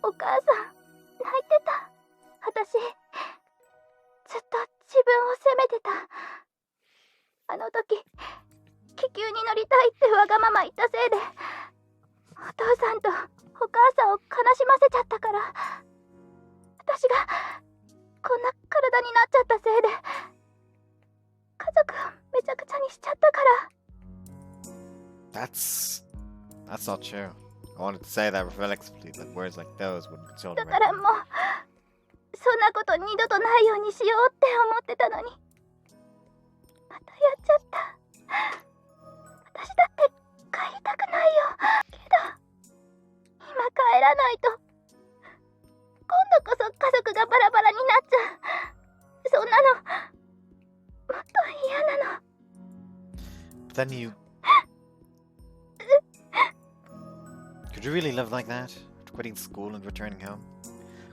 B: お母さん、泣いてた。私、ずっと自分を責めてた。あの時、気球に乗りたいってわがまま言ったせいで、お父さんとお母さんを悲しませちゃったから、私がこんな体になっちゃったせいで、家族をめちゃくちゃにしちゃったから。
A: That's not true. I wanted to say that reflexively, but words like those wouldn't console me.
B: だからもう、そんなこと二度とないようにしようって思ってたのに、またやっちゃった。私だって帰りたくないよ。けど、今帰らないと、今度こそ家族がバラバラになっちゃう。そんなの、もっと嫌なの。
A: But then you... Could you really live like that? After quitting school and returning home?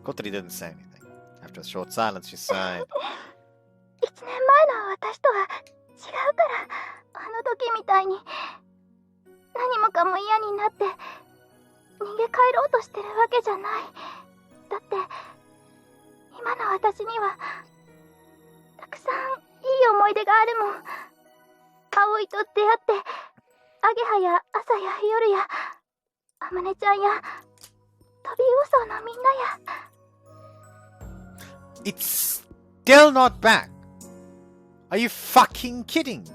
A: Kotori didn't say anything. After a short silence, she sighed.
B: 1年前の私とは違うから、あの時みたいに何もかも嫌になって逃げ帰ろうとしてるわけじゃない。だって今の私にはたくさんいい思い出があるもん。葵と出会ってアゲハや朝や夜やあまねちゃんや飛び嘘のみんなや。
A: It's still not back. Are you fucking kidding me?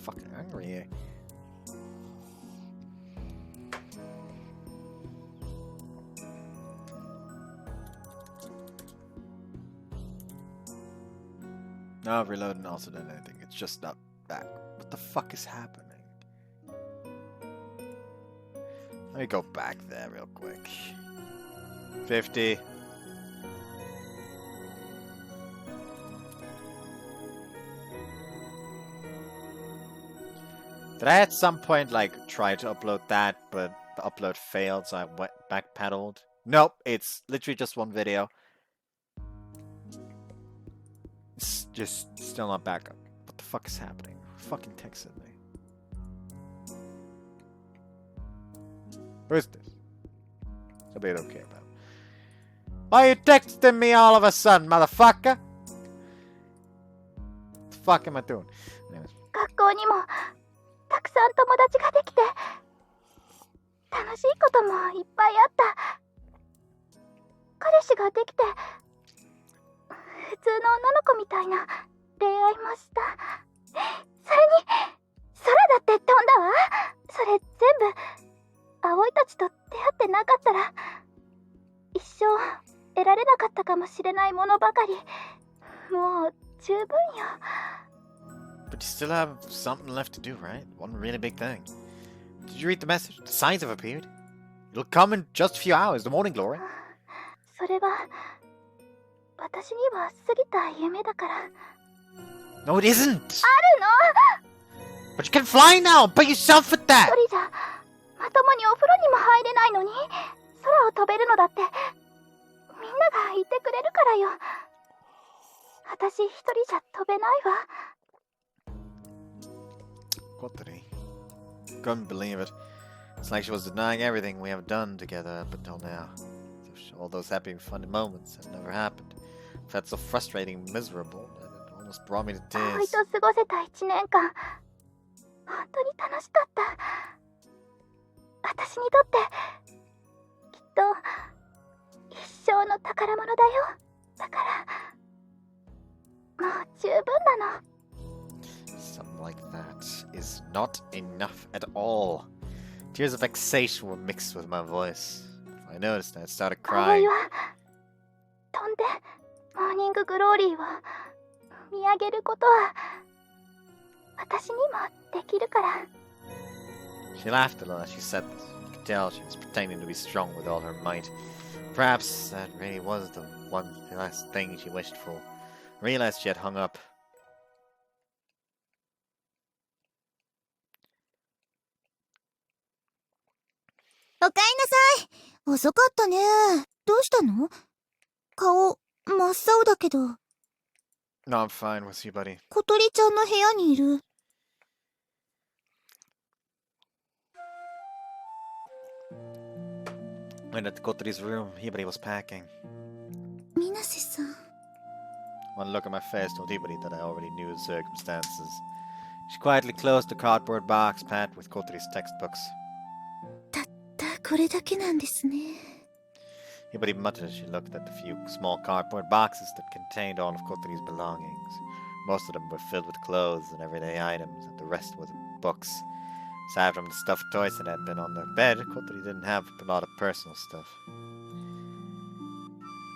A: fucking angry here. No, reloading also done anything. It's just not back. What the fuck is happening? Let me go back there real quick. 50. Did I at some point like try to upload that, but the upload failed, so I went backpedaled? Nope, it's literally just one video. It's just still not back up. What the fuck is happening? Who fucking texted me? Who is this? Somebody I don't care about. Why are you texting me all of a sudden, motherfucker? What the fuck am I doing? Anyways.
B: 学校にもたくさん友達ができて楽しいこともいっぱいあった。彼氏ができて普通の女の子みたいな恋愛もした。それに空だって飛んだわ。それ全部葵たちと出会ってなかったら一生得られなかったかもしれないものばかり。もう十分よ。
A: But you still have something left to do, right? One really big thing. Did you read the message? The signs have appeared. It'll come in just a few hours. The morning glory.
B: それは私には過ぎた夢だから。
A: No, it isn't.
B: あるの
A: But you can fly now. Put yourself at that.
B: 一人じゃまともにお風呂にも入れないのに空を飛べるのだってみんながいてくれるからよ。私一人じゃ飛べないわ。
A: Kotori. Couldn't believe it. It's like she was denying everything we have done together up until now. All those happy and funny moments have never happened. I felt so frustrating and miserable that it almost brought me to
B: 葵
A: tears.
B: と過ごせた1年間本当に楽しかった。私にとってきっと一生の宝物だよ。だからもう十分なの。
A: Something like that is not enough at all. Tears of vexation were mixed with my voice. I noticed and I started
B: 葵
A: crying.
B: は飛んでモーニンググローリーを見上げることは私にもできるから。
A: She laughed a little as she said this. You could tell she was pretending to be strong with all her might. Perhaps that really was the last thing she wished for. I realized she had hung up.
B: おかえりなさい。遅かったね。どうしたの？顔真っ青だけど。
A: No, I'm fine with you, buddy.
B: 小鳥ちゃんの部屋にいる。
A: Went at Kotori's room. Hibari was packing.
B: 水瀬さん。
A: One look at my face told Hibari that I already knew the circumstances. She quietly closed the cardboard box packed with Kotori's textbooks.
B: たったこれだけなんですね。
A: Hibari muttered as she looked at the few small cardboard boxes that contained all of Kotori's belongings. Most of them were filled with clothes and everyday items, and the rest were books. Aside from the stuffed toys that had been on the bed, Kotori didn't have a lot of personal stuff.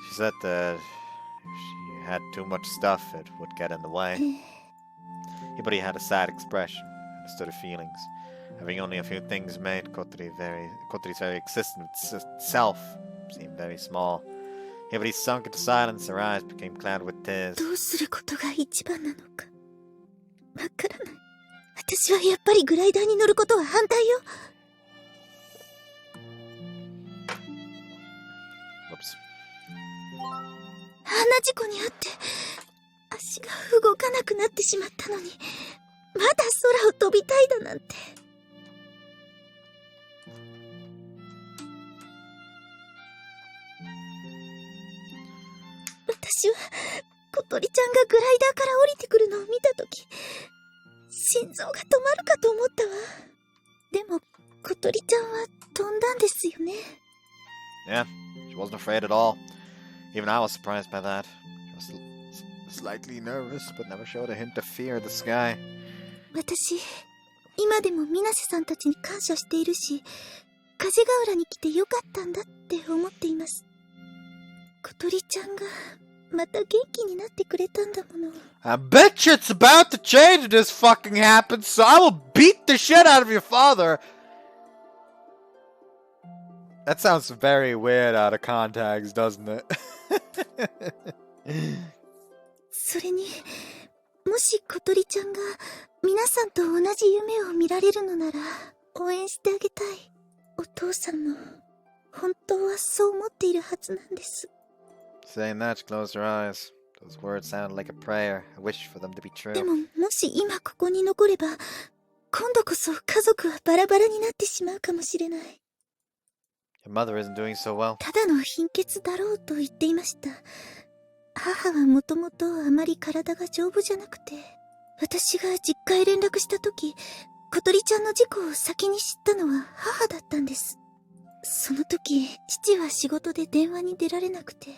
A: She said that if she had too much stuff, it would get in the way. Hibari had a sad expression, understood her feelings. Having only a few things made Kotori's very existence itself seemed very small. Hibari sunk into silence, her eyes became clouded with tears.
B: どうすることが一番なのかわからない。私はやっぱりグライダーに乗ることは反対よ。
A: Whoops.
B: あんな事故にあって足が動かなくなってしまったのにまだ空を飛びたいだなんて。私は小鳥ちゃんがグライダーから降りてくるのを見たとき心臓が止まるかと思ったわ。でも小鳥ちゃんは飛んだんですよね。
A: Yeah, she wasn't afraid at all. Even I was surprised by that. She was slightly nervous, but never showed a hint of fear of the sky.
B: 私、今でも水瀬さんたちに感謝しているし、風ヶ浦に来てよかったんだって思っています。小鳥ちゃんがまた元気になってくれたんだもの。
A: I bet you it's about to change if this fucking happens, so I will beat the shit out of your father. That sounds very weird out of context, doesn't it?
B: それに、もし小鳥ちゃんが皆さんと同じ夢を見られるのなら応援してあげたい。お父さんも本当はそう思っているはずなんです。
A: Saying that, she closed her eyes. Those words sounded like a prayer, a wish for them to be true.
B: でも、もし今ここに残れば、今度こそ家族はバラバラになってしまうかもしれない。
A: Your mother isn't doing so well.
B: ただの貧血だろうと言っていました。母はもともとあまり体が丈夫じゃなくて、私が実家へ連絡した時、小鳥ちゃんの事故を先に知ったのは母だったんです。その時、父は仕事で電話に出られなくて、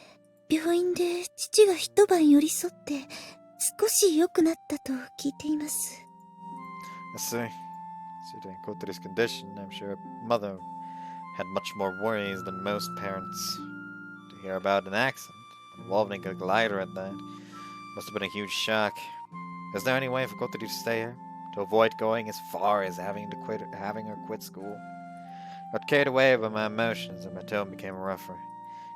B: 病院で父が一晩寄り添って少し良くなったと聞いています。
A: I see. Considering Kotori's condition, I'm sure her mother had much more worries than most parents. To hear about an accident, involving a glider at that, must have been a huge shock. Is there any way for Kotori to stay here? To avoid going as far as having her quit school? I got carried away by my emotions and my tone became rougher.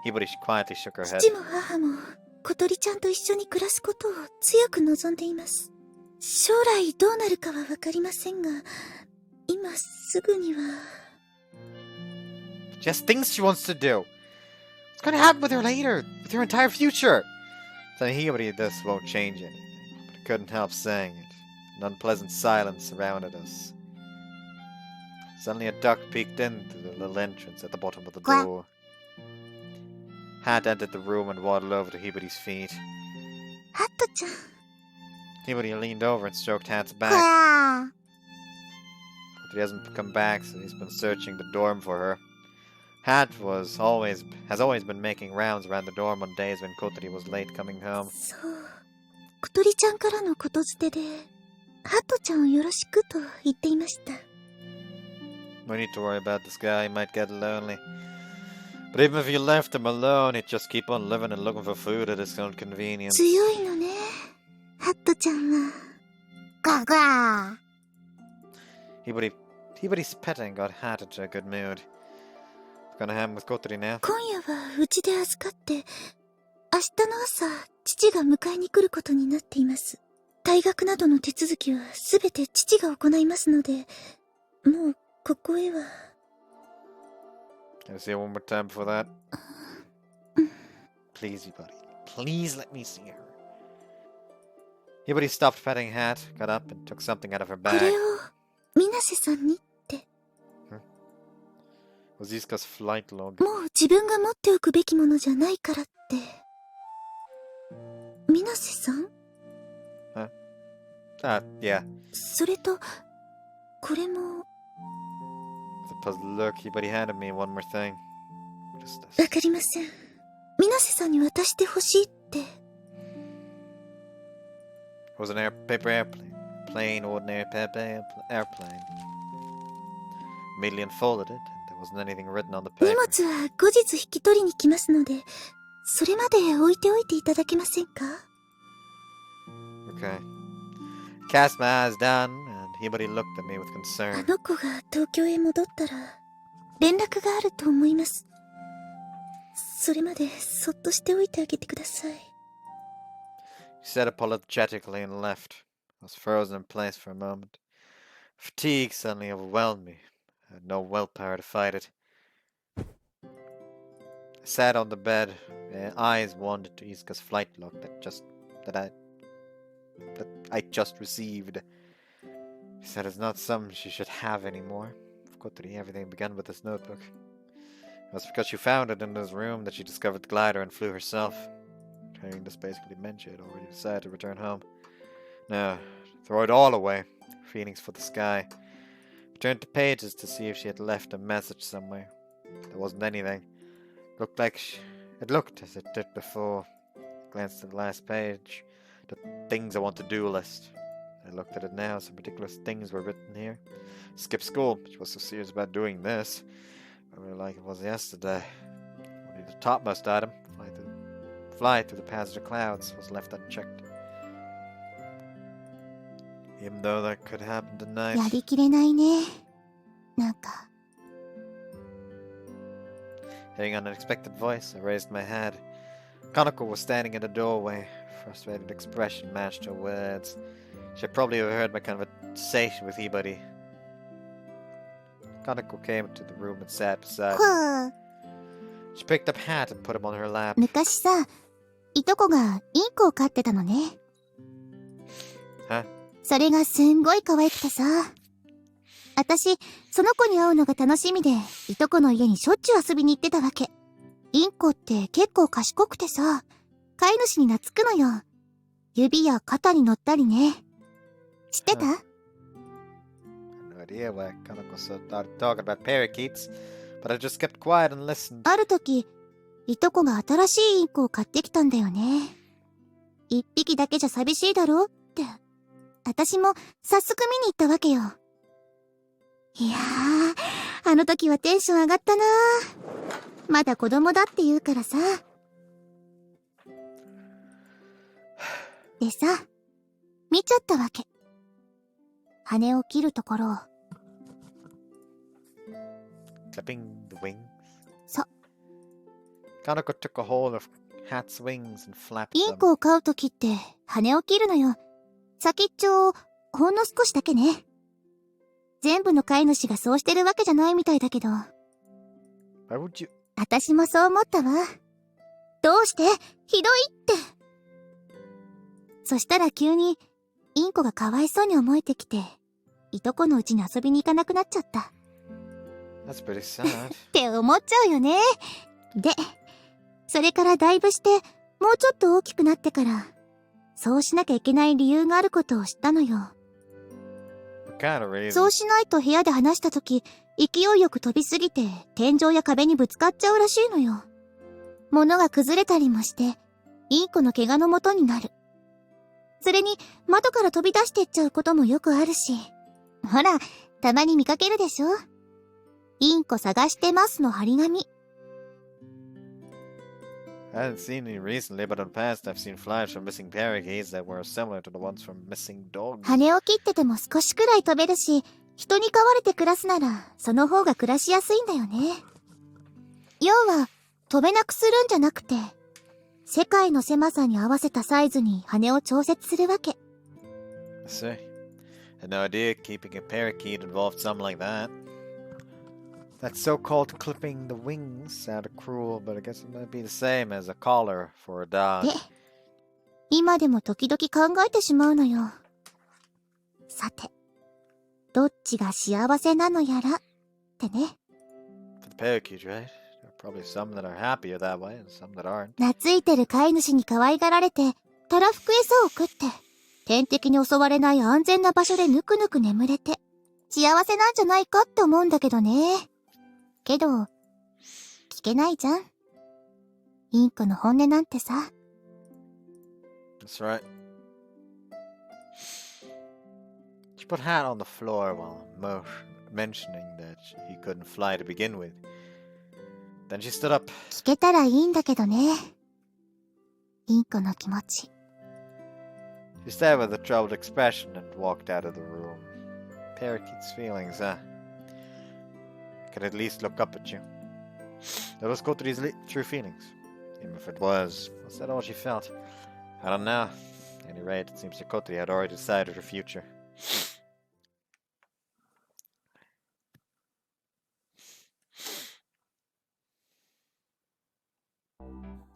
A: Hibari quietly shook her head.
B: 父も母も小鳥ちゃんと一緒に暮らすことを強く望んでいます。将来どうなるかはわかりませんが、今すぐには。
A: Just things she wants to do. What's going to happen with her later? With her entire future? Telling Hibari this won't change anything, but I couldn't help saying it. An unpleasant silence surrounded us. Suddenly a duck peeked in through the little entrance at the bottom of the door. Hat entered the room and waddled over to Hibari's feet.
B: ハットちゃん。
A: Hibari leaned over and stroked Hat's back. But he hasn't come back, so he's been searching the dorm for her. Hat has always been making rounds around the dorm on days when Kotori was late coming home.
B: そう。小鳥ちゃんからのことづてで、ハットちゃんをよろしくと言っていました。
A: No need to worry about this guy, he might get lonely. But even if you left him alone, he'd just keep on living and looking for food at his own convenience.
B: 強いのね、ハットちゃんは。ガガー。
A: Hibari's petting got Hat into a good mood. Gonna have him with Kotori now.
B: 今夜はうちで預かって、明日の朝、父が迎えに来ることになっています。退学などの手続きはすべて父が行いますので、もうここへは。
A: Can I see her one more time before that? Please, Hibari. Please let me see her. Hibari stopped petting Hat, got up, and took something out of her
B: こ
A: bag.
B: れを、水瀬さんにって。
A: It was Izuka's flight log.
B: もう自分が持っておくべきものじゃないからって。水瀬さん？
A: Yeah.
B: それと、これも。
A: The puzzled look, Hibari handed me one more thing. What is
B: わ
A: this?
B: かりません。水瀬さんに渡してほしいって。
A: It was an paper airplane. Plain, ordinary paper airplane. Immediately unfolded it, and there wasn't anything written on the
B: 荷
A: paper.
B: 物は後日引き取りに来ますので、それまで置いておいていただけませんか？
A: Okay. Cast my eyes down, and Hibari looked at me with
B: あ
A: concern.
B: の子が東京へ戻ったら、連絡があると思います。それまでそっとしておいてあげてください。
A: She said apologetically and left. I was frozen in place for a moment. Fatigue suddenly overwhelmed me. I had no willpower to fight it. I sat on the bed, my eyes wandered to Izuka's flight log that I just received. She said it's not something she should have anymore. For Kotori, everything began with this notebook. It was because she found it in this room that she discovered the glider and flew herself. Hearing this basically meant she had already decided to return home. No, throw it all away. Feelings for the sky. I turned the pages to see if she had left a message somewhere. There wasn't anything. It looked as it did before. I glanced at the last page. The things I want to do list. I looked at it now. Some ridiculous things were written here. Skip school. She was so serious about doing this. I really like it was yesterday. Only the topmost item, fly through the passage of clouds, was left unchecked. Even though that could happen tonight.
B: やりきれないね。なんか。
A: Hearing an unexpected voice, I raised my head. Kanako was standing in the doorway. Frustrated expression matched her words. She had probably overheard my conversation with Hibari. Kanako came into the room and sat beside me. She picked up hat and put him on her lap.
B: 昔さ、いとこがインコを飼ってたのね。
A: は？
B: それがすんごい可愛くてさ。私、その子に会うのが楽しみで、いとこの家にしょっちゅう遊びに行ってたわけ。インコって結構賢くてさ、飼い主に懐くのよ。指や肩に乗ったりね。知ってた？
A: No idea why Kanako started talking about parakeets, but I just kept quiet and listened.
B: ある時、いとこが新しいインコを買ってきたんだよね。一匹だけじゃ寂しいだろって。私も早速見に行ったわけよ。いやー、あの時はテンション上がったな。まだ子供だって言うからさ。でさ、見ちゃったわけ。羽を切るところを。
A: Clipping the wings.
B: そう。
A: Kanako took a hold of Hat's wings and flapped
B: イン
A: them.
B: コを飼う時って羽を切るのよ。先っちょをほんの少しだけね。全部の飼い主がそうしてるわけじゃないみたいだけど。
A: Why would you?
B: 私もそう思ったわ。どうして？ひどいって。そしたら急にインコがかわいそうに思えてきて、いとこのうちに遊びに行かなくなっちゃった。
A: That's pretty sad.
B: って思っちゃうよね。で、それからだいぶして、もうちょっと大きくなってから、そうしなきゃいけない理由があることを知ったのよ。
A: What kind of reason?
B: そうしないと部屋で話したとき、勢いよく飛びすぎて、天井や壁にぶつかっちゃうらしいのよ。物が崩れたりもして、インコの怪我のもとになる。それに、窓から飛び出してっちゃうこともよくあるし。ほら、たまに見かけるでしょ？インコ探してますの張り紙。
A: I haven't seen any recently, but in the past I've seen flyers from missing parakeets that were similar to the ones from missing dogs.
B: 羽を切ってても少しくらい飛べるし、人に飼われて暮らすなら、その方が暮らしやすいんだよね。要は、飛べなくするんじゃなくて、世界の狭さに合わせたサイズに羽を調節するわけ。
A: I see. I had no idea keeping a parakeet involved something like that. That so-called clipping the wings sounded cruel, but I guess it might be the same as a collar for a dog.
B: で、今でも時々考えてしまうのよ。さて、どっちが幸せなのやら、ってね。
A: For the parakeet, right? There are probably some that are happier that way and some that aren't.
B: 懐いてる飼い主に可愛がられて、たらふく餌を食って、天敵に襲われない安全な場所でぬくぬく眠れて、幸せなんじゃないかって思うんだけどね。けど、聞けないじゃん。インコの本音なんてさ。
A: That's right. She put Hat on the floor while mentioning that he couldn't fly to begin with. Then she stood up.
B: 聞けたらいいんだけどね。インコの気持ち。
A: She stared with a troubled expression and walked out of the room. Parakeet's feelings, huh? I could at least look up at you. That was Kotori's true feelings. Even if it was that all she felt? I don't know. At any rate, it seems that Kotori had already decided her future.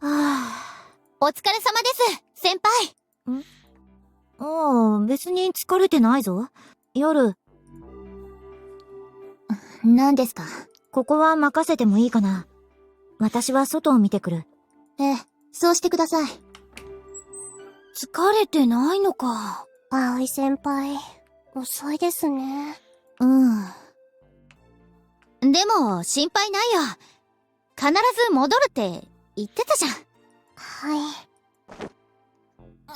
B: お疲れ様です、先輩。ああ、別に疲れてないぞ。夜。何ですか？ここは任せてもいいかな。私は外を見てくる。ええ、そうしてください。疲れてないのか。
G: 葵先輩、遅いですね。
B: うん。でも、心配ないよ。必ず戻るって言ってたじゃん。
G: はい。
B: 糖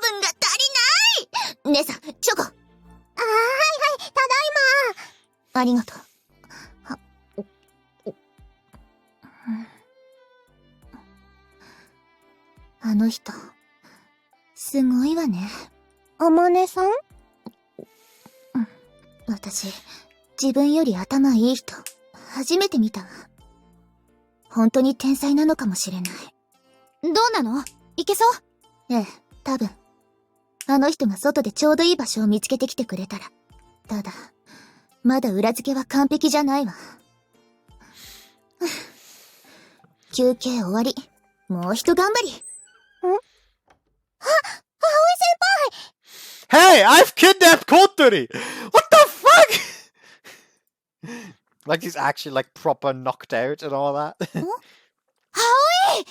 B: 分が足りない。姉さん、チョコ。はいはい、ただいま。ありがとう。あの人、すごいわね。あまねさん？私、自分より頭いい人、初めて見たわ。本当に天才なのかもしれない。どうなの？いけそう？ええ、多分。あの人が外でちょうどいい場所を見つけてきてくれたら。ただ、まだ裏付けは完璧じゃないわ。休憩終わり。もう一頑張り。
A: Hey, I've kidnapped Kotori! What the fuck? Like he's actually like proper knocked out and all that.
B: Aoi!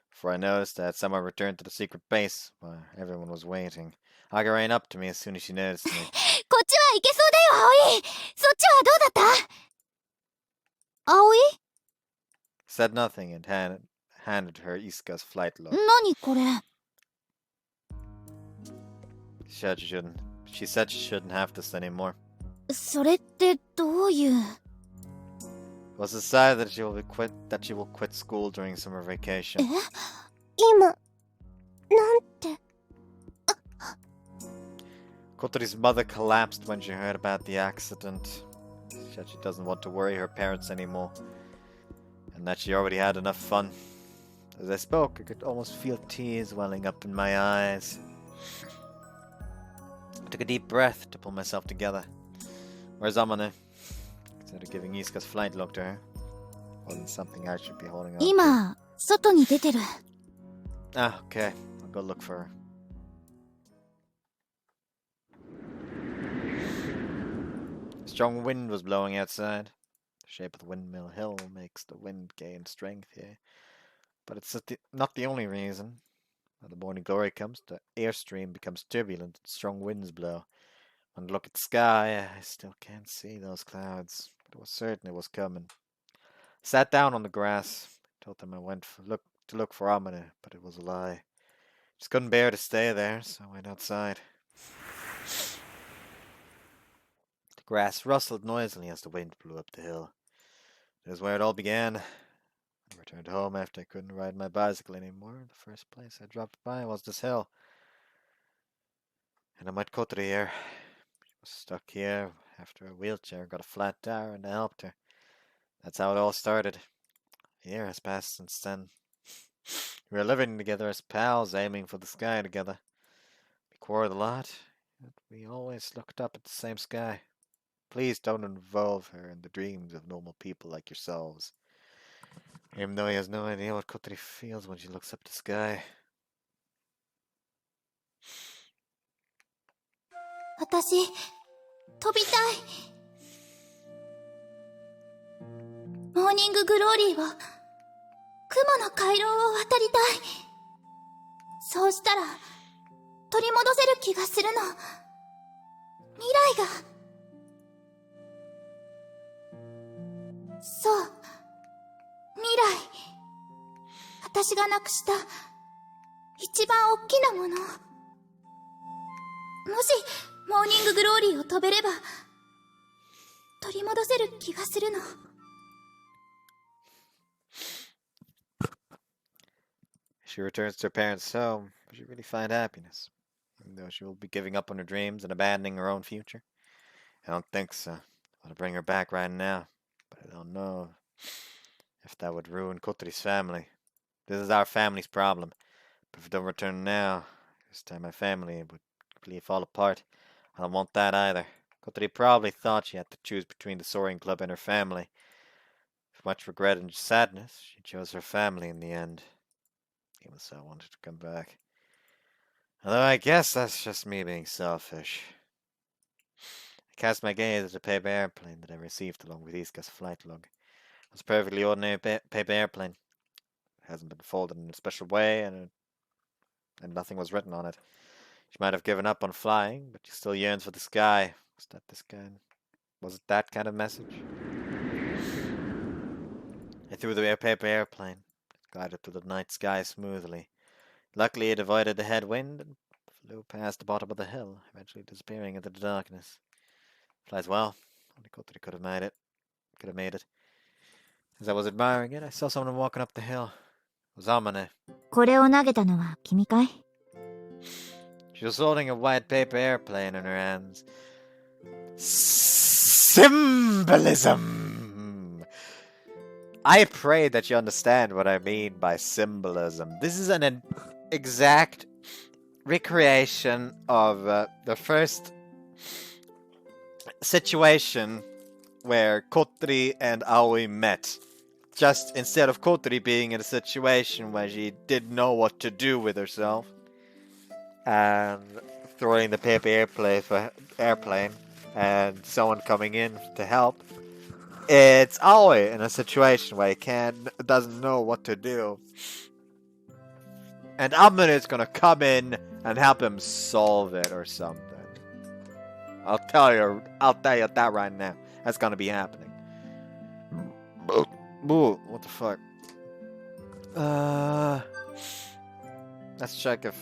A: For I noticed that someone returned to the secret base while everyone was waiting. Aga ran up to me as soon as she noticed me.
B: こっちはいけそうだよ、葵。そっちはどうだった？葵？
A: Said nothing and handed her Isuka's flight log.
B: 何これ？
A: She said she shouldn't have this anymore.
B: それってどういう？
A: It was decided that she will quit school during summer vacation.
B: 今、なんて。
A: Kotori's mother collapsed when she heard about the accident. She said she doesn't want to worry her parents anymore, and that she already had enough fun. As I spoke, I could almost feel tears welling up in my eyes. I took a deep breath to pull myself together. Where's Amane? Consider giving Isuka's flight log to her. Wasn't something I should be holding on to.
B: 今、外に出てる。
A: Ah, okay. I'll go look for her. A strong wind was blowing outside. The shape of the windmill hill makes the wind gain strength here. But it's not the only reason. When the morning glory comes, the airstream becomes turbulent and strong winds blow. When I look at the sky, I still can't see those clouds. But I was certain it was coming. I sat down on the grass. I told them I went to look for Amane, but it was a lie. Just couldn't bear to stay there, so I went outside. The grass rustled noisily as the wind blew up the hill. It was where it all began. I returned home after I couldn't ride my bicycle anymore. The first place I dropped by was this hill. And I met Kotori here. She was stuck here after her wheelchair got a flat tire and I helped her. That's how it all started. A year has passed since then. We were living together as pals, aiming for the sky together. We quarreled a lot, but we always looked up at the same sky. Please don't involve her in the dreams of normal people like yourselves. Even though he has no idea what Kotori feels when she looks up at the sky.
B: 私、飛びたい。モーニンググローリーを、雲の回廊を渡りたい。そうしたら、取り戻せる気がするの。未来が。そう。未来。私がなくした、一番大きなもの。もし、モーニンググローリーを飛べれば、取り戻せる気がするの。
A: She returns to her parents' home. Will she really find happiness? Even though she will be giving up on her dreams and abandoning her own future? I don't think so. I want to bring her back right now, but I don't know if that would ruin Kotori's family. This is our family's problem. But if I don't return now, this time my family would completely fall apart. I don't want that either. Kotori probably thought she had to choose between the soaring club and her family. With much regret and sadness, she chose her family in the end. Even so, I wanted to come back. Although I guess that's just me being selfish. I cast my gaze at the paper airplane that I received along with Isuka's flight log. It was a perfectly ordinary paper airplane. It hasn't been folded in a special way, and nothing was written on it. She might have given up on flying, but she still yearns for the sky. Was it that kind of message? I threw the paper airplane. It glided through the night sky smoothly. Luckily, it avoided the headwind and flew past the bottom of the hill, eventually disappearing into the darkness. Flies well. Only Kotori could have made it. As I was admiring it, I saw someone walking up the hill. It was Amane.
B: これを投げたのは君かい？
A: She was holding a white paper airplane in her hands. Symbolism! I pray that you understand what I mean by symbolism. This is an exact recreation of the first situation where Kotori and Aoi met. Just instead of Kotori being in a situation where she didn't know what to do with herself and throwing the paper airplane and someone coming in to help, it's Aoi in a situation where he doesn't know what to do. And Amune is gonna come in and help him solve it or something. I'll tell you that right now. That's gonna be happening. Ooh, what the fuck? Let's check if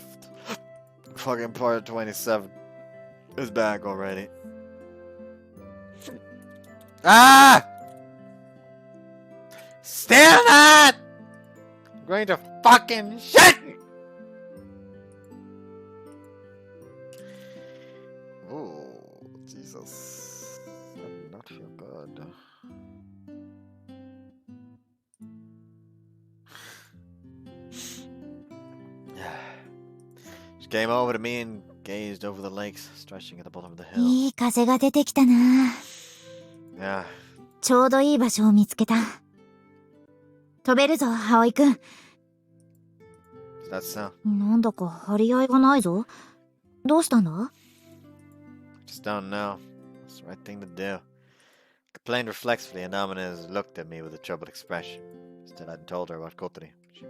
A: fucking part 27 is back already. Ah! Still not! I'm going to fucking shit! Oh, Jesus. That did not feel good. She came over to me and gazed over the lakes, stretching at the bottom of the hill.
B: いい風が出てきたな。
A: Yeah.
B: ちょうどいい場所を見つけた。飛べるぞ、葵くん。
A: Is that so?
B: なんだか張り合いがないぞ。どうしたんだ？
A: Just don't know. It's the right thing to do. Complained reflexively, and Amanez looked at me with a troubled expression. Instead, I told her about Kotori. She'd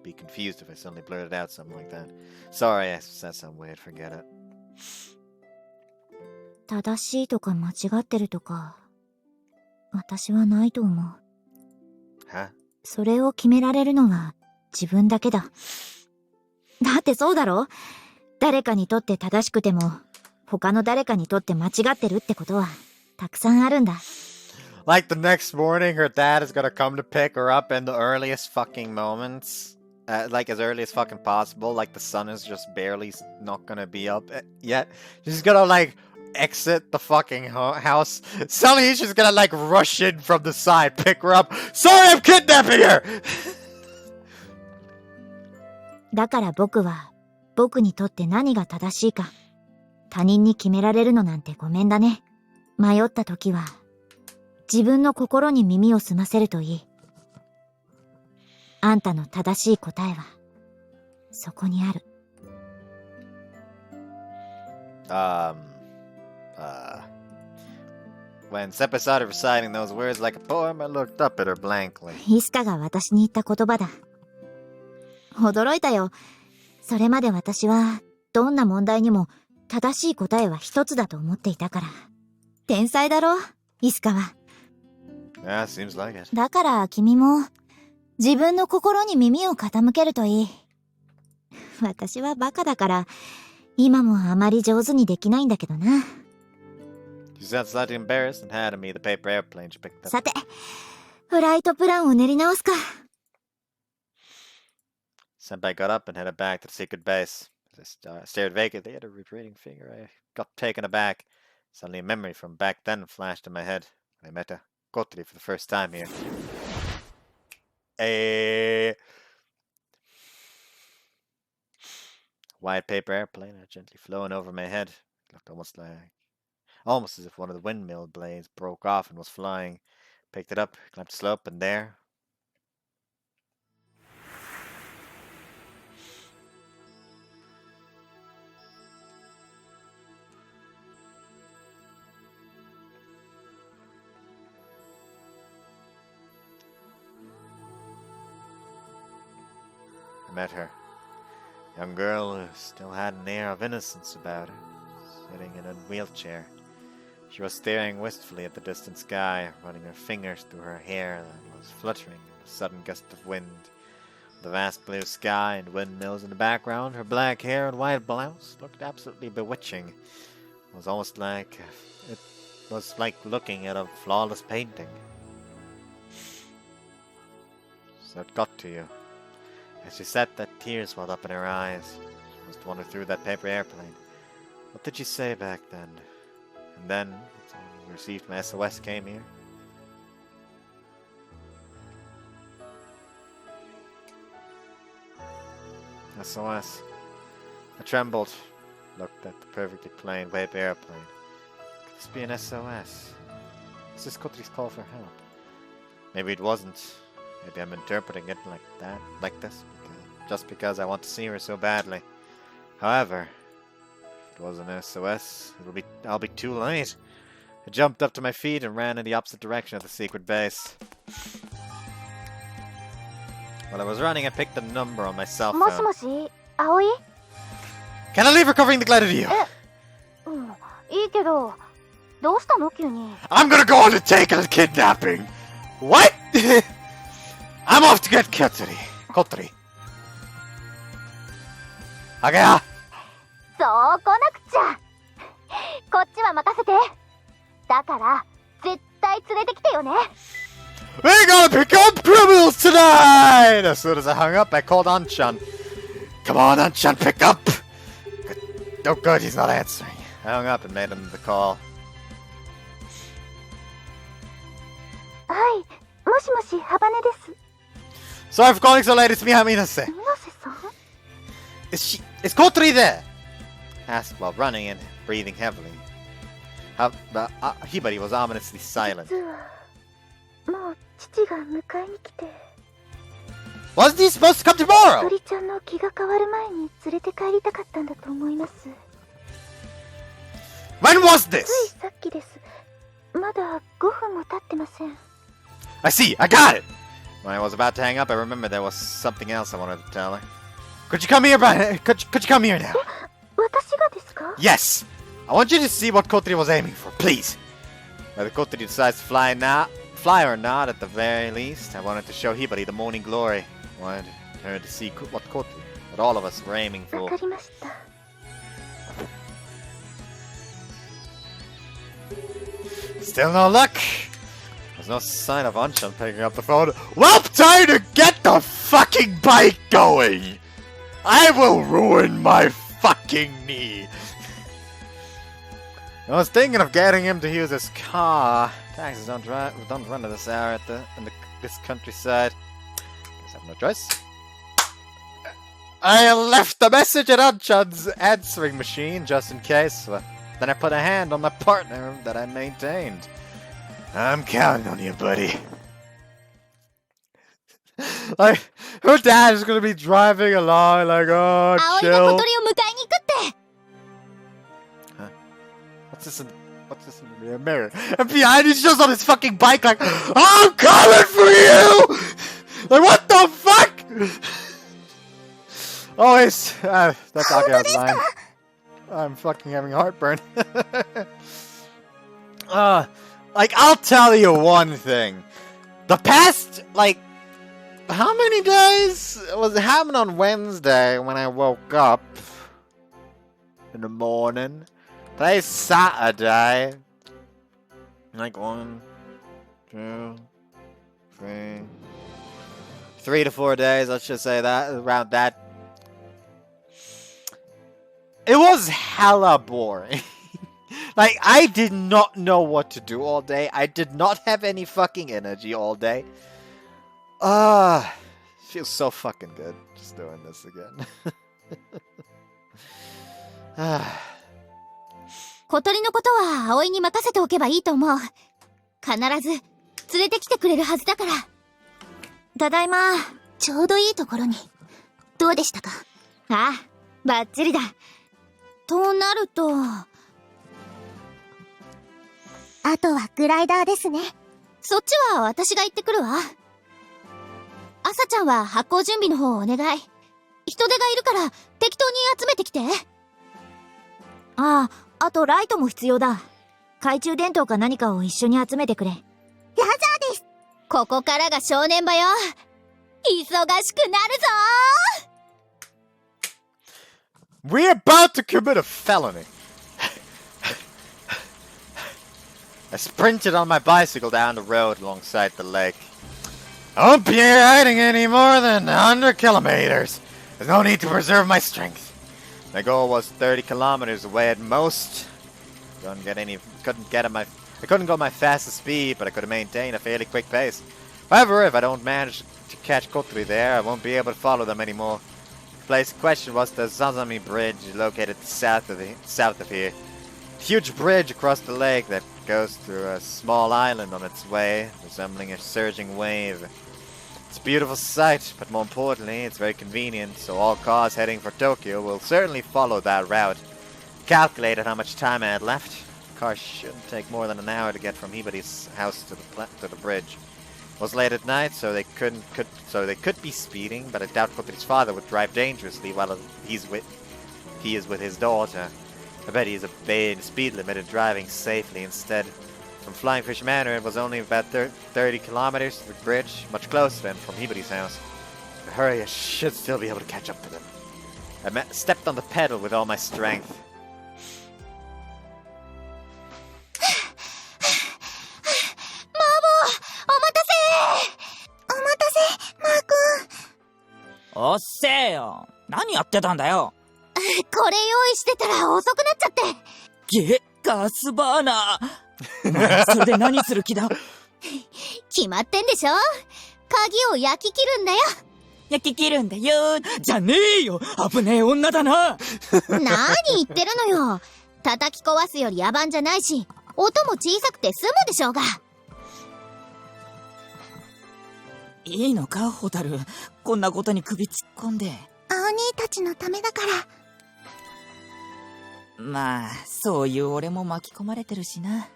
A: be confused if I suddenly blurted out something like that. Sorry, I said something weird. Forget it.
B: 正しいとか間違ってるとか、私はないと思う。
A: Huh?
B: それを決められるのは自分だけだ。だってそうだろ？誰かにとって正しくても、他の誰かにとって間違ってるってことはたくさんあるんだ。
A: Like the next morning, her dad is gonna come to pick her up in the earliest fucking moments. Like as early as fucking possible. Like the sun is just barely not gonna be up yet. She's gonna like exit the fucking house. Suddenly she's gonna like rush in from the side, pick her up. Sorry, I'm kidnapping her!
B: だから僕は、僕にとって何が正しいか、他人に決められるのなんてごめんだね。迷った時は、自分の心に耳を澄ませるといい。あんたの正しい答えは、そこにある。
A: When Seppa started reciting those words like a poem, I looked up at her blankly.
B: イスカが私に言った言葉だ。驚いたよ。それまで私は、どんな問題にも正しい答えは一つだと思っていたから。天才だろ、イスカは。
A: Yeah, seems like it.
B: だから君も、自分の心に耳を傾けるといい。私はバカだから、今もあまり上手にできないんだけどな。
A: She sounded slightly embarrassed and handed me the paper airplane she picked up.
B: さて、フライトプランを練り直すか。
A: Senpai got up and headed back to the secret base. As I stared vacantly at her retreating figure, I got taken aback. Suddenly a memory from back then flashed in my head. I met Kotori for the first time here. A white paper airplane had gently flown over my head. It looked almost as if one of the windmill blades broke off and was flying. Picked it up, climbed the slope, and there. I met her. Young girl who still had an air of innocence about her, sitting in a wheelchair. She was staring wistfully at the distant sky, running her fingers through her hair that was fluttering in a sudden gust of wind. The vast blue sky and windmills in the background, her black hair and white blouse looked absolutely bewitching. It was almost like it was like looking at a flawless painting. So it got to you. As she sat, that tears welled up in her eyes. She was the one who threw that paper airplane. What did she say back then? And then, when we received my SOS came here. SOS. I trembled, looked at the perfectly plain paper airplane. Could this be an SOS? Is this Kotori's call for help? Maybe it wasn't. Maybe I'm interpreting it like that, like this, just because I want to see her so badly. However, if it was an SOS, I'll be too late. I jumped up to my feet and ran in the opposite direction of the secret base. While I was running, I picked the number on my cell phone.
B: もしもし、葵？
A: Can I leave recovering the glide of you?
B: いいけど、どうしたの急に？
A: I'm gonna go on to take a kidnapping! What? I'm off to get Kotori. Okay.
B: そう来なくちゃ。こっちは任せて。だから、絶対連れてきてよね。
A: We're gonna pick up criminals tonight! As soon as I hung up, I called Anchan. Come on, Anchan, pick up! Oh good, he's not answering. I hung up and made him the call.
B: はい、もしもし、ハバネです。
A: Sorry for calling so late, it's me, Minase.
B: 水瀬さん？
A: Is Kotori there? Asked while running and breathing heavily. Hibari was ominously silent.
B: 実は、もう父が迎えに来て。
A: Wasn't he supposed to come tomorrow?
B: 鳥ちゃんの気が変わる前に連れて帰りたかったんだと思います。
A: When was this?
B: ついさっきです。まだ5分も経ってません。
A: I see, I got it! When I was about to hang up, I remembered there was something else I wanted to tell her. Could you come here, Brian? Could you come here now?
B: 私がですか？
A: Yes! I want you to see what Kotori was aiming for, please! Whether Kotori decides to fly or not, at the very least, I wanted to show Hibari the morning glory. I wanted her to see what all of us were aiming
B: わ
A: for.
B: かりました。
A: Still no luck! There's no sign of Anchan picking up the phone. Well, time to get the fucking bike going! I will ruin my fucking knee! I was thinking of getting him to use his car. Taxis don't run at this hour in this countryside. Guess I have no choice. I left a message at Anchan's answering machine just in case. Then I put a hand on my partner that I maintained. I'm counting on you, buddy. Like, her dad is gonna be driving along, like, oh,
B: 葵が
A: chill.
B: 小鳥を迎えに行くって。
A: What's this in the rear mirror? And behind he's just on his fucking bike, like, I'm coming for you! Like, what the fuck? Always, that's Akira's line. I'm fucking having heartburn. Like, I'll tell you one thing. The past, like, how many days? Was it happened on Wednesday when I woke up in the morning? Today's Saturday. Like 1, 2, 3. 3 to 4 days, let's just say that, around that. It was hella boring. Like, I did not know what to do all day. I did not have any fucking energy all day. Feels so fucking good just doing this again.
B: 小鳥のことは葵に任せておけばいいと思う。必ず連れてきてくれるはずだから。ただいま。ちょうどいいところに。どうでしたか？ああ、バッチリだ。となると。あとはグライダーですね。そっちは私が行ってくるわ。朝ちゃんは発行準備の方をお願い。人手がいるから適当に集めてきて。ああ、あとライトも必要だ。懐中電灯か何かを一緒に集めてくれ。ラジャーです。ここからが正念場よ。忙しくなるぞ
A: We're about to commit a felony. I sprinted on my bicycle down the road alongside the lake. I won't be riding any more than 100 kilometers. There's no need to preserve my strength. My goal was 30 kilometers away at most. I couldn't go my fastest speed, but I could maintain a fairly quick pace. However, if I don't manage to catch Kotori there, I won't be able to follow them anymore. The place in question was the Zazami Bridge, located south of here. A huge bridge across the lake that goes through a small island on its way, resembling a surging wave. It's a beautiful sight, but more importantly, it's very convenient, so all cars heading for Tokyo will certainly follow that route. Calculated how much time I had left. The car shouldn't take more than an hour to get from Hibari's house to the bridge. It was late at night, so they could be speeding, but I doubt Kotori's father would drive dangerously while he is with his daughter. I bet he's obeying the speed limit and driving safely instead. From Flying Fish Manor, it was only about 30 kilometers to the bridge, much closer than from Hibari's house. In a hurry, I should still be able to catch up to them. I stepped on the pedal with all my strength.
C: おっせえよ。何やってたんだよ。
B: これ用意してたら遅くなっちゃって。
C: ガスバーナー。お前それで何する気だ。
B: 決まってんでしょ。鍵を焼き切るんだよ。
C: 焼き切るんだよ。じゃねえよ。危ねえ女だな。
B: 何言ってるのよ。叩き壊すより野蛮じゃないし、音も小さくて済むでしょうが。
C: いいのか、ホタル。こんなことに首突っ込んで。
B: お兄たちのためだから。
C: まあ、そういう俺も巻き込まれてるしな。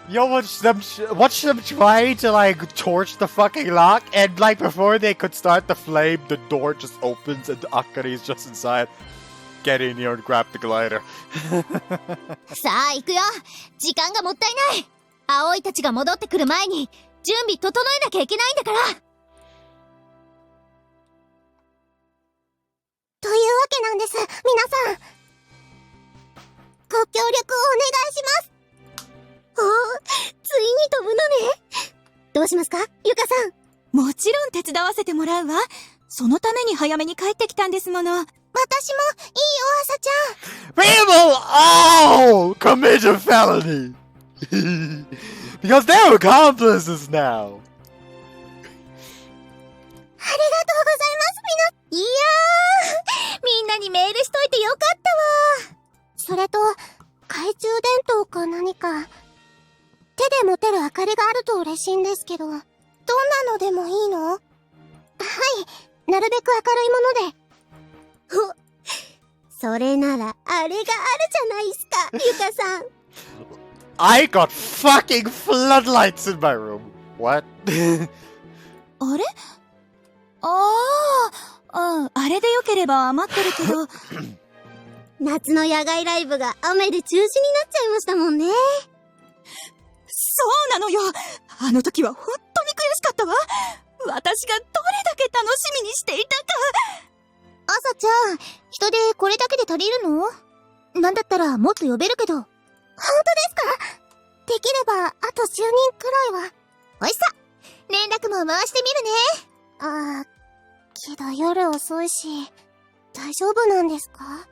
A: Yo, watch them try to like torch the fucking lock, and like before they could start the flame, the door just opens and Akari is just inside. Get in here and grab the glider.
B: さあ行くよ。時間がもったいない。葵たちが戻ってくる前に準備整えなきゃいけないんだから。というわけなんです、皆さん。ご協力をお願いします。おー、ついに飛ぶのね。どうしますか、ゆかさん。
H: もちろん手伝わせてもらうわ。そのために早めに帰ってきたんですもの。
B: 私もいいよ、朝ちゃん。
A: We will all commit a felony! Because they're accomplices now!
B: ありがとうございます、いやー、みんなにメールしといてよかったわ。それと、懐中電灯か何か。手で持てる明かりがあると嬉しいんですけど、どんなのでもいいの？はい、なるべく明るいもので。それなら、あれがあるじゃないすか、ゆかさん。
A: I got fucking floodlights in my room. What?
H: あれ？あれでよければ余ってるけど。
B: 夏の野外ライブが雨で中止になっちゃいましたもんね。
H: そうなのよ。あの時は本当に悔しかったわ。私がどれだけ楽しみにしていたか。
B: 朝ちゃん、人でこれだけで足りるの？なんだったらもっと呼べるけど。本当ですか？できればあと10人くらいは。おいしさ、連絡も回してみるね。けど夜遅いし、大丈夫なんですか？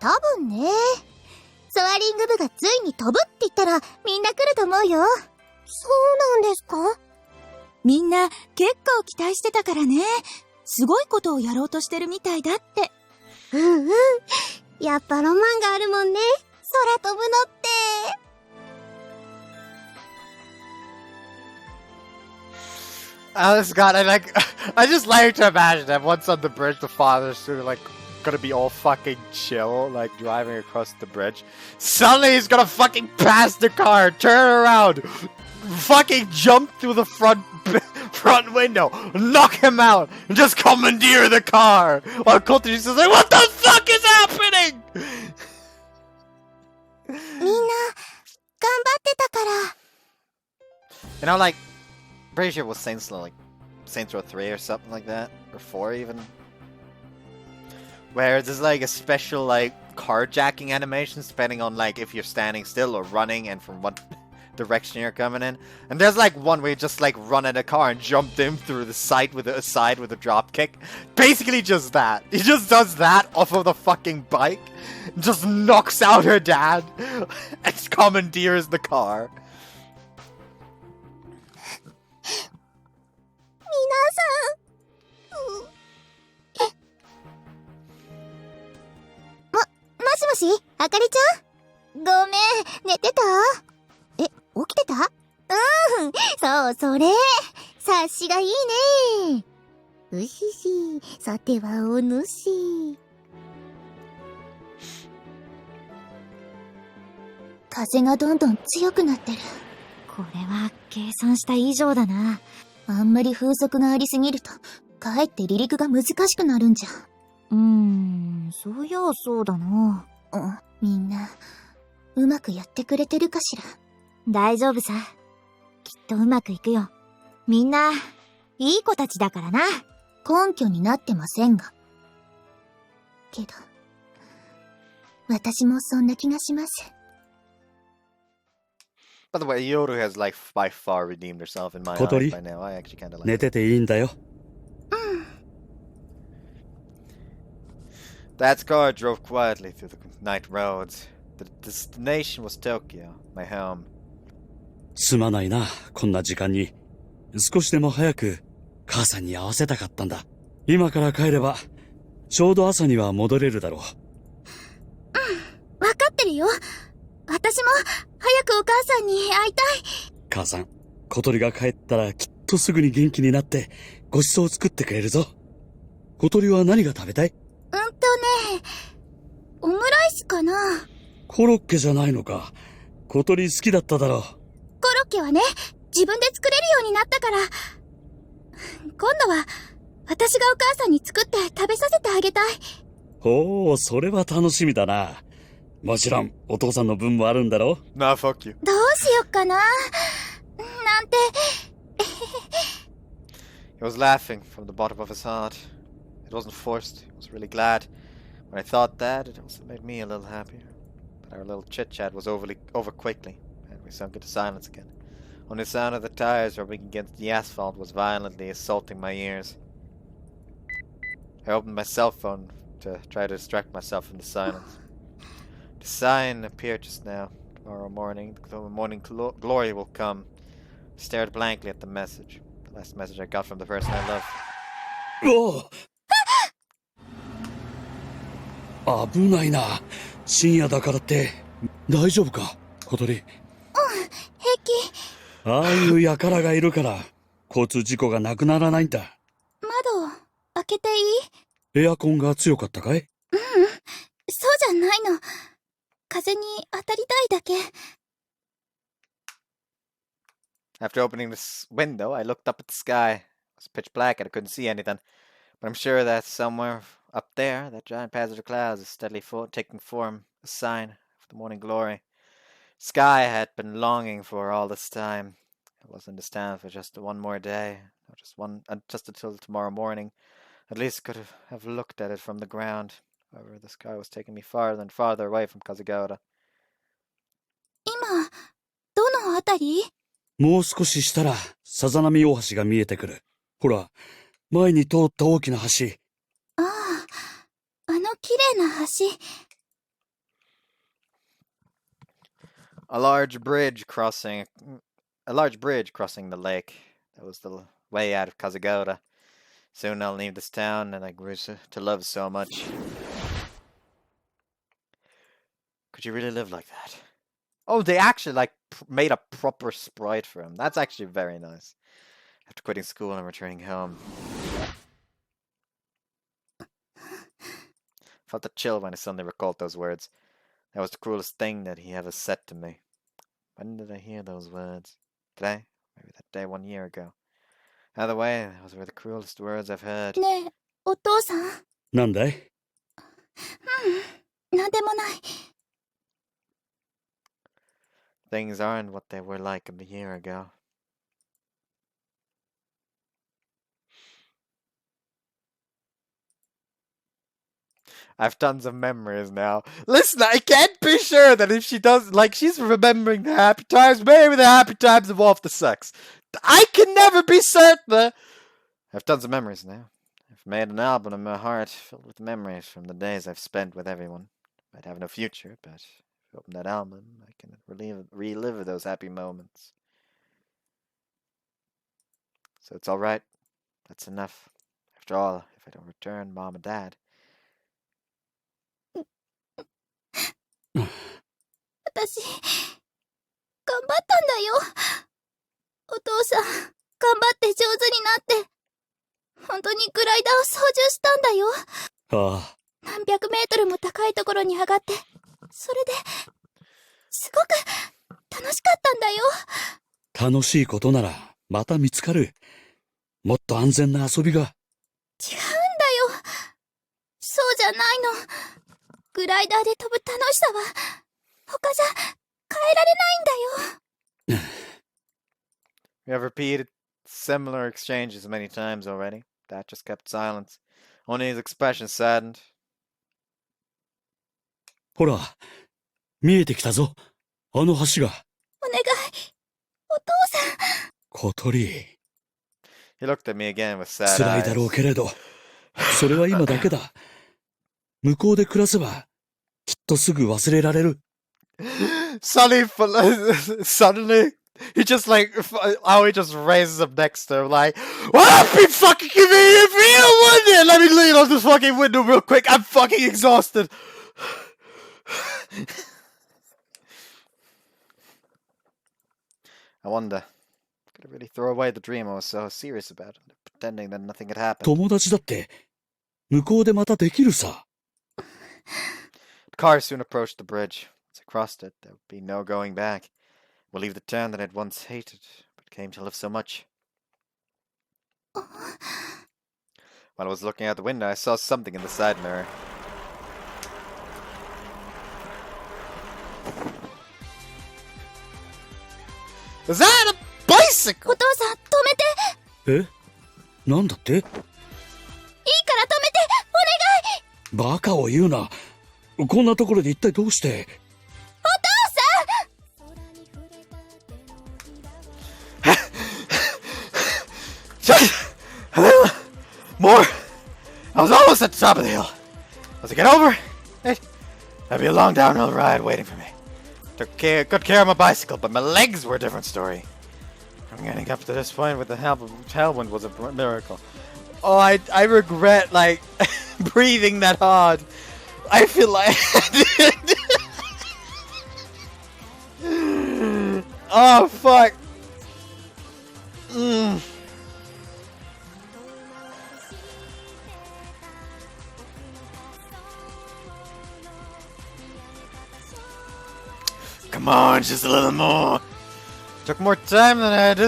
B: 多分ね。ソアリング部がついに飛ぶって言ったらみんな来ると思うよ。そうなんですか？
H: みんな結構期待してたからね。すごいことをやろうとしてるみたいだって。
B: うんうん。やっぱロマンがあるもんね。空飛ぶのって。
A: Oh, God, I just like to imagine that once on the bridge, the father's sort of like gonna be all fucking chill, like driving across the bridge. Suddenly he's gonna fucking pass the car, turn around, fucking jump through the front window, knock him out, and just commandeer the car. While Kotori says like, what the fuck is happening?
B: みんな、頑張ってたから。
A: You know, like, Pretty sure it was Saints Row 3 or something like that, or 4 even. Where there's like a special like carjacking animation depending on like if you're standing still or running and from what direction you're coming in. And there's like one where you just like run in a car and jump in through the side with a drop kick. Basically just that. He just does that off of the fucking bike. Just knocks out her dad and commandeers the car.
B: もしもし、あかりちゃん？ごめん、寝てた？え、起きてた？そう、それ。察しがいいね。うしし、さてはお主。風がどんどん強くなってる。これは計算した以上だな。あんまり風速がありすぎると、かえって離陸が難しくなるんじゃ。そういやそうだな。みんな、うまくやってくれてるかしら。大丈夫さ。きっとうまくいくよ。みんな、いい子たちだからな。根拠になってませんが。けど、私もそんな気がします。
A: By the way, Yoru has like by far redeemed herself in my eyes by now. I actually kind of like
E: 寝てていいんだよ。
A: Dad's car drove quietly through the night roads. The destination was Tokyo, my home.
E: すまないな、こんな時間に。少しでも早く母さんに会わせたかったんだ。今から帰れば、ちょうど朝には戻れるだろう。
B: わかってるよ。私も、早くお母さんに会いたい。
E: 母さん、小鳥が帰ったらきっとすぐに元気になって、ごちそうを作ってくれるぞ。小鳥は何が食べたい？
B: オムライスかな。
E: コロッケじゃないのか。小鳥好きだっただろう。
B: コロッケはね、自分で作れるようになったから。今度は、私がお母さんに作って食べさせてあげたい。
E: おー、それは楽しみだな。もちろん、お父さんの分もあるんだろ？
A: Nah, fuck you.
B: どうしよっかな。なんて。
A: He was laughing from the bottom of his heart. It wasn't forced. He was really glad. When I thought that, it also made me a little happier. But our little chit-chat was over quickly, and we sunk into silence again. Only the sound of the tires rubbing against the asphalt was violently assaulting my ears. I opened my cell phone to try to distract myself from the silence. The sign appeared just now. Tomorrow morning, the morning glory will come. I stared blankly at the message. The last message I got from the person I loved.
E: おお危ないな。深夜だからって、大丈夫か、小鳥。
B: 平気。
E: ああいう輩がいるから、交通事故がなくならないんだ。
B: 窓、開けていい？
E: エアコンが強かったかい？
B: そうじゃないの。風に当たりたいだけ。
A: After opening this window, I looked up at the sky. It was pitch black and I couldn't see anything. But I'm sure that somewhere up there, that giant patch of clouds is steadily taking form, a sign of the morning glory. Sky I had been longing for all this time. I wasn't to stand for just one more day, just until tomorrow morning. At least could have looked at it from the ground. However, the sky was taking me farther and farther away from Kazugawara.
B: 今、どのあたり？
E: もう少ししたら、さざ波大橋が見えてくる。ほら、前に通った大きな橋。
B: ああ、あの綺麗な橋。
A: A large bridge crossing the lake. That was the way out of Kazugawara. Soon I'll leave this town that I grew to love so much. Could you really live like that? Oh, they actually like made a proper sprite for him. That's actually very nice. After quitting school and returning home. Felt a chill when I suddenly recalled those words. That was the cruelest thing that he ever said to me. When did I hear those words? Today? Maybe that day 1 year ago. Either way, those were the cruelest words I've heard.
B: ねえ、お父さん。
E: なんだい？
B: なんでもない。
A: Things aren't what they were like a year ago. I have tons of memories now. Listen, I can't be sure that if she does, like, she's remembering the happy times, maybe the happy times involve the sex. I can never be certain. I have tons of memories now. I've made an album in my heart filled with memories from the days I've spent with everyone. Might have no future, but if I open that album, I can relive those happy moments. So it's alright. That's enough. After all, if I don't return Mom and Dad.
B: 私、頑張ったんだよ。お父さん、頑張って上手になって、本当にグライダーを操縦したんだよ。
E: ああ。
B: 何百メートルも高いところに上がって、それで、すごく楽しかったんだよ。
E: 楽しいことならまた見つかる。もっと安全な遊びが。
B: 違うんだよ。そうじゃないの。グライダーで飛ぶ楽しさは、他じゃ変えられないんだよ。
A: We have repeated similar exchanges many times already. Dad just kept silence. Only his expression saddened.
E: ほら、見えてきたぞ。あの橋が。
B: お願い。お父さん。
E: 小鳥。
A: He looked at me again with sad eyes.
E: 辛いだろうけれど、それは今だけだ。向こうで暮らせば、きっとすぐ忘れられる。
A: Suddenly, he just like, how he just raises up next to him like, well, be fucking give me a real one there! Let me lean on this fucking window real quick, I'm fucking exhausted! I wonder, could I really throw away the dream I was so serious about, pretending that nothing had happened?
E: 友達だって、向こうでまたできるさ。
A: The car soon approached the bridge. As I crossed it, there would be no going back. We'll leave the town that I'd once hated, but came to love so much. While I was looking out the window, I saw something in the side mirror. Is that a bicycle?
B: お父さん、止めて。
E: え？なんだって？
B: いいから止めて、お願い。
E: バカを言うな。こんなところで一体どうして？
B: お父
A: さん！More! I was almost at the top of the hill. As I get over, there'd be a long downhill ride waiting for me. Took good care of my bicycle, but my legs were a different story. From getting up to this point with the help of tailwind was a miracle. Oh, I regret, like, breathing that hard. I feel like... Oh, fuck. Come on, just a little more. Took more time than I had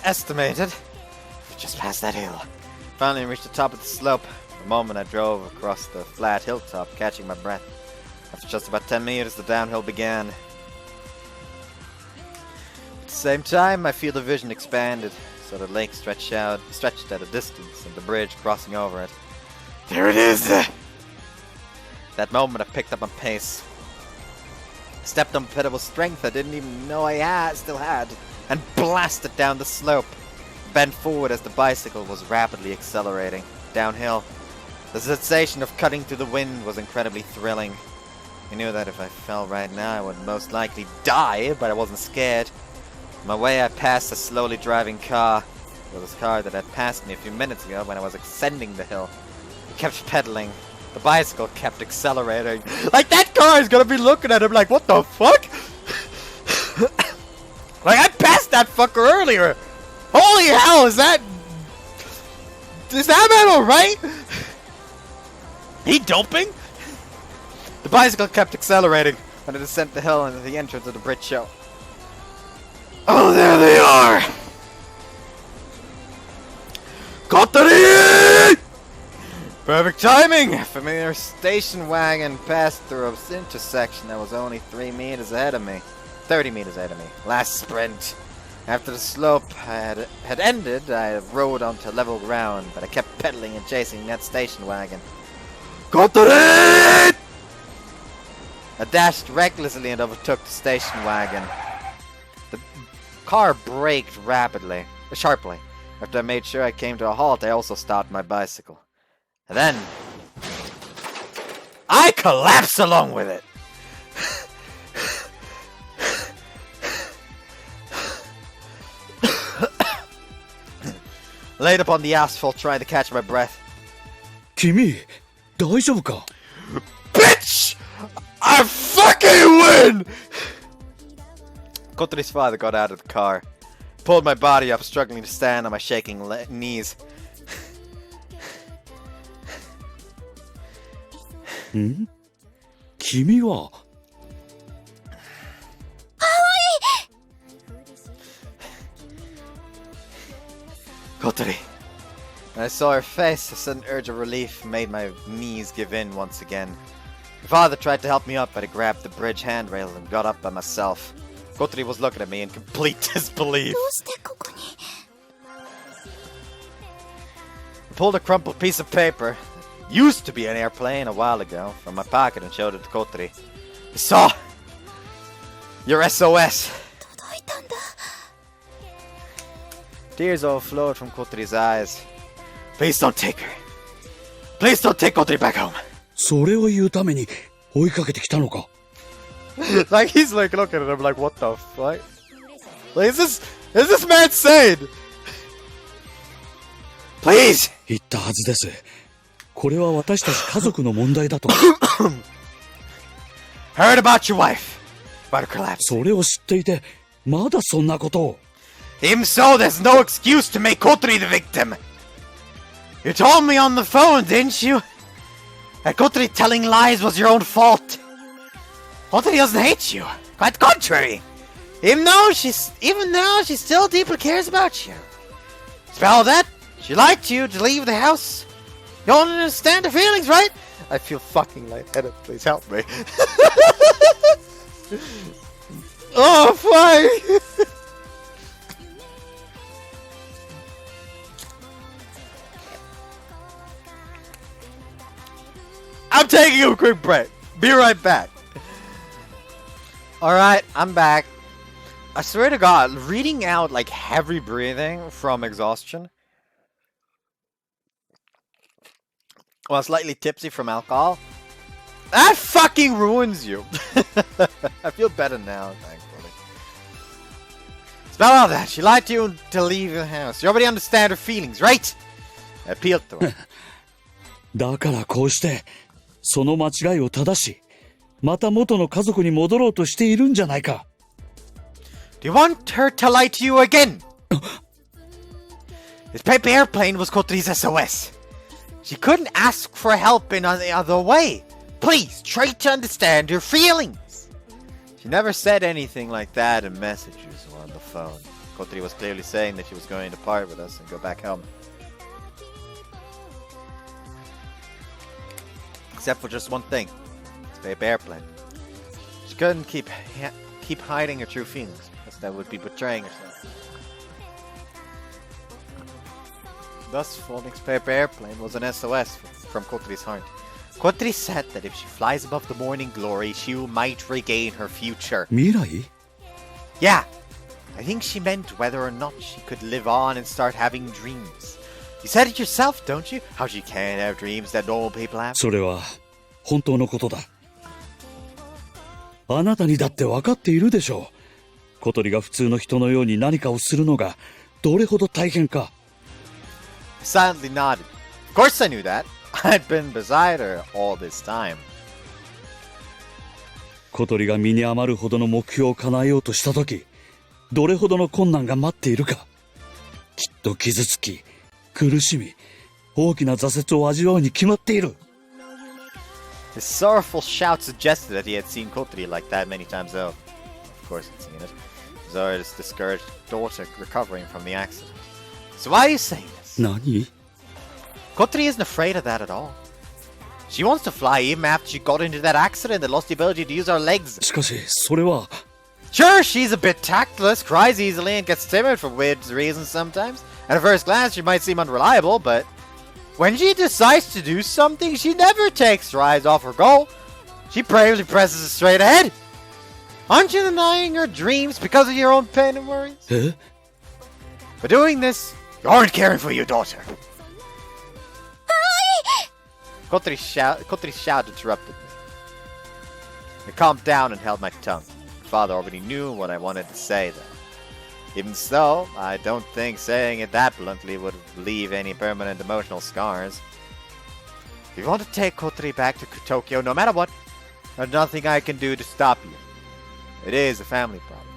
A: estimated. Just past that hill. Finally reached the top of the slope. For a moment I drove across the flat hilltop, catching my breath. After just about 10 meters, the downhill began. At the same time, my field of vision expanded, so the lake stretched at a distance, and the bridge crossing over it. There it is! That moment I picked up my pace. Stepped on pedal strength I didn't even know I still had, and blasted down the slope. Bent forward as the bicycle was rapidly accelerating downhill. The sensation of cutting through the wind was incredibly thrilling. I knew that if I fell right now I would most likely die, but I wasn't scared. On my way I passed a slowly driving car. It was a car that had passed me a few minutes ago when I was ascending the hill. It kept pedaling. The bicycle kept accelerating. Like, that car is gonna be looking at him like, what the fuck? Like, I passed that fucker earlier! Holy hell, is that man alright? He doping? The bicycle kept accelerating when it descended the hill into the entrance of the bridge show. Oh, there they are! Kotori-Route! Perfect timing! A familiar station wagon passed through an intersection that was only 30 meters ahead of me. Last sprint. After the slope had ended, I rode onto level ground, but I kept pedaling and chasing that station wagon. Kotori! I dashed recklessly and overtook the station wagon. The car braked sharply. After I made sure I came to a halt, I also stopped my bicycle. And then I collapsed along with it. Laid up on the asphalt trying to catch my breath.
E: 君、大丈夫か?
A: Bitch! I fucking win! Kotori's father got out of the car. Pulled my body up, struggling to stand on my shaking knees.
E: ん? 君は?
A: Kotori. When I saw her face, a sudden urge of relief made my knees give in once again. My father tried to help me up, but I grabbed the bridge handrail and got up by myself. Kotori was looking at me in complete disbelief. I pulled a crumpled piece of paper, used to be an airplane a while ago, from my pocket and showed it to Kotori. I saw your SOS. Tears overflowed from Kotori's eyes. Please don't take her. Please don't take Kotori back home.
E: それを言うために追いかけてきたのか?
A: Like he's like looking at him like, what the fuck? Like, is this man sane? Please!
E: 言ったはずです。これは私たち家族の問題だと。
A: Heard about your wife. About her collapse.
E: それを知っていて、まだそんなことを。
A: Even so, there's no excuse to make Kotori the victim. You told me on the phone, didn't you? That Kotori telling lies was your own fault. Kotori doesn't hate you. Quite the contrary. Even though she still deeply cares about you. Spell that? She liked you to leave the house. You don't understand her feelings, right? I feel fucking lightheaded. Please help me. Oh, fuck. I'm taking a quick break. Be right back. Alright, I'm back. I swear to God, reading out like heavy breathing from exhaustion. Well, slightly tipsy from alcohol. That fucking ruins you. I feel better now, thankfully. Spell all that. She lied to you to leave the house. You already understand her feelings, right? I appealed to her.
E: だからこうして、その間違いを正し、また元の家族に戻ろうとしているんじゃないか。
A: Do you want her to lie to you again? This paper airplane was Kotori's SOS. She couldn't ask for help in any other way. Please, try to understand her feelings. She never said anything like that in messages or on the phone. Kotori was clearly saying that she was going to part with us and go back home. Except for just one thing. This paper airplane. She couldn't keep hiding her true feelings, because that would be betraying herself. Thus, Phoenix paper airplane was an SOS from Kotori's heart. Kotori said that if she flies above the morning glory, she might regain her future.
E: 未来?
A: Yeah, I think she meant whether or not she could live on and start having dreams. You said it yourself, don't you? How she can't have dreams that normal people have.
E: それは本当のことだ。あなたにだって分かっているでしょう。小鳥が普通の人のように何かをするのがどれほど大変か。
A: I silently nodded. Of course I knew that. I'd been beside her all this time.
E: 小鳥が身に余るほどの目標を叶えようとしたとき、どれほどの困難が待っているか。きっと傷つき、苦しみ、大きな挫折を味わうに決まっている。
A: His sorrowful shout suggested that he had seen Kotori like that many times though. Of course he'd seen it. Zora's discouraged daughter recovering from the accident. So why are you saying this?
E: 何?
A: Kotori isn't afraid of that at all. She wants to fly even after she got into that accident and lost the ability to use her legs.
E: しかし、それは...
A: Sure, she's a bit tactless, cries easily, and gets timid for weird reasons sometimes. At a first glance, she might seem unreliable, but When she decides to do something, she never takes her eyes off her goal. She bravely presses it straight ahead. Aren't you denying her dreams because of your own pain and worries?
E: え
A: By doing this, you aren't caring for your daughter. Kotori's shout interrupted me. I calmed down and held my tongue. Father already knew what I wanted to say, though. Even so, I don't think saying it that bluntly would leave any permanent emotional scars. If you want to take Kotori back to Tokyo, no matter what, there's nothing I can do to stop you. It is a family problem.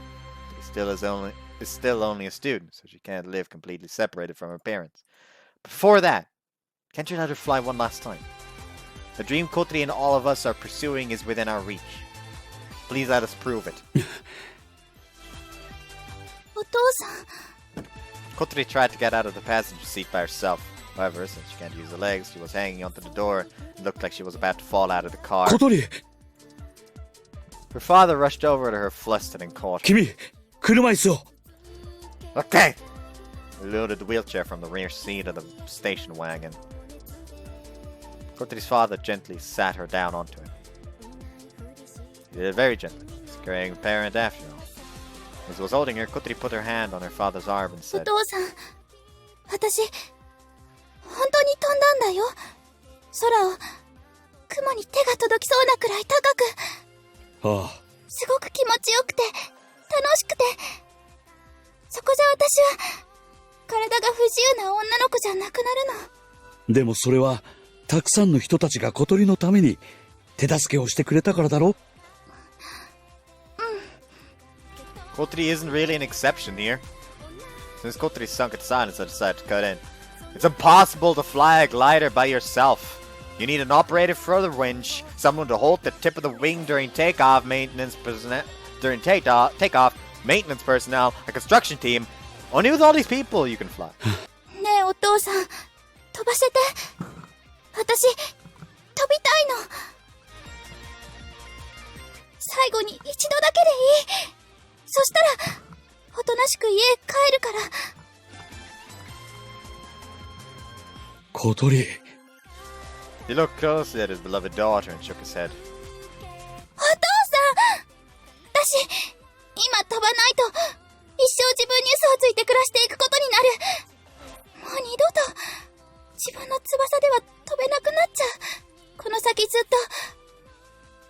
A: She still only a student, so she can't live completely separated from her parents. Before that, can't you let her fly one last time? The dream Kotori and all of us are pursuing is within our reach. Please let us prove it.
B: お父さん。
A: Kotori tried to get out of the passenger seat by herself. However, since she can't use her legs, she was hanging onto the door and looked like she was about to fall out of the car.
E: 小鳥
A: Her father rushed over to her, flustered and caught her.
E: 君車椅子を
A: Okay! He loaded the wheelchair from the rear seat of the station wagon. Kotori's father gently sat her down onto him. He did it very gently. He's carrying a parent after all. As he was holding her, Kotori put her hand on her father's arm and
B: お
A: said,
B: 父さん、私、本当に飛んだんだよ。空を、雲に手が届きそうなくらい高く。
E: ああ
B: すごく気持ちよくて、楽しくて。そこじゃ私は、体が不自由な女の子じゃなくなるの。
E: でもそれはたくさんの人たちが小鳥のために手助けをしてくれたからだろ
A: Kotori isn't really an exception here. Since Kotori sunk in silence, I decided to cut in. It's impossible to fly a glider by yourself. You need an operator for the winch, someone to hold the tip of the wing during takeoff, maintenance personnel, a construction team. Only with all these people you can fly.
B: ねえお父さん、飛ばせて。私、飛びたいの。最後に一度だけでいい。そしたら、おとなしく家へ帰るから。
E: 小鳥
A: He looked closely at his beloved daughter and shook his head.
B: お父さん！私、今飛ばないと、一生自分に嘘をついて暮らしていくことになる。もう二度と、自分の翼では飛べなくなっちゃう。この先ずっ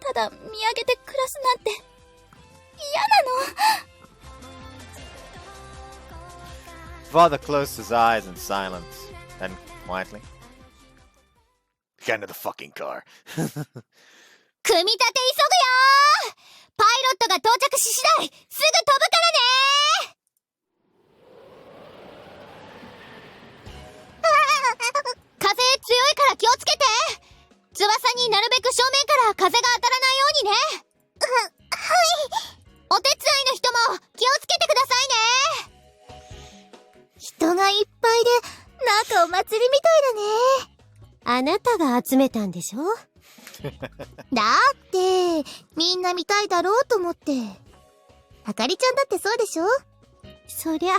B: と、ただ見上げて暮らすなんて、嫌なの。
A: Father closed his eyes in silence, then quietly, get into the fucking car.
B: 組み立て急ぐよー！パイロットが到着し次第、すぐ飛ぶからねー！風強いから気をつけて！翼になるべく正面から風が当たらないようにね！はい！お手伝いの人も気をつけてくださいね！人がいっぱいで、なんかお祭りみたいだね。
G: あなたが集めたんでしょ
B: だって、みんな見たいだろうと思って。あかりちゃんだってそうでしょ？
G: そりゃ、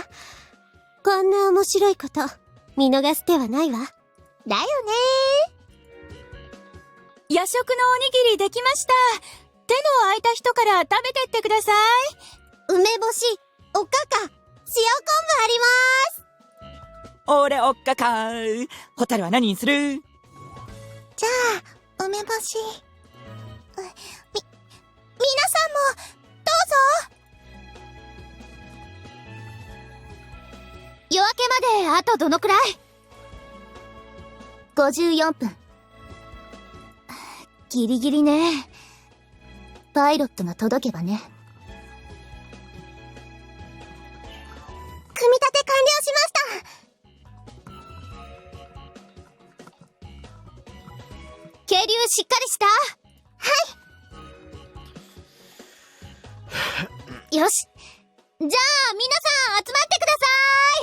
G: こんな面白いこと、見逃す手はないわ。
B: だよね
H: 夜食のおにぎりできました。手の空いた人から食べてってください。
B: 梅干し、おかか、塩昆布あります。
C: 俺おっかかホタルは何にする？
B: じゃあ、梅干し。皆さんも、どうぞ。夜明けまであとどのくらい？54分。ギリギリね。パイロットが届けばね。組み立て完了しました。係留しっかりした？はい。よし。じゃあ、皆さん集まってくださ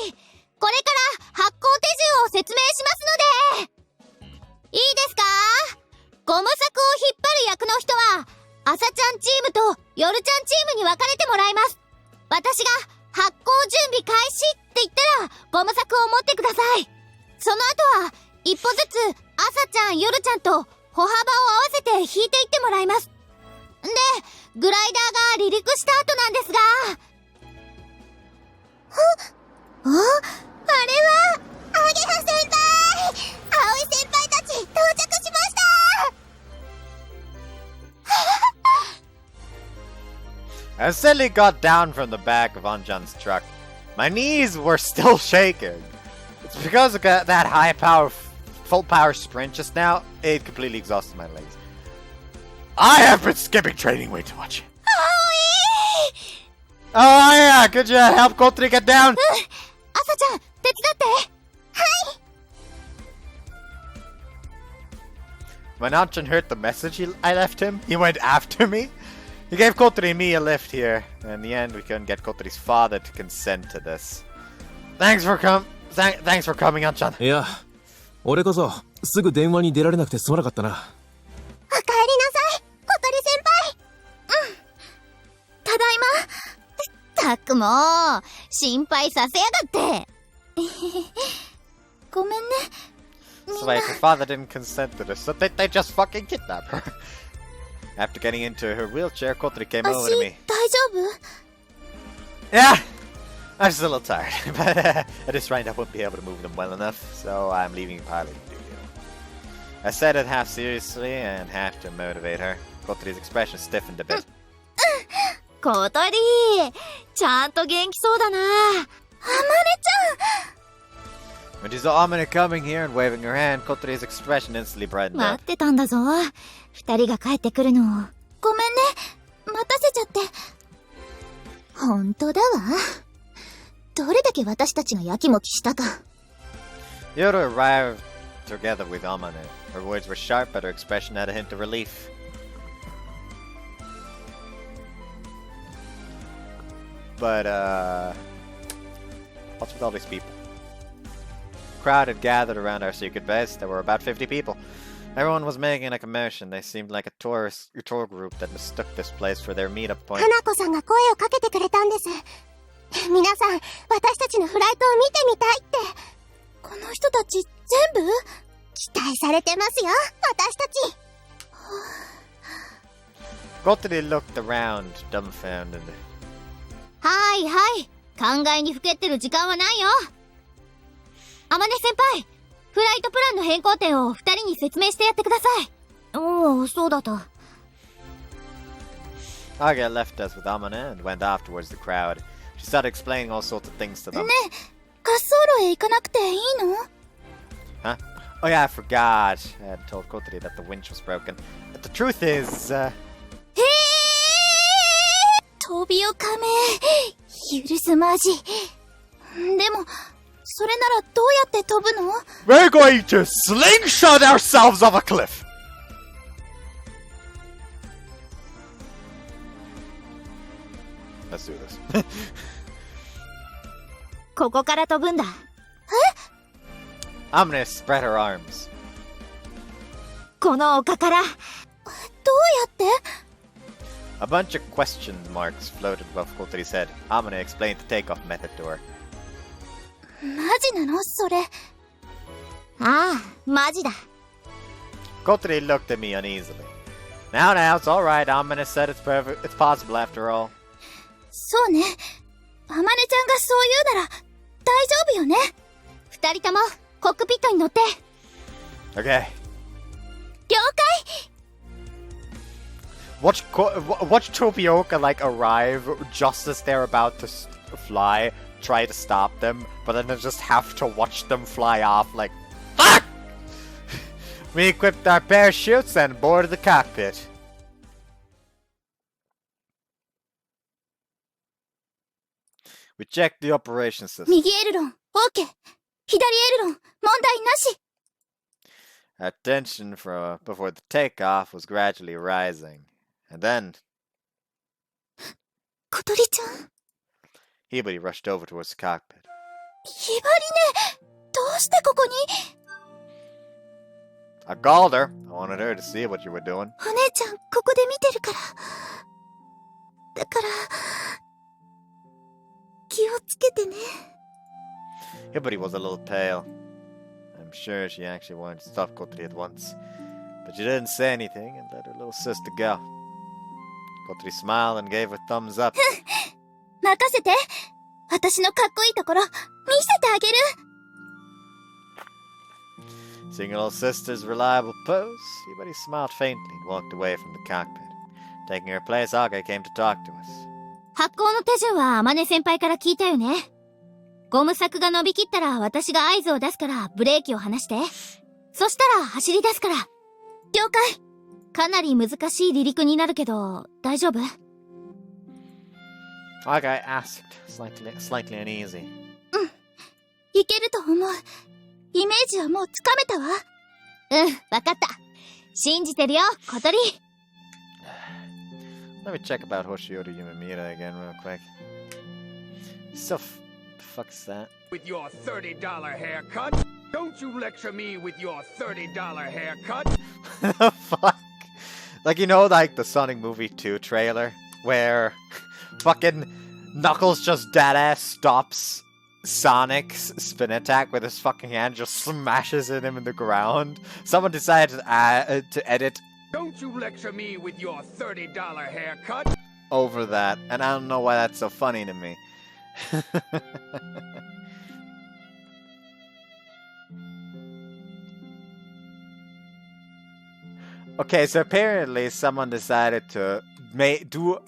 B: い。これから発行手順を説明しますので。いいですか？ゴム柵を引っ張る役の人は、朝ちゃんチームと夜ちゃんチームに分かれてもらいます。私が発行準備開始って言ったら、ゴム柵を持ってください。その後は、一歩ずつ、朝ちゃん、夜ちゃんと、歩幅を合わせて引いていってもらいます。で、グライダーが離陸した後なんですが。あれは、アゲハ先輩！葵先輩たち、到着しました！
A: As Silly got down from the back of Anjan's truck, my knees were still shaking. It's because of that high power, full power sprint just now, it completely exhausted my legs. I have been skipping training way too much. Oh yeah, could you help Kotori get down?
B: 朝ちゃん、手伝って。
A: When Anchan heard the message I left him, he went after me. He gave Kotori and me a lift here. In the end, we couldn't get Kotori's father to consent to this. Thanks for coming, Anchan.
F: いや、俺こそすぐ電話に出られなくてすまなかったな。
B: おかえりなさい、小鳥先輩。うん。ただいま。ったくもう、心配させやがって。ごめんね。
A: So like, her father didn't consent to this, so they just fucking kidnapped her. After getting into her wheelchair, Kotori came over to me.
B: 大丈夫？
A: Yeah! I'm just a little tired, but at this rate I won't be able to move them well enough, so I'm leaving piloting duty. I said it half seriously and half to motivate her. Kotori's expression stiffened a bit.
B: 小鳥、ちゃんと元気そうだな。あまねちゃん。
A: When she saw Amane coming here and waving her hand, Kotori's expression instantly brightened
B: 待
A: up.
B: ってたんだぞ。二人が帰ってくるのを。ごめんね。待たせちゃって。本当だわ。どれだけ私たちがやきもきしたか。
A: Yoda arrived together with Amane. Her words were sharp, but her expression had a hint of relief. But, what's with all these people? Crowd had gathered around our secret base. There were about 50 people. Everyone was making a commotion. They seemed like a tour group that mistook this place for their meetup point.
B: 花子さんが声をかけてくれたんです。皆さん、私たちのフライトを見てみたいって。この人たち全部？期待されてますよ、私たち。
A: Kotori looked around, dumbfounded.
B: はいはい。考えにふけってる時間はないよ。あまね先輩、フライトプランの変更点を二人に説明してやってください。おお、そうだった。
A: Aga left us with Amane and went off towards the crowd. She started explaining all sorts of things to them.
B: ねえ、滑走路へ行かなくていいの？
A: Huh? Oh yeah, I forgot. I had told Kotori that the winch was broken. But the truth is,
B: 飛びをかめ、許すまじ。でも、それならどうやって飛ぶの？
A: we're going to slingshot ourselves off a cliff! Let's do this.
B: ここから飛ぶんだ。
A: Amane spread her arms.
B: この丘から。どうやって？
A: A bunch of question marks floated above Kotori's head. Amane explained the takeoff method to her.
B: マジなのそれ？ああ、マジだ。
A: Kotori looked at me uneasily. Now, it's alright. Amane said it's possible after all.
B: そうね。あまねちゃんがそう言うなら大丈夫よね。二人ともコックピットに乗って。
A: Okay.
B: 了解。
A: Watch Topioka arrive just as they're about to fly, try to stop them, but then just have to watch them fly off like, fuck! We equipped our parachutes and boarded the cockpit. We checked the operation system.
B: 右エルロン、OK。左エルロン、問題なし。
A: Our tension before the takeoff was gradually rising. And then,
B: 小鳥ちゃん。
A: Hibari rushed over towards the cockpit.
B: ひばりね、どうしてここに？
A: I called her. I wanted her to see what you were doing.
B: お姉ちゃん、ここで見てるから。だから、気をつけてね。
A: Hibari was a little pale. I'm I'm sure she actually wanted to stop Kotori at once. But she didn't say anything and let her little sister go. Kotori smiled and gave a thumbs up.
B: 任せて。私のかっこいいところ、見せてあげる。
A: Seeing her little sister's reliable pose, Hibari smiled faintly and walked away from the cockpit. Taking her place, Age came to talk to us.
G: 発行の手順は天音先輩から聞いたよね。ゴム柵が伸びきったら私が合図を出すからブレーキを離して。そしたら走り出すから。
B: 了解。
G: かなり難しい離陸になるけど、大丈夫？
A: Age asked, slightly uneasy.
B: いけると思う。イメージはもうつかめたわ。
G: わかった。信じてるよ、小鳥。
A: Let me check about Hoshiori Yumamura again real quick. So, fuck's that?
I: With your $30 haircut? Don't you lecture me with your $30 haircut?
A: Fuck. Like, you know, like the Sonic Movie 2 trailer? Where fucking Knuckles just deadass stops Sonic's spin attack with his fucking hand, just smashes him in the ground. Someone decided to edit
I: Don't you lecture me with your $30 haircut?
A: over that, and I don't know why that's so funny to me. Okay, so apparently someone decided to do...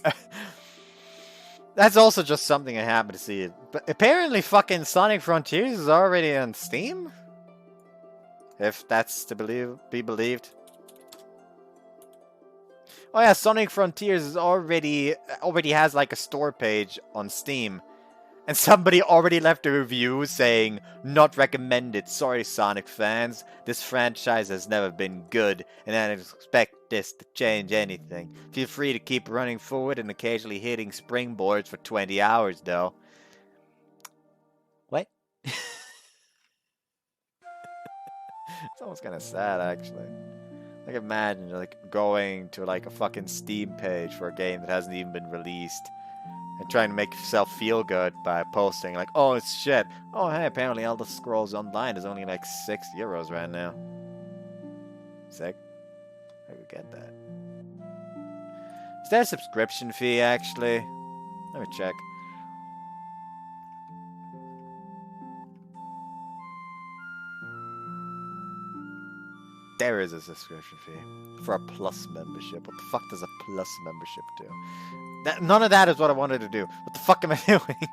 A: That's also just something I happen to see. But apparently fucking Sonic Frontiers is already on Steam? If that's to be believed. Oh yeah, Sonic Frontiers is already has like a store page on Steam. And somebody already left a review saying, "Not recommended, sorry Sonic fans. This franchise has never been good, and I don't expect this to change anything. Feel free to keep running forward and occasionally hitting springboards for 20 hours though." What? It's almost kind of sad actually. Like imagine like going to like a fucking Steam page for a game that hasn't even been released. And trying to make yourself feel good by posting like, "Oh, it's shit. Oh, hey, apparently Elder Scrolls Online is only like €6 right now." Sick. I could get that. Is there a subscription fee, actually? Let me check. There is a subscription fee for a Plus membership. What the fuck does a Plus membership do? None of that is what I wanted to do. What the fuck am I doing?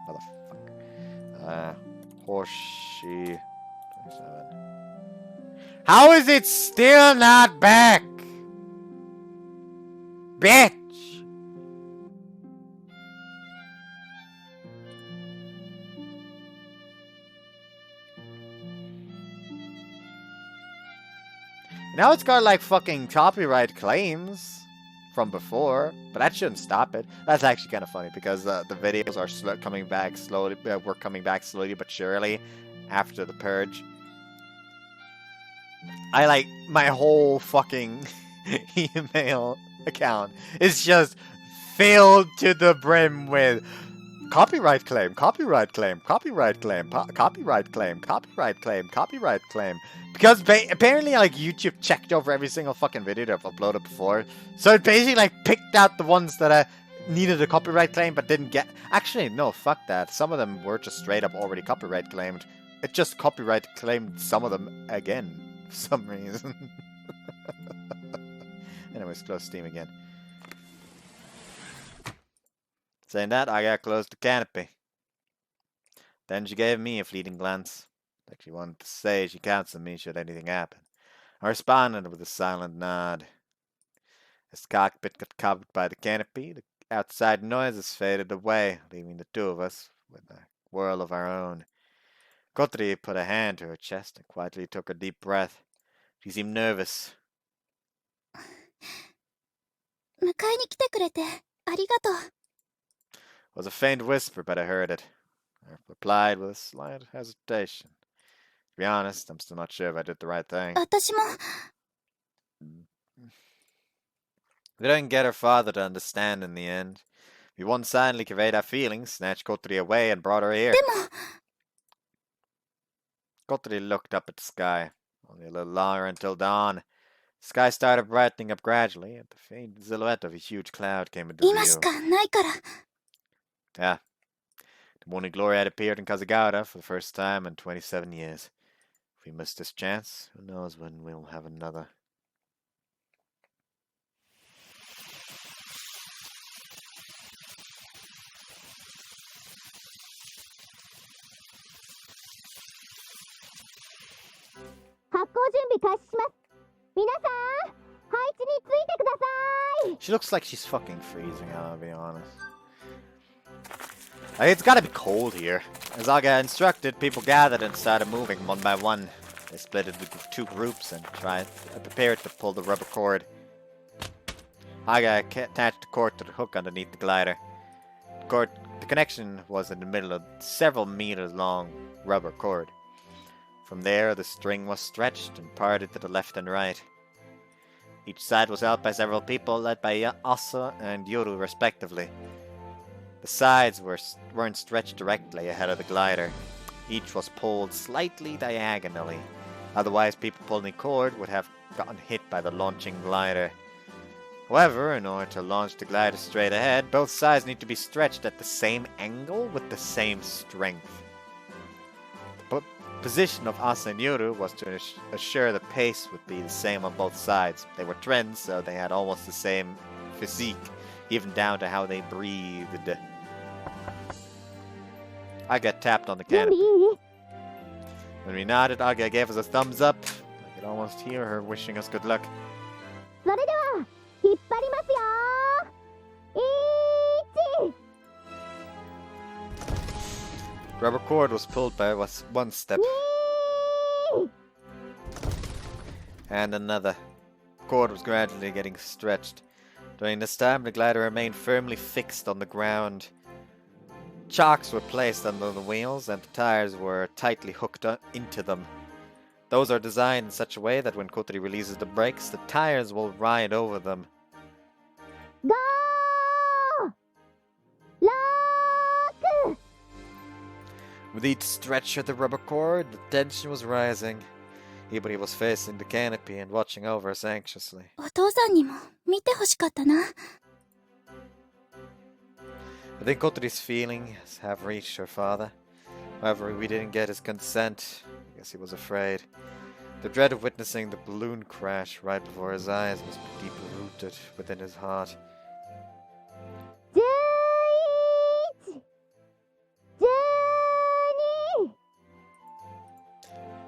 A: Motherfucker. Hoshi 27. How is it still not back? Bitch! Now it's got like fucking copyright claims from before, but that shouldn't stop it. That's actually kind of funny because the videos are coming back slowly. We're coming back slowly but surely after the purge. I like my whole fucking email account is just filled to the brim with copyright claim, copyright claim, copyright claim, copyright claim, copyright claim, copyright claim. Because apparently, like, YouTube checked over every single fucking video that I've uploaded before. So it basically, like, picked out the ones that I needed a copyright claim but didn't get. Actually, no, fuck that. Some of them were just straight up already copyright claimed. It just copyright claimed some of them again for some reason. Anyways, close Steam again. Saying that, I got close to Canopy. Then she gave me a fleeting glance, like she wanted to say she counts on me should anything happen. I responded with a silent nod. As the cockpit got covered by the canopy, the outside noises faded away, leaving the two of us with a world of our own. Kotori put a hand to her chest and quietly took a deep breath. She seemed nervous.
B: 迎えに来てくれてありがとう。
A: It was a faint whisper, but I heard it. I replied with a slight hesitation. To be honest, I'm still not sure if I did the right thing.
B: 私も。
A: We didn't get her father to understand in the end. We one-sidedly conveyed our feelings, snatched Kotori away, and brought her here.
B: でも。
A: Kotori looked up at the sky. Only a little longer until dawn. The sky started brightening up gradually, and the faint silhouette of a huge cloud came into
B: 今し
A: view.
B: かないから。
A: Yeah. The morning glory had appeared in Kazugawara for the first time in 27 years. If we miss this chance, who knows when we'll have another. She looks like she's fucking freezing, I'll be honest. It's gotta be cold here. As Aga instructed, people gathered and started moving one by one. They split into two groups and prepared to pull the rubber cord. Aga attached the cord to the hook underneath the glider. The connection was in the middle of several meters long rubber cord. From there, the string was stretched and parted to the left and right. Each side was held by several people, led by Asa and Yoru respectively. The sides weren't stretched directly ahead of the glider. Each was pulled slightly diagonally. Otherwise, people pulling the cord would have gotten hit by the launching glider. However, in order to launch the glider straight ahead, both sides need to be stretched at the same angle with the same strength. The position of Asa and Yoru was to assure the pace would be the same on both sides. They were twins, so they had almost the same physique, even down to how they breathed. Aga tapped on the canopy. When we nodded, Aga gave us a thumbs up. I could almost hear her wishing us good luck. Rubber cord was pulled by one step. And another. The cord was gradually getting stretched. During this time, the glider remained firmly fixed on the ground. Chocks were placed under the wheels and the tires were tightly hooked into them. Those are designed in such a way that when Kotori releases the brakes, the tires will ride over them.
G: Go! Lock!
A: With each stretch of the rubber cord, the tension was rising. Ibari was facing the canopy and watching over us anxiously.
B: お父さんにも見てほしかったな。
A: I think Kotori's feelings have reached her father. However, we didn't get his consent. I guess he was afraid. The dread of witnessing the balloon crash right before his eyes was deeply rooted within his heart.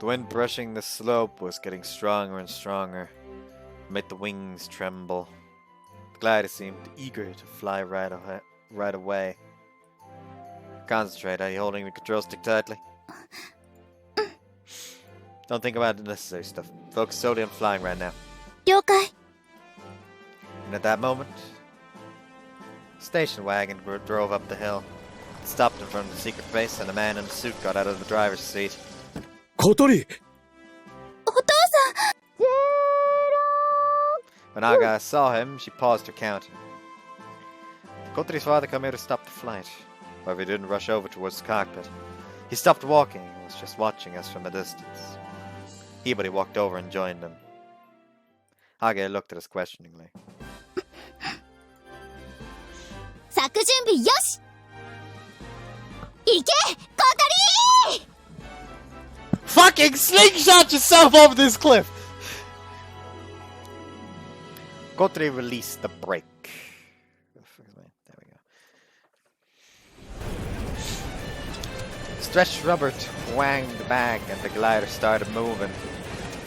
A: The wind brushing the slope was getting stronger and stronger. It made the wings tremble. The glider seemed eager to fly right away. Concentrate, are you holding the control stick tightly? Don't think about the necessary stuff. Focus solely on flying right now.
B: 了解。
A: And at that moment, a station wagon drove up the hill. It stopped in front of the secret base and a man in a suit got out of the driver's seat.
E: 小鳥
B: お父さん
A: When Aga saw him, she paused her counting. Kotori's father came here to stop the flight. However, he didn't rush over towards the cockpit. He stopped walking and was just watching us from a distance. Ibari walked over and joined him. Aga looked at us questioningly.
B: 作準備よし行け小鳥
A: Fucking slingshot yourself over this cliff! Kotori released the brake. There we go. Stretched rubber twanged back and the glider started moving.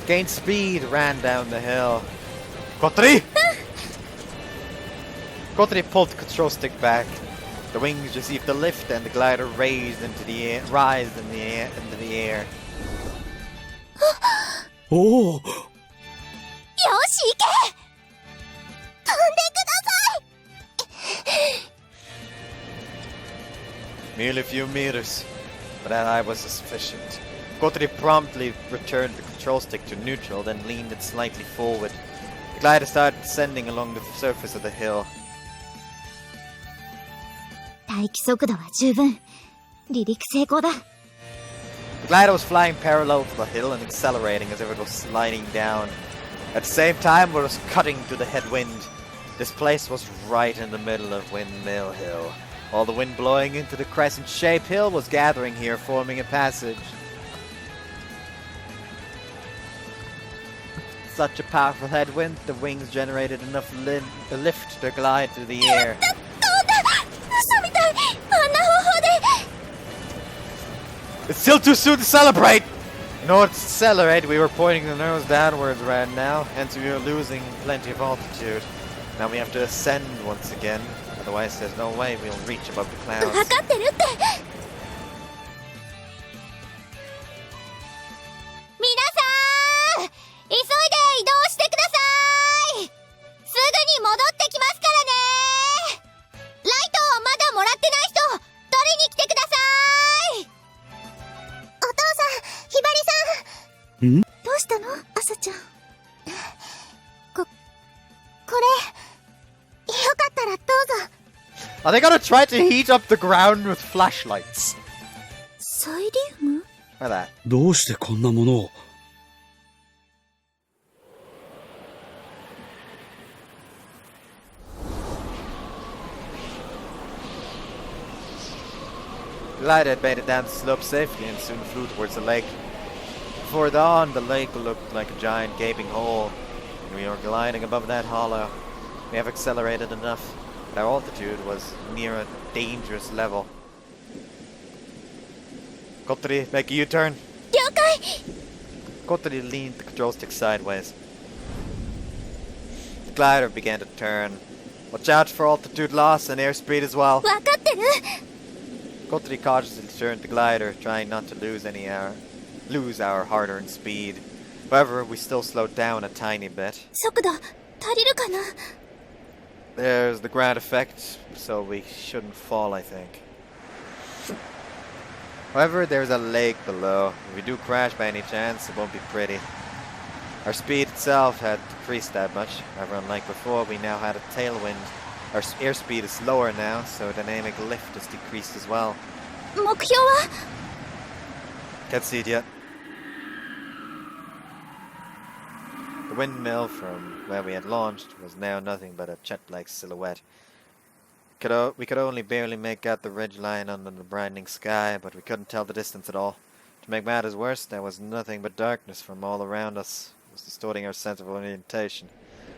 A: Gained speed, ran down the hill. Kotori! Kotori pulled the control stick back. The wings received a lift and the glider raised into the air, into the air.
E: おお
B: よし行け飛んでください
A: Merely a few meters, but that eye was sufficient. Kotori promptly returned the control stick to neutral, then leaned it slightly forward. The glider started descending along the surface of the hill.
G: 待機速度は十分。離陸成功だ。
A: The glider was flying parallel to the hill and accelerating as if it was sliding down. At the same time, it was cutting to the headwind. This place was right in the middle of Windmill Hill. All the wind blowing into the crescent-shaped hill was gathering here, forming a passage. Such a powerful headwind, the wings generated enough lift to glide through the air. It's still too soon to celebrate! In order to accelerate, we were pointing the nose downwards right now, hence we were losing plenty of altitude. Now we have to ascend once again, otherwise there's no way we'll reach above the clouds.
B: 分かってるって。皆さん、急いで移動してください。すぐに戻ってきますからね。ライトをまだもらってない人、取りに来てください。お父さん、ひばりさん。どうしたの、朝ちゃん。これ。よかったらどうぞ。
A: Are they gonna try to heat up the ground with flashlights?
B: サイリウム？
A: Or that.
E: どうしてこんなものを。
A: Glider had made it down the slope safely and soon flew towards the lake. Before dawn, the lake looked like a giant gaping hole, and we were gliding above that hollow. We have accelerated enough, but our altitude was near a dangerous level. Kotori, make a U-turn.
B: 了解。
A: Kotori leaned the control stick sideways. The glider began to turn. Watch out for altitude loss and airspeed as well.
B: 分かってる。
A: Kotori cautiously turned the glider, trying not to lose our hard-earned speed. However, we still slowed down a tiny bit.
B: 速度足りるかな。
A: There's the ground effect, so we shouldn't fall, I think. However, there's a lake below. If we do crash by any chance, it won't be pretty. Our speed itself had decreased that much. However, unlike before, we now had a tailwind. Our airspeed is lower now, so dynamic lift has decreased as well.
B: 目標は？
A: Can't see it yet. The windmill from where we had launched was now nothing but a jet-like silhouette. We could only barely make out the ridge line under the brightening sky, but we couldn't tell the distance at all. To make matters worse, there was nothing but darkness from all around us. It was distorting our sense of orientation.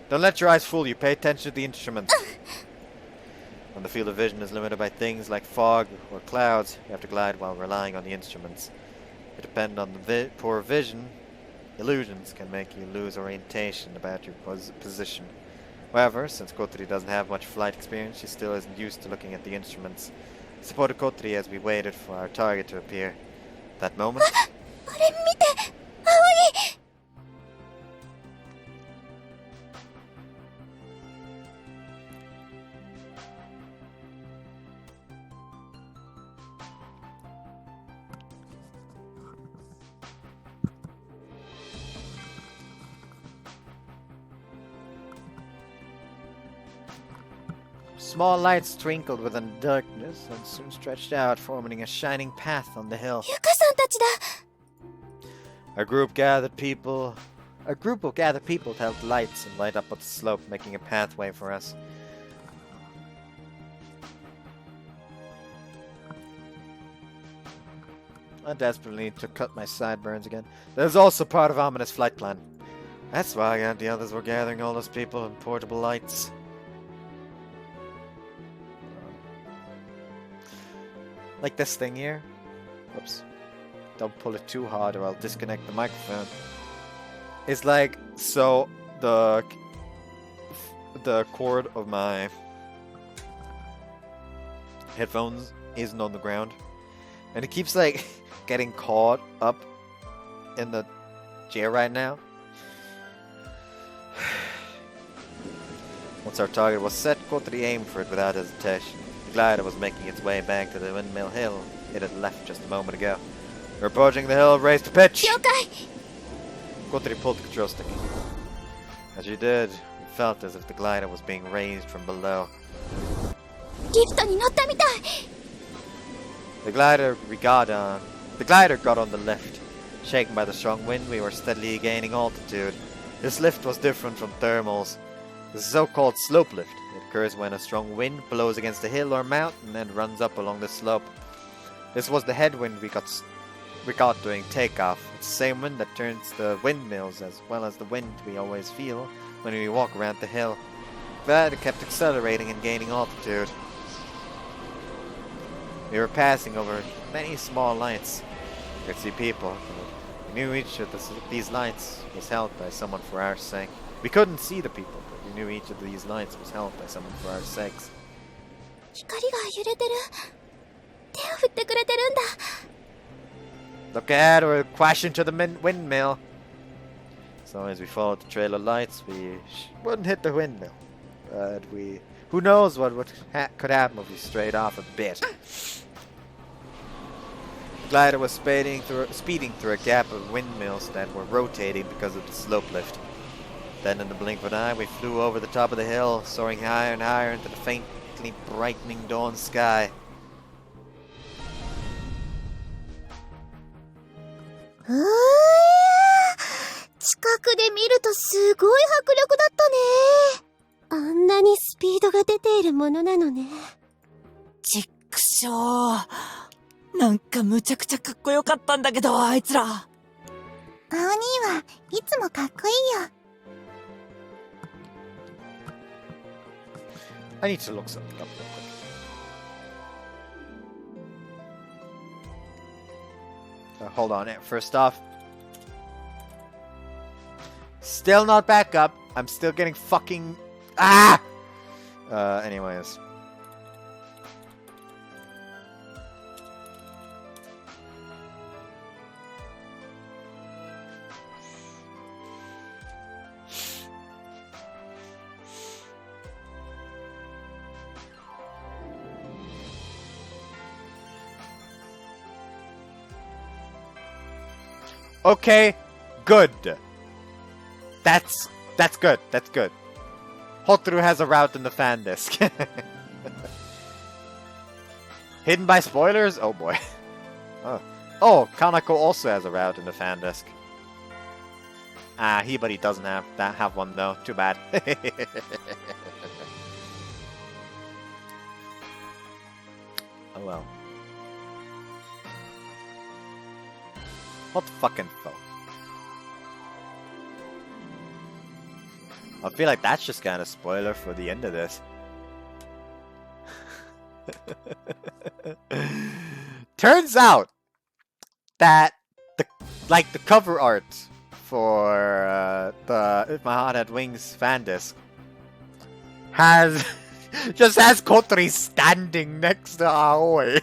A: Don't let your eyes fool you. Pay attention to the instruments. When the field of vision is limited by things like fog or clouds, you have to glide while relying on the instruments. If you depend on the poor vision, illusions can make you lose orientation about your position. However, since Kotori doesn't have much flight experience, she still isn't used to looking at the instruments. I supported Kotori as we waited for our target to appear. That moment...
B: あれ見て、青い。
A: Small lights twinkled within the darkness and soon stretched out, forming a shining path on the hill.
B: ゆかさんたちだ。
A: A group of gathered people held lights and light up the slope, making a pathway for us. I desperately need to cut my sideburns again. That was also part of Ominous' flight plan. That's why the others were gathering all those people and portable lights. Like this thing here. Whoops. Don't pull it too hard or I'll disconnect the microphone. It's like, so the cord of my headphones isn't on the ground. And it keeps like getting caught up in the chair right now. Once our target was set, Kotori aimed for it without hesitation. The glider was making its way back to the windmill hill it had left just a moment ago. We're approaching the hill, raised to pitch!
B: 了解。
A: Kotori pulled the control stick. As she did, we felt as if the glider was being raised from below.
B: リフトに乗ったみたい。
A: The glider we got on The glider got on the lift. Shaken by the strong wind, we were steadily gaining altitude. This lift was different from thermals. The so-called slope lift. It occurs when a strong wind blows against a hill or mountain and runs up along the slope. This was the headwind we got during takeoff. It's the same wind that turns the windmills as well as the wind we always feel when we walk around the hill. But it kept accelerating and gaining altitude. We were passing over many small lights. We could see people. We knew each of these lights was held by someone for our sake. We couldn't see the people, but we knew each of these lights was held by someone for our sakes.
B: 光が揺れてる。手を振ってくれてるんだ。
A: Look ahead or we'll crash into the windmill. As long as we followed the trail of lights, we wouldn't hit the windmill. But who knows what could happen if we strayed off a bit. The glider was speeding through a gap of windmills that were rotating because of the slope lift. Then in the blink of an eye, we flew over the top of the hill, soaring higher and higher into the faintly brightening dawn sky.
B: 近くで見るとすごい迫力だったね。
G: あんなにスピードが出ているものなのね。
C: ちっくしょー。なんかむちゃくちゃかっこよかったんだけど、あいつら。
B: 青兄はいつもかっこいいよ。
A: I need to look something up real quick. Hold on. First off, still not back up. I'm still getting fucking anyways. Okay, good. That's good. That's good. Kotori has a route in the fan disc. Hidden by spoilers? Oh boy. Oh, Kanako also has a route in the fan disc. But he doesn't have one though. Too bad. Oh well. What fucking fuck? I feel like that's just kind of spoiler for the end of this. Turns out that the cover art for the If My Heart Had Wings fan disc has Kotori standing next to Aoi.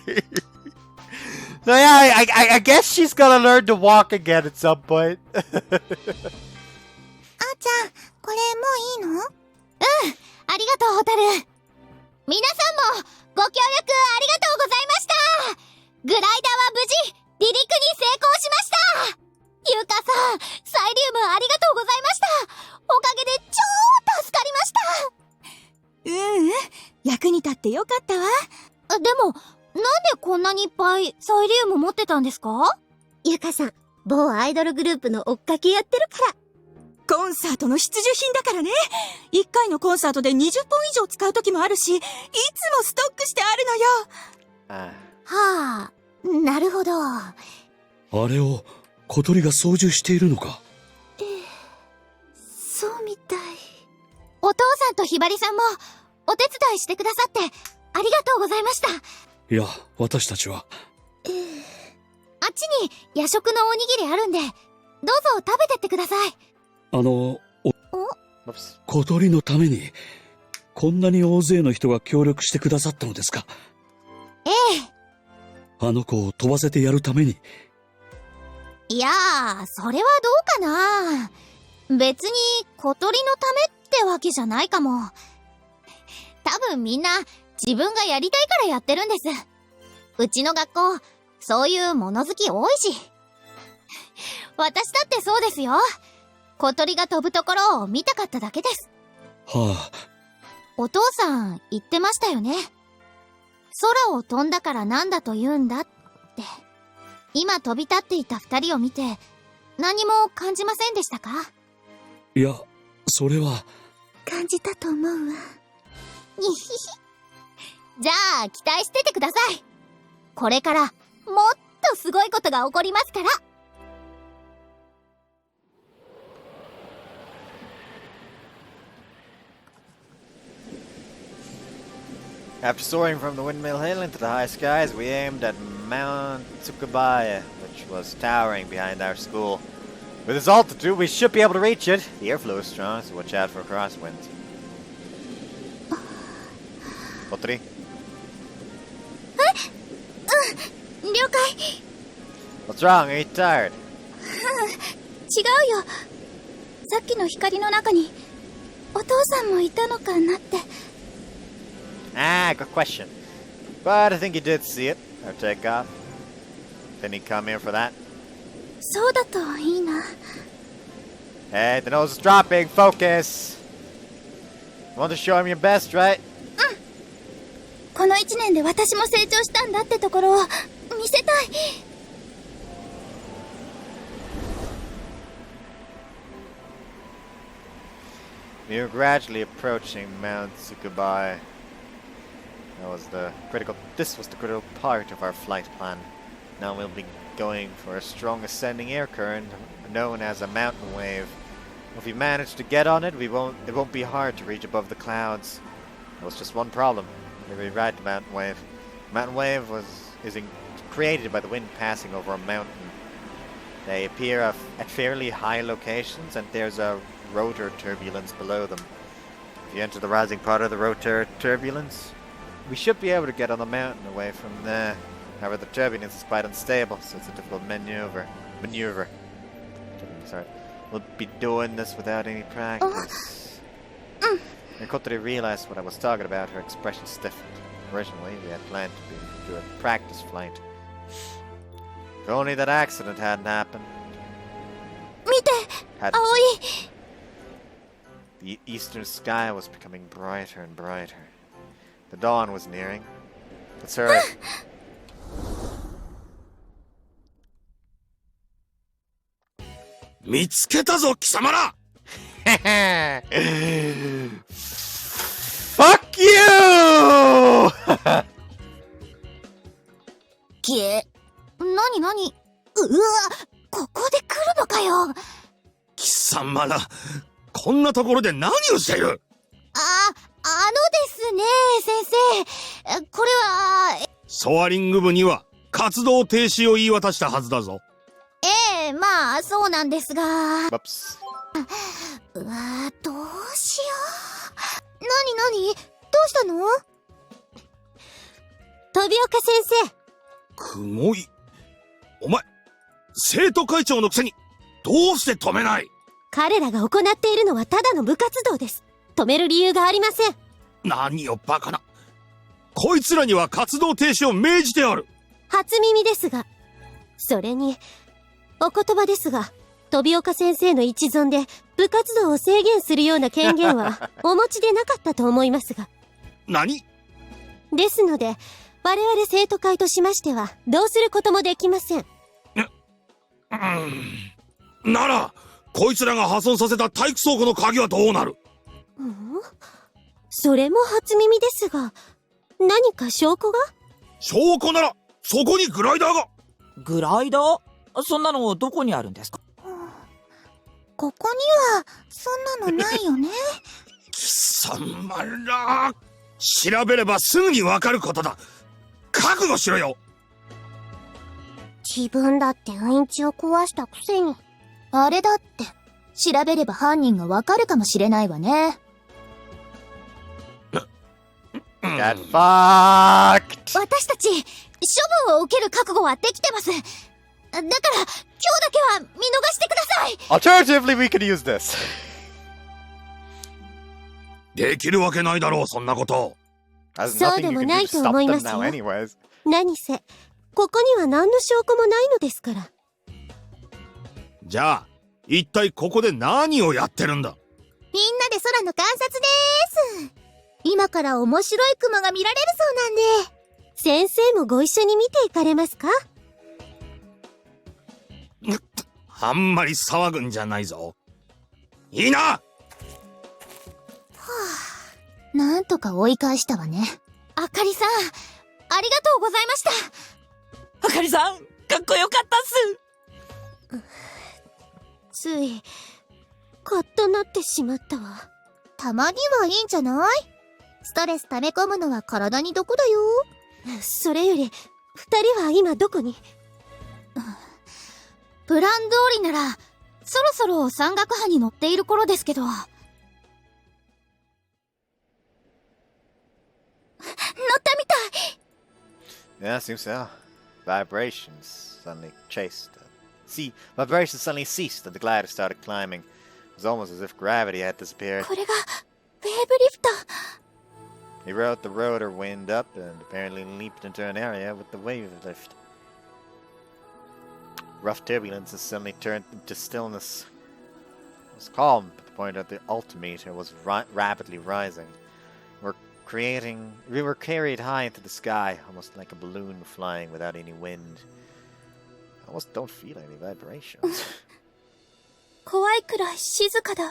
A: So yeah, I guess she's gonna learn to walk again at some point.
B: あーちゃん、これもういいの？うん、ありがとう、ホタル。皆さんもご協力ありがとうございました。グライダーは無事離陸に成功しました。ゆかさん、サイリウムありがとうございました。おかげで超助かりました。
H: 役に立ってよかったわ。
B: でも、なんでこんなにいっぱいサイリウム持ってたんですか？
G: ゆかさん、某アイドルグループの追っかけやってるから。
H: コンサートの必需品だからね。1回のコンサートで20本以上使う時もあるし、いつもストックしてあるのよ。
B: はあ、なるほど。
E: あれを小鳥が操縦しているのか。
B: そうみたい。お父さんとひばりさんもお手伝いしてくださってありがとうございました。
E: いや、私たちは。
B: あっちに夜食のおにぎりあるんで、どうぞ食べてってください。
E: 小鳥のためにこんなに大勢の人が協力してくださったのですか？
B: ええ。
E: あの子を飛ばせてやるために。
B: いやー、それはどうかな。別に小鳥のためってわけじゃないかも。多分みんな自分がやりたいからやってるんです。うちの学校、そういう物好き多いし。私だってそうですよ。小鳥が飛ぶところを見たかっただけです。
E: はあ。
B: お父さん言ってましたよね。空を飛んだからなんだと言うんだって。今飛び立っていた二人を見て、何も感じませんでしたか？
E: いや、それは。
B: 感じたと思うわ。にひひ。じゃあ、期待しててください。これから、もっとすごいことが起こりますから。
A: After soaring from the windmill hill into the high skies, we aimed at Mount Tsukubaya, which was towering behind our school. With this altitude, we should be able to reach it. The airflow is strong, so watch out for crosswinds. Kotori?
B: 了解。
A: What's wrong? Are you tired?
B: 違うよ。さっきの光の中に、お父さんもいたのかなって。
A: Ah, good question. But I think you did see it. Our takeoff. Didn't he come here for that?
B: そうだといいな。
A: Hey, the nose is dropping. Focus. You want to show him your best, right?
B: この一年で私も成長したんだってところを見せたい。
A: We were gradually approaching Mount Tsukubai. This was the critical part of our flight plan. Now we'll be going for a strong ascending air current known as a mountain wave. If we manage to get on it, it won't be hard to reach above the clouds. There was just one problem. We ride the mountain wave. The mountain wave is created by the wind passing over a mountain. They appear at fairly high locations, and there's a rotor turbulence below them. If you enter the rising part of the rotor turbulence, we should be able to get on the mountain away from there. However, the turbulence is quite unstable, so it's a difficult maneuver. Sorry. We'll be doing this without any practice. When Kotori realized what I was talking about, her expression stiffened. Originally, we had planned to do a practice flight. If only that accident hadn't happened.
B: 見て、青い。
A: The eastern sky was becoming brighter and brighter. The dawn was nearing. Let's hurry. Fuck you!
B: なにうわ、ここで来るのかよ。
D: 貴様ら、こんなところで何をしている？
B: ですね、先生。これは、
D: ソアリング部には活動停止を言い渡したはずだぞ。
B: まあ、そうなんですが。
A: Whoops.
B: うわ、どうしよう。なにどうしたの？
G: 飛岡先生。
D: 雲井。お前、生徒会長のくせに、どうして止めない？
G: 彼らが行っているのはただの部活動です。止める理由がありません。
D: 何よバカな。こいつらには活動停止を命じてある。
G: 初耳ですが。それに、お言葉ですが、飛岡先生の一存で部活動を制限するような権限はお持ちでなかったと思いますが。
D: 何？
G: ですので、我々生徒会としましてはどうすることもできません。
D: なら、こいつらが破損させた体育倉庫の鍵はどうなる？
G: それも初耳ですが、何か証拠が？
D: 証拠なら、そこにグライダーが。
C: グライダー？そんなのどこにあるんですか？
B: ここには、そんなのないよね。
D: 貴様ら、調べればすぐにわかることだ。覚悟しろよ。
B: 自分だってうんちを壊したくせに。あれだって、調べれば犯人がわかるかもしれないわね。
A: Get fucked!
B: 私たち、処分を受ける覚悟はできてます。だから、今日だけは見逃してください。
A: Alternatively, we could use this.
D: できるわけないだろう、そんなこと。
G: そうでもないと思いますよ。何せ、ここには何の証拠もないのですから。
D: じゃあ、一体ここで何をやってるんだ？
B: みんなで空の観察でーす。今から面白い雲が見られるそうなんで。
G: 先生もご一緒に見ていかれますか？
D: あんまり騒ぐんじゃないぞ。いいな。
B: なんとか追い返したわね。あかりさん、ありがとうございました。
C: あかりさん、かっこよかったっす。
G: つい、カッとなってしまったわ。
B: たまにはいいんじゃない？ストレス溜め込むのは体に毒だよ。
G: それより、二人は今どこに？
B: プラン通りなら、そろそろ山岳波に乗っている頃ですけど。乗ったみたい。
A: Yeah, seems so. Vibrations suddenly ceased and the glider started climbing. It was almost as if gravity had disappeared.
B: これが、ウェーブリフト。
A: He rode the rotor wind up and apparently leaped into an area with the wave lift. Rough turbulence has suddenly turned into stillness. It was calm at the point that the altimeter was rapidly rising. We were carried high into the sky, almost like a balloon flying without any wind. I almost don't feel any vibrations.
B: 怖いくらい静かだわ。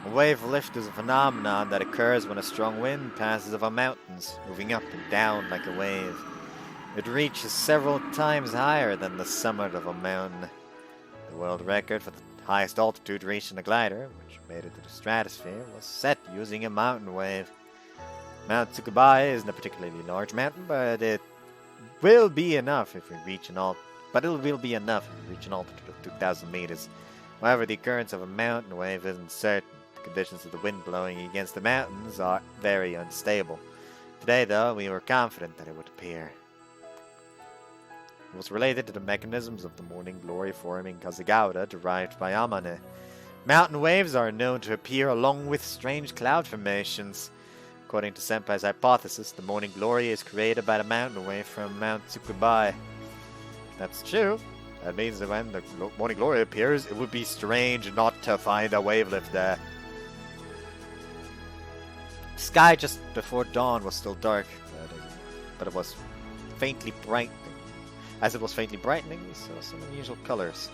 A: A wave lift is a phenomenon that occurs when a strong wind passes over mountains, moving up and down like a wave. It reaches several times higher than the summit of a mountain. The world record for the highest altitude reached in a glider, which made it to the stratosphere, was set using a mountain wave. Mount Tsukubai isn't a particularly large mountain, but it will be enough if we reach an altitude of 2,000 meters. However, the occurrence of a mountain wave isn't certain. The conditions of the wind blowing against the mountains are very unstable. Today, though, we were confident that it would appear. It was related to the mechanisms of the morning glory forming Kazegawara derived by Amane. Mountain waves are known to appear along with strange cloud formations. According to Senpai's hypothesis, the morning glory is created by the mountain wave from Mount Tsukubai. That's true. That means that when the morning glory appears, it would be strange not to find a wave lift there. The sky just before dawn was still dark, but it was faintly brightening. As it was faintly brightening, we saw some unusual colors.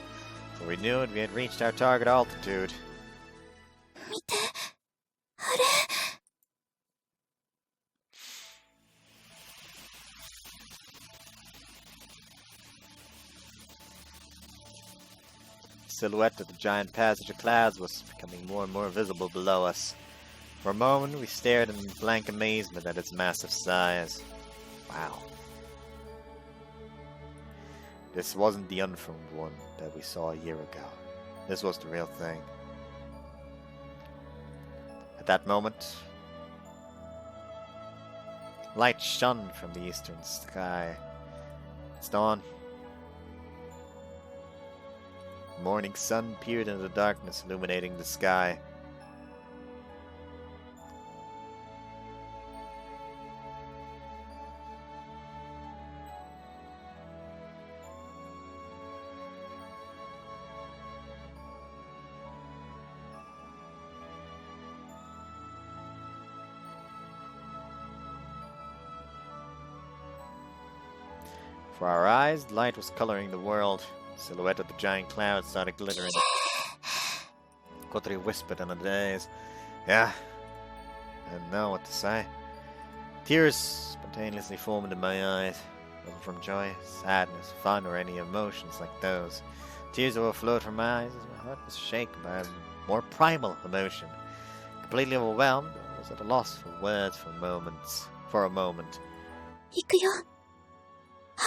A: So we knew we had reached our target altitude.
B: 見て、あれ。
A: The silhouette of the giant passage of clouds was becoming more and more visible below us. For a moment, we stared in blank amazement at its massive size. Wow. This wasn't the unformed one that we saw a year ago. This was the real thing. At that moment, light shone from the eastern sky. It's dawn. The morning sun peered into the darkness, illuminating the sky. For our eyes, light was coloring the world. The silhouette of the giant clouds started glittering. Kotori whispered in a daze. Yeah, I didn't know what to say. Tears spontaneously formed in my eyes. It wasn't from joy, sadness, fun, or any emotions like those. Tears overflowed from my eyes as my heart was shaken by a more primal emotion. Completely overwhelmed, I was at a loss for words for a moment.
B: 行くよ。葵。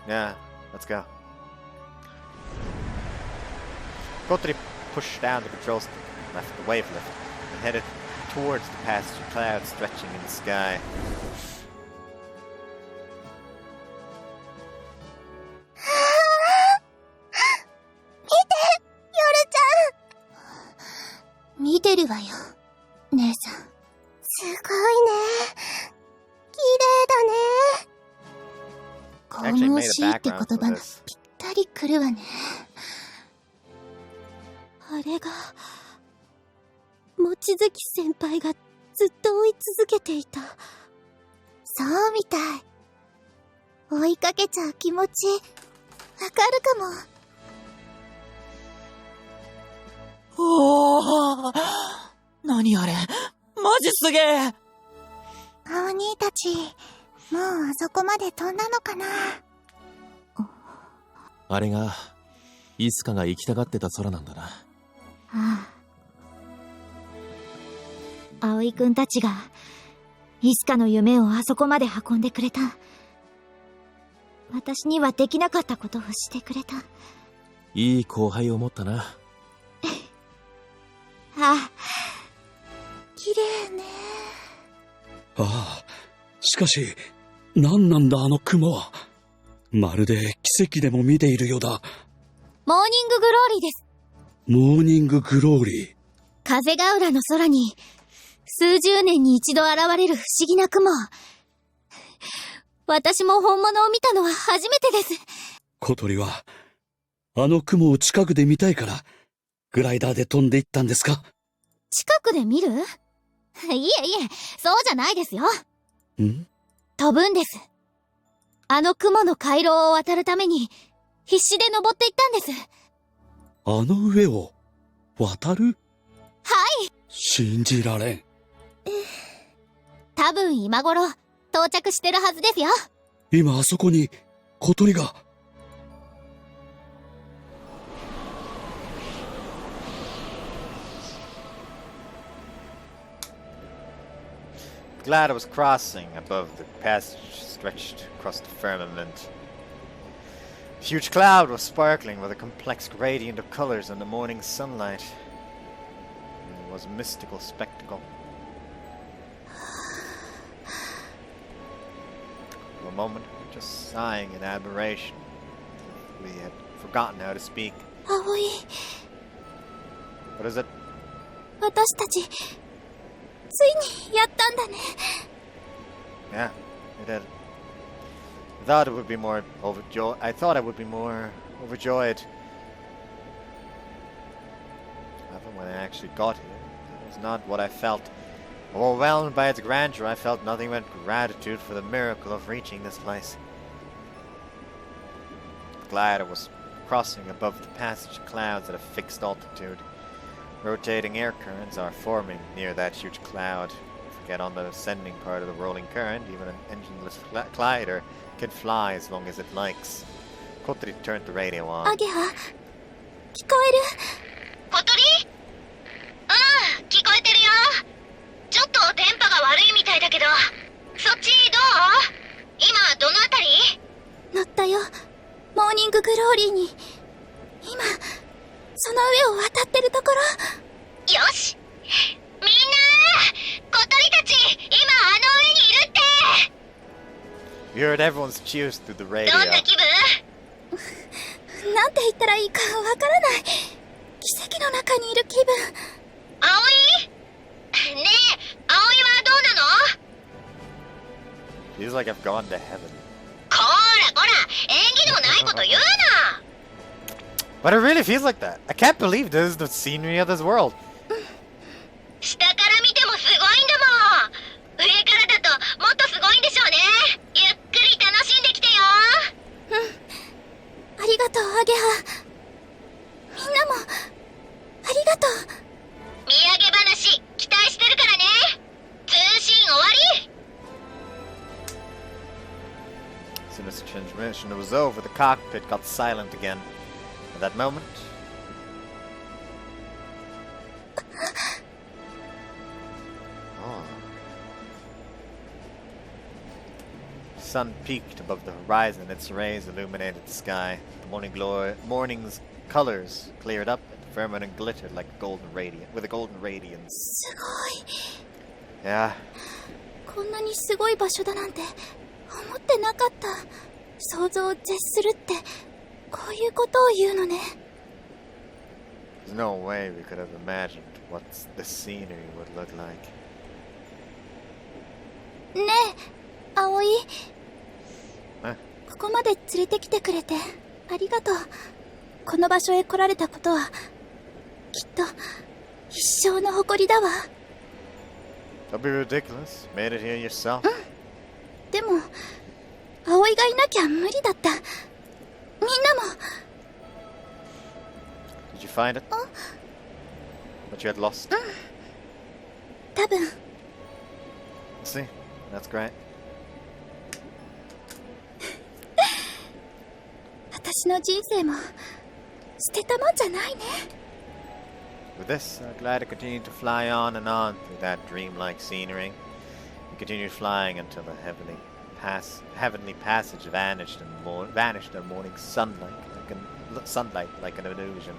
A: Yeah, let's go. Kotori pushed down the control stick, left the wave lift, and headed towards the passenger clouds stretching in the sky.
B: 見てるわよ、姉さん。すごいね。綺麗だね。神々しいって言葉がぴったりくるわね。
G: あれが、望月先輩がずっと追い続けていた。
B: そうみたい。追いかけちゃう気持ち、わかるかも。
C: おー、何あれ、マジすげえ。
B: お兄たち、もうあそこまで飛んだのかな。
F: あれが、いつかが行きたがってた空なんだな。
G: ああ。葵くんたちが、いつかの夢をあそこまで運んでくれた。私にはできなかったことをしてくれた。
F: いい後輩を持ったな。
G: ああ、
B: 綺麗ね。
E: ああ、しかし、何なんだあの雲は。まるで奇跡でも見ているようだ。
G: モーニンググローリーです。
E: モーニンググローリー。
G: 風が浦の空に、数十年に一度現れる不思議な雲。私も本物を見たのは初めてです。
E: 小鳥は、あの雲を近くで見たいから、グライダーで飛んでいったんですか？
G: 近くで見る？いえいえ、そうじゃないですよ。
E: ん？
G: 飛ぶんです。あの雲の回廊を渡るために、必死で登っていったんです。
E: あの上を、渡る？
G: はい。
E: 信じられん。
G: 多分今頃、到着してるはずですよ。
E: 今あそこに、小鳥が。
A: Glad I was crossing above the passage stretched across the firmament. A huge cloud was sparkling with a complex gradient of colors in the morning sunlight. It was a mystical spectacle. For a moment, we were just sighing in admiration. We had forgotten how to speak.
B: 葵、
A: What is it?
B: 私たち、ついにやったんだね。
A: Yeah, we did. I thought it would be more overjoyed. I thought I would be more overjoyed. But when I actually got here, it was not what I felt. Overwhelmed by its grandeur, I felt nothing but gratitude for the miracle of reaching this place. The glider was crossing above the passage clouds at a fixed altitude. Rotating air currents are forming near that huge cloud. If we get on the ascending part of the rolling current, even an engineless glider can fly as long as it likes. Kotori turned the radio on.
B: アゲハ、聞こえる？
J: 小鳥？うん、聞こえてるよ。ちょっと電波が悪いみたいだけど、そっちどう？今どのあたり？
B: 乗ったよ。モーニンググローリーに。今、その上を渡ってるところ。
J: よし！みんな！小鳥たち、今あの上にいるって！
A: We heard everyone's cheers through the radio.
J: どんな気分？
B: なんて言ったらいいかわからない。奇跡の中にいる気分。
J: 葵？ねえ、葵はどうなの？
A: Feels like I've gone to heaven.
J: こらこら、縁起のないこと言うな！
A: But it really feels like that. I can't believe this is the scenery of this world.
J: 下から見てもすごいんだもん。上からだともっとすごいんでしょうね。ゆっくり楽しんできてよ。
B: ありがとう、アゲハ。みんなも、ありがとう。
J: 土産話、期待してるからね。通信終わり。
A: As soon as the transmission was over, the cockpit got silent again. At that moment, the sun peaked above the horizon. Its rays illuminated the sky. The morning's colors cleared up, and the firmament glittered like with a golden radiance.
B: すごい。
A: Yeah,
B: こんなにすごい場所だなんて思ってなかった。想像を絶するってこういうことを言うのね。
A: there's no way we could have imagined what the scenery would look like.
B: ねえ、葵。
A: え？
B: ここまで連れてきてくれてありがとう。この場所へ来られたことはきっと一生の誇りだわ。
A: Don't be ridiculous. Made it here yourself.
B: でも葵がいなきゃ無理だった。みんなも。
A: Did you find it? What you had lost?
B: 多分。
A: See? That's great.
B: 私の人生も捨てたもんじゃないね。
A: With this, I'm glad to continue to fly on and on through that dreamlike scenery. We continued flying until the heavenly passage vanished in morning sunlight like an illusion.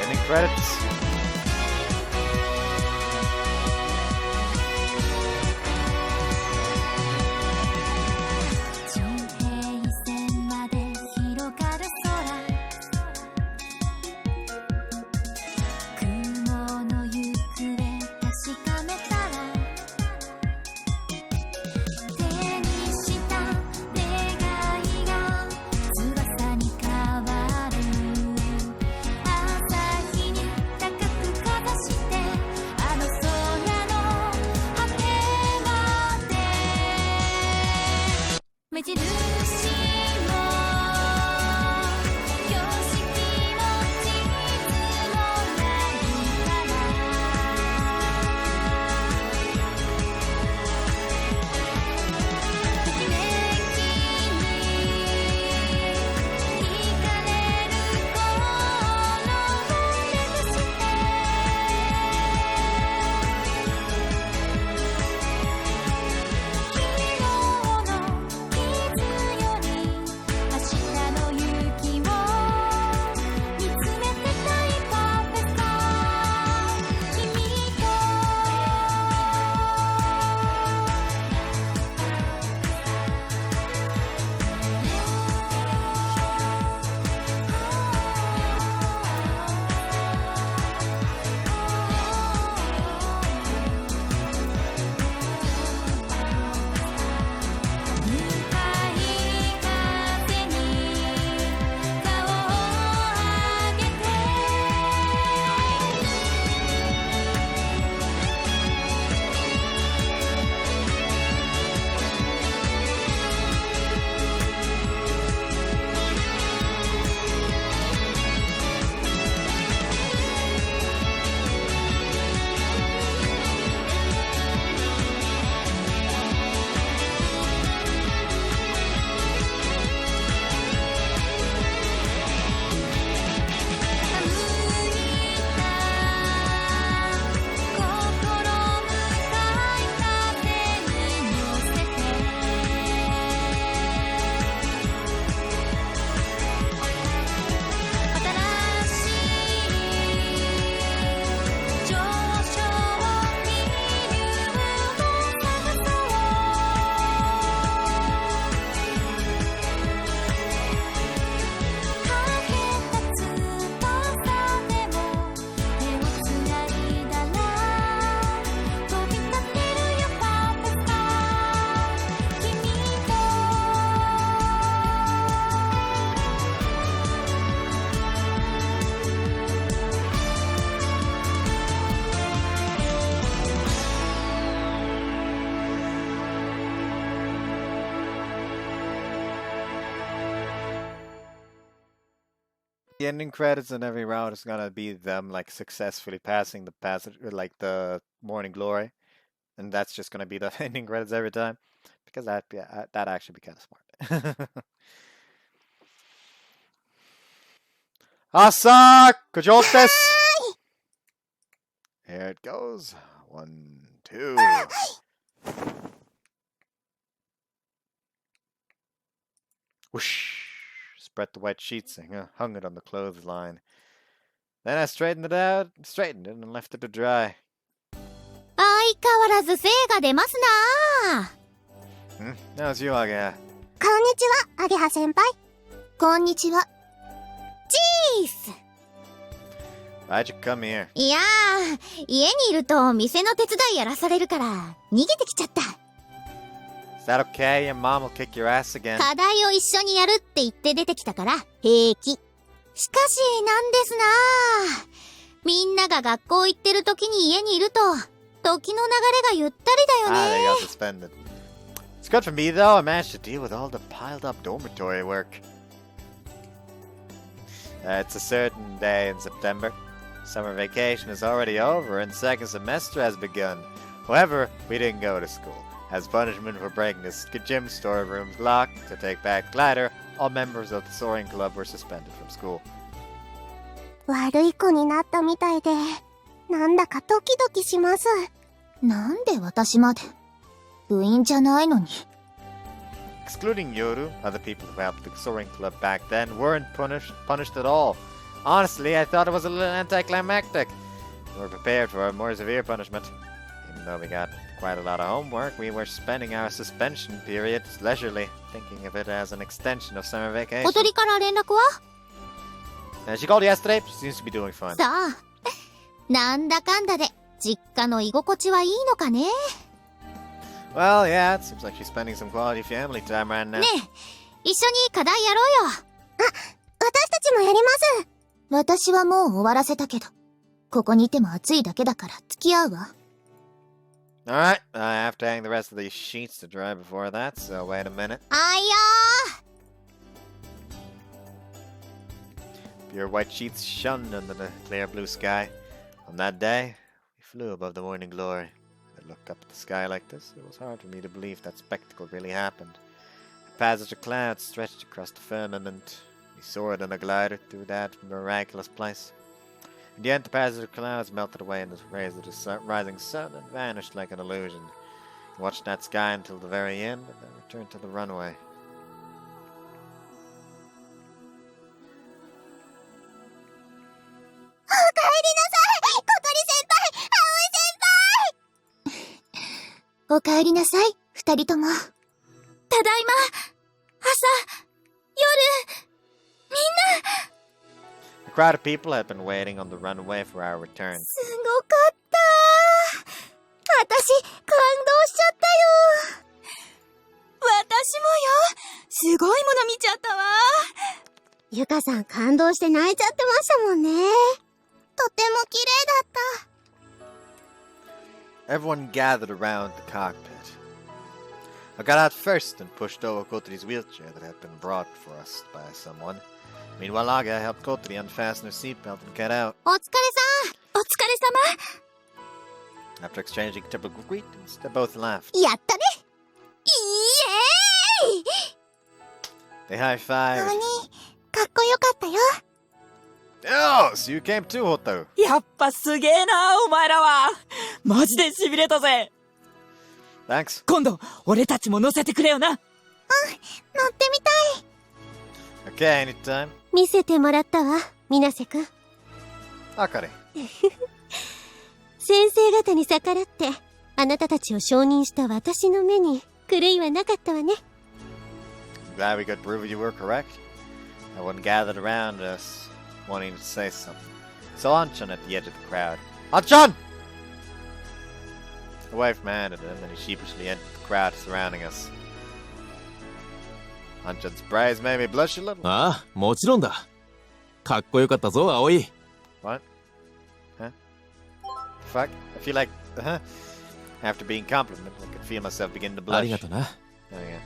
A: Ending credits. The ending credits in every round is gonna be them like successfully passing the passage, like the morning glory, and that's just gonna be the ending credits every time, because that actually be kind of smart. Asa, could you hold this? Here it goes. 1, 2. Whoosh. Spread the white sheets and hung it on the clothesline. Then I straightened it, and left it to dry.
B: 相変わらず精が出ますな。
A: How's you, Agea?
G: こんにちは、アゲハ先輩。こんにちは。
B: チース。
A: Why'd you come here?
B: いやー、家にいると店の手伝いやらされるから逃げてきちゃった。
A: Is that okay? Your mom will kick your ass again.
B: 課題を一緒にやるって言って出てきたから平気。しかしなんですな。みんなが学校行ってる時に家にいると時の流れがゆったりだよね。
A: They got suspended. It's good for me though. I managed to deal with all the piled up dormitory work. It's a certain day in September. Summer vacation is already over and second semester has begun. However, we didn't go to school. As punishment for breaking the gym storeroom's lock to take back glider, all members of the soaring club were suspended from school.
G: 悪い子になったみたいで、なんだかドキドキします。
B: なんで私まで部員じゃないのに。
A: Excluding Yoru, other people who helped the soaring club back then weren't punished at all. Honestly, I thought it was a little anticlimactic. We were prepared for a more severe punishment. Even though we got quite a lot of homework, we were spending our suspension period leisurely, thinking of it as an extension of summer vacation.
B: 小鳥から連絡は？
A: She called yesterday. She seems to be doing fine.
B: さあ、なんだかんだで実家の居心地はいいのかね。
A: Well, yeah, it seems like she's spending some quality family time right now.
B: ねえ、一緒に課題やろうよ。
G: 私たちもやります。
B: 私はもう終わらせたけど、ここにいても暑いだけだから付き合うわ。
A: Alright, I have to hang the rest of these sheets to dry before that, so wait a minute.
B: あいや
A: ー Pure white sheets shone under the clear blue sky. On that day, we flew above the morning glory. I looked up at the sky like this. It was hard for me to believe that spectacle really happened. A passage of clouds stretched across the firmament. We soared on a glider through that miraculous place. In the end, the passage of clouds melted away in the rays of the rising sun and vanished like an illusion. I watched that sky until the very end, and then returned to the runway.
B: おかえりなさい、二人とも。ただいま、朝、夜、みんな。
A: The crowd of people had been waiting on the runway for our return.
B: すごかった。私、感動しちゃったよ。
H: 私もよ。すごいもの見ちゃったわ。
G: ゆかさん感動して泣いちゃってましたもんね。とても綺麗だった。
A: Everyone gathered around the cockpit. I got out first and pushed over Kotori's wheelchair that had been brought for us by someone. Meanwhile, Aga helped Kotori unfasten her seatbelt and get out.
B: お疲れさん。お疲れ様。
A: After exchanging typical greetings, they both laughed.
B: やったね。イエーイ
A: They high-fived.
G: お兄、かっこよかったよ。
A: Oh, so you came too, Hotaru.
C: やっぱすげえな、お前らは。マジで痺れたぜ。
A: Thanks.
C: 今度、俺たちも乗せてくれよな。
G: 乗ってみたい。
A: Okay, anytime.
G: 見せてもらったわ、水瀬くん。
A: Akari.
G: 先生方に逆らって、あなたたちを承認した私の目に狂いはなかったわね。
A: Glad we could prove you were correct. Everyone gathered around us, wanting to say something. So Anchan at the edge of the crowd. Anchan! The wife handed him, and he sheepishly entered the crowd surrounding us. Anchan's praise made me blush a little.
F: ああ、もちろんだ。かっこよかったぞ、葵。
A: What? Huh? Fuck? I feel like, after being complimented, I could feel myself begin to blush.
F: ありがとな。
A: Oh, yeah.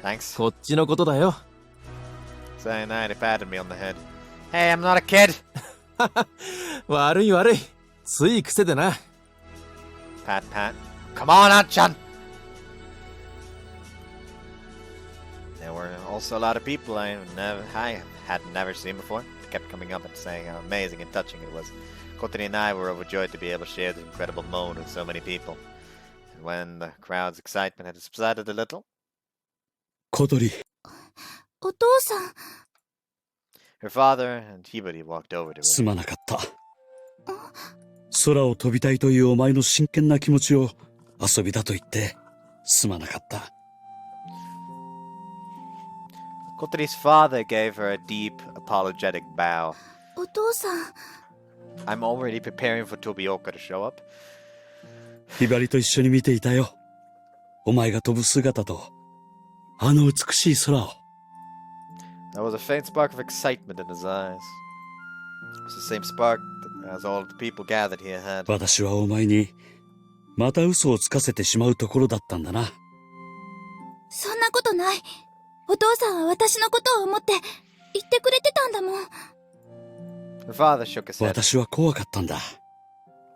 A: Thanks.
F: こっちのことだよ。
A: Saying that, he patted me on the head. Hey, I'm not a kid!
F: 悪い悪い。つい癖でな。
A: Pat, pat. Come on, Anchan! There were also a lot of people I had never seen before. They kept coming up and saying how amazing and touching it was. Kotori and I were overjoyed to be able to share this incredible moment with so many people. And when the crowd's excitement had subsided a little,
E: 小鳥、
B: お父さん。
A: her father and Hibari walked over to
E: す
A: her.
E: まなかった。空を飛びたいというお前の真剣な気持ちを遊びだと言ってすまなかった。
A: Kotori's father gave her a deep, apologetic bow.
B: お父さん。
A: I'm already preparing for Tobioka to show up.
E: ひばりと一緒に見ていたよ。お前が飛ぶ姿と、あの美しい空を。
A: There was a faint spark of excitement in his eyes. It was the same spark as all the people gathered here had.
E: 私はお前に、また嘘をつかせてしまうところだったんだな。
B: そんなことない。お父さんは私のことを思って言ってくれてたんだもん。
A: The father shook his head.
E: 私は怖かったんだ。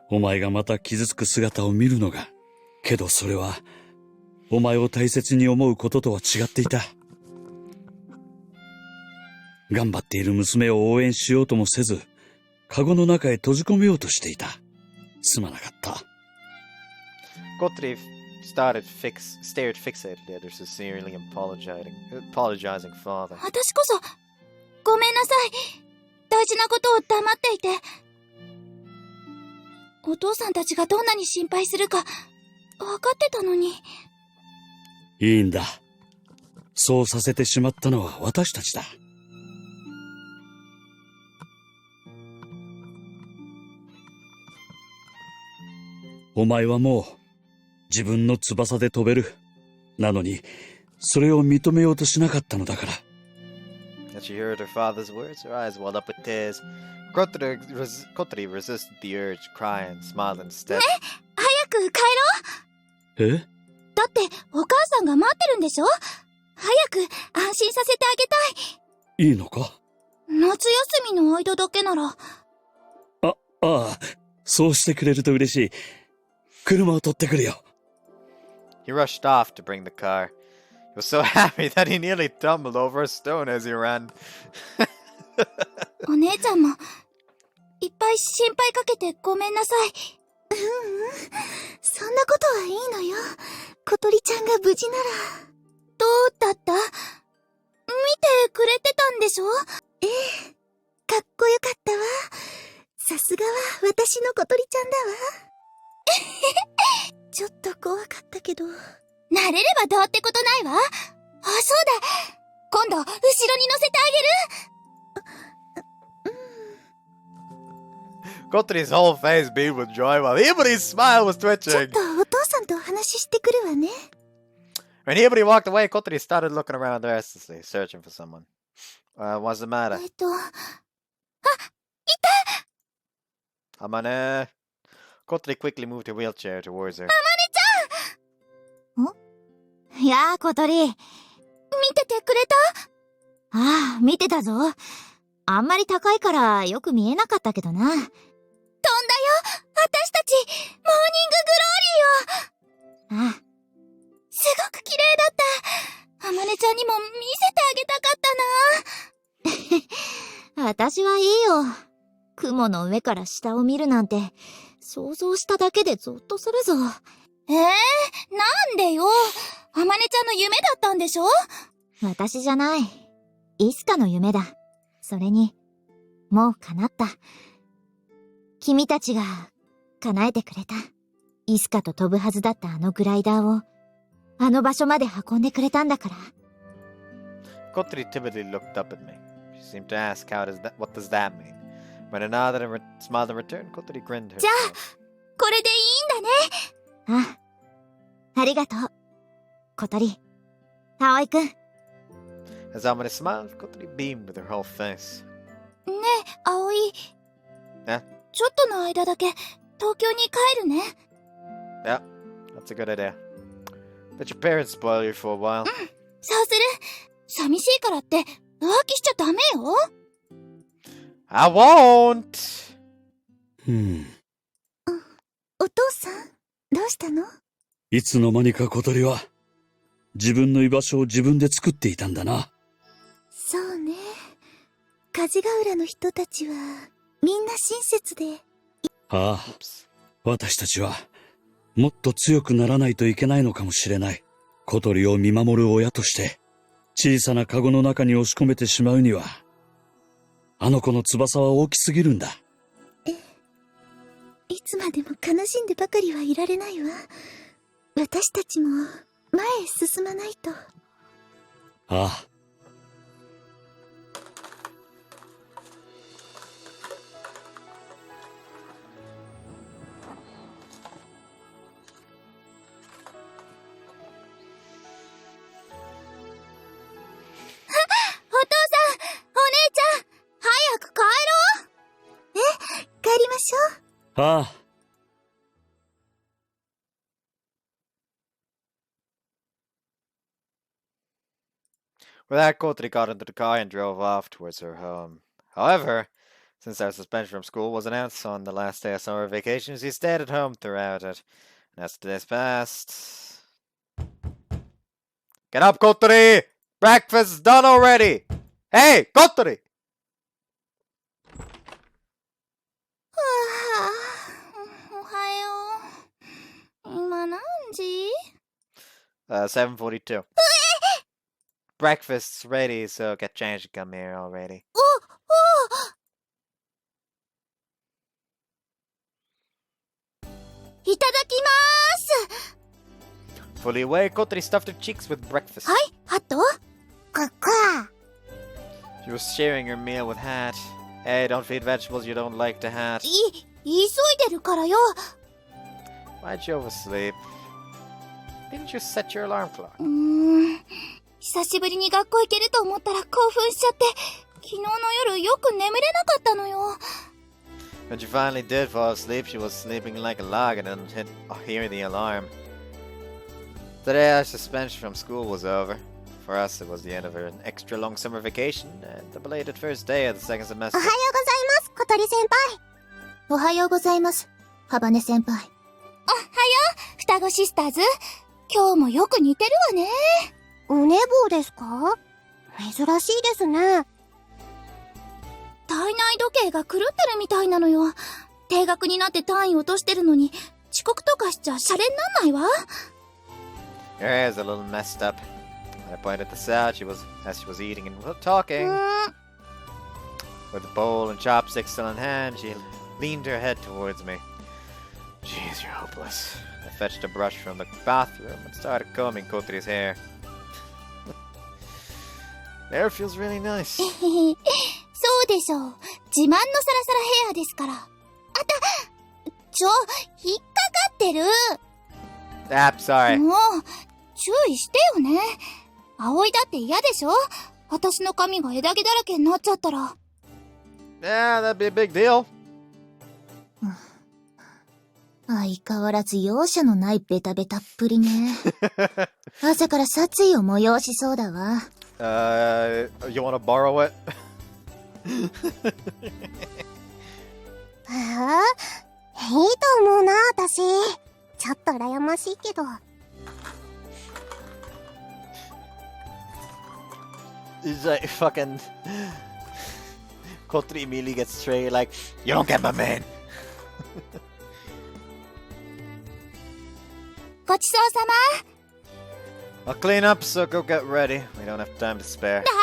E: お前がまた傷つく姿を見るのが。けどそれは、お前を大切に思うこととは違っていた。頑張っている娘を応援しようともせず、カゴの中へ閉じ込めようとしていた。すまなかった。
A: Kotori stared fixated at her sincerely apologizing father.
B: 私こそ、ごめんなさい。大事なことを黙っていて。お父さんたちがどんなに心配するか、分かってたのに。
E: いいんだ。そうさせてしまったのは私たちだ。お前はもう自分の翼で飛べる。なのに、それを認めようとしなかったのだから。
A: As she heard her father's words, her eyes welled up with tears. Kotori resisted the urge, crying, smiling instead.
B: ね、早く帰ろう。
E: え？
B: だってお母さんが待ってるんでしょ？早く安心させてあげたい。
E: いいのか？
B: 夏休みの間だけなら。
E: ああ、そうしてくれると嬉しい。車を取ってくるよ。
A: He rushed off to bring the car. He was so happy that he nearly tumbled over a stone as he ran.
B: お姉ちゃんもいっぱい心配かけてごめんなさい。そんなことはいいのよ。小鳥ちゃんが無事なら。どうだった？見てくれてたんでしょ？ええ、かっこよかったわ。さすがは私の小鳥ちゃんだわ。ちょっと怖かったけど。慣れればどうってことないわ。あ、そうだ。今度後ろに乗せてあげる。
A: Kotori's whole face beamed with joy while Hibari's smile was
B: ちょっ
A: twitching.
B: とお父さんとお話ししてくるわね。
A: When Hibari walked away, Kotori started looking around restlessly, searching for someone. What's the matter? Amane. Kotori quickly moved her wheelchair towards her.
G: いやあ、小鳥。
B: 見ててくれた？
G: ああ、見てたぞ。あんまり高いからよく見えなかったけどな。
B: 飛んだよ、私たち、モーニンググローリーを。
G: ああ、
B: すごく綺麗だった。あまねちゃんにも見せてあげたかったな。
G: 私はいいよ。雲の上から下を見るなんて、想像しただけでゾッとするぞ。
B: なんでよ。あまねちゃんの夢だったんでしょ？
G: 私じゃない。いつかの夢だ。それに、もう叶った。君たちが叶えてくれた。いつかと飛ぶはずだったあのグライダーを、あの場所まで運んでくれたんだから。
A: Kotori timidly looked up at me. She seemed to ask, what does that mean? When I nodded and smiled in return, Kotori grinned her.
B: じゃあ、これでいいんだね。
G: ありがとう。小鳥、葵くん。
A: As Amane smiled, Kotori beamed with her whole face.
B: ねえ、葵。
A: え？
B: ちょっとの間だけ、東京に帰るね。
A: Yeah, that's a good idea. Let your parents spoil you for a while.
B: そうする。寂しいからって、浮気しちゃダメよ。
A: I won't!
B: お父さん、どうしたの？
E: いつの間にか小鳥は、自分の居場所を自分で作っていたんだな。
B: そうね。風ヶ浦の人たちは、みんな親切で。
E: ああ、私たちは、もっと強くならないといけないのかもしれない。小鳥を見守る親として、小さなカゴの中に押し込めてしまうには、あの子の翼は大きすぎるんだ。
B: いつまでも悲しんでばかりはいられないわ。私たちも、前へ進まないと。
E: ああ。ああ。
A: With that, Kotori got into the car and drove off towards her home. However, since our suspension from school was announced on the last day of summer vacation, she stayed at home throughout it. And as the days passed... Get up, Kotori! Breakfast's done already! Hey, Kotori!
B: おはよう。今何時？
A: 7:42. Breakfast's ready, so get changed and come here already.
B: いただきまーす。
A: Fully awake, Kotori stuffed her cheeks with breakfast.
B: はい、ハット？ここ。
A: She was sharing her meal with Hat. Hey, don't feed vegetables you don't like to Hat.
B: 急いでるからよ。
A: Why'd you oversleep? Didn't you set your alarm clock?
B: 久しぶりに学校行けると思ったら興奮しちゃって、昨日の夜よく眠れなかったのよ。
A: When she finally did fall asleep, she was sleeping like a log and didn't hear the alarm. Today, our suspension from school was over. For us, it was the end of an extra long summer vacation and the belated first day of the second semester.
B: おはようございます、小鳥先輩。おはようございます、ハバネ先輩。おはよう、双子シスターズ。今日もよく似てるわね。お寝坊ですか？珍しいですね。体内時計が狂ってるみたいなのよ。低学になって単位落としてるのに、遅刻とかしちゃシャレになんないわ。
A: Her hair's a little messed up. When I pointed this out, as she was eating and talking. With the bowl and chopsticks still in hand, she leaned her head towards me. Jeez, you're hopeless. I fetched a brush from the bathroom and started combing Kotori's hair. The hair feels really nice.
B: そうでしょう。自慢のサラサラヘアですから。あた、引っかかってる。
A: Ah, sorry.
B: もう、注意してよね。葵だって嫌でしょ？私の髪が枝毛だらけになっちゃったら。
A: Yeah, that'd be a big deal.
B: 相変わらず容赦のないベタベタっぷりね。朝から殺意を催しそうだわ。
A: You wanna borrow it?
G: いいと思うな、私。ちょっと羨ましいけど。
A: He's like fucking... Kotori immediately gets straight like, you don't get my man.
B: ごちそうさま。
A: I'll clean up, so go get ready. We don't have time to spare.
B: どうぞ。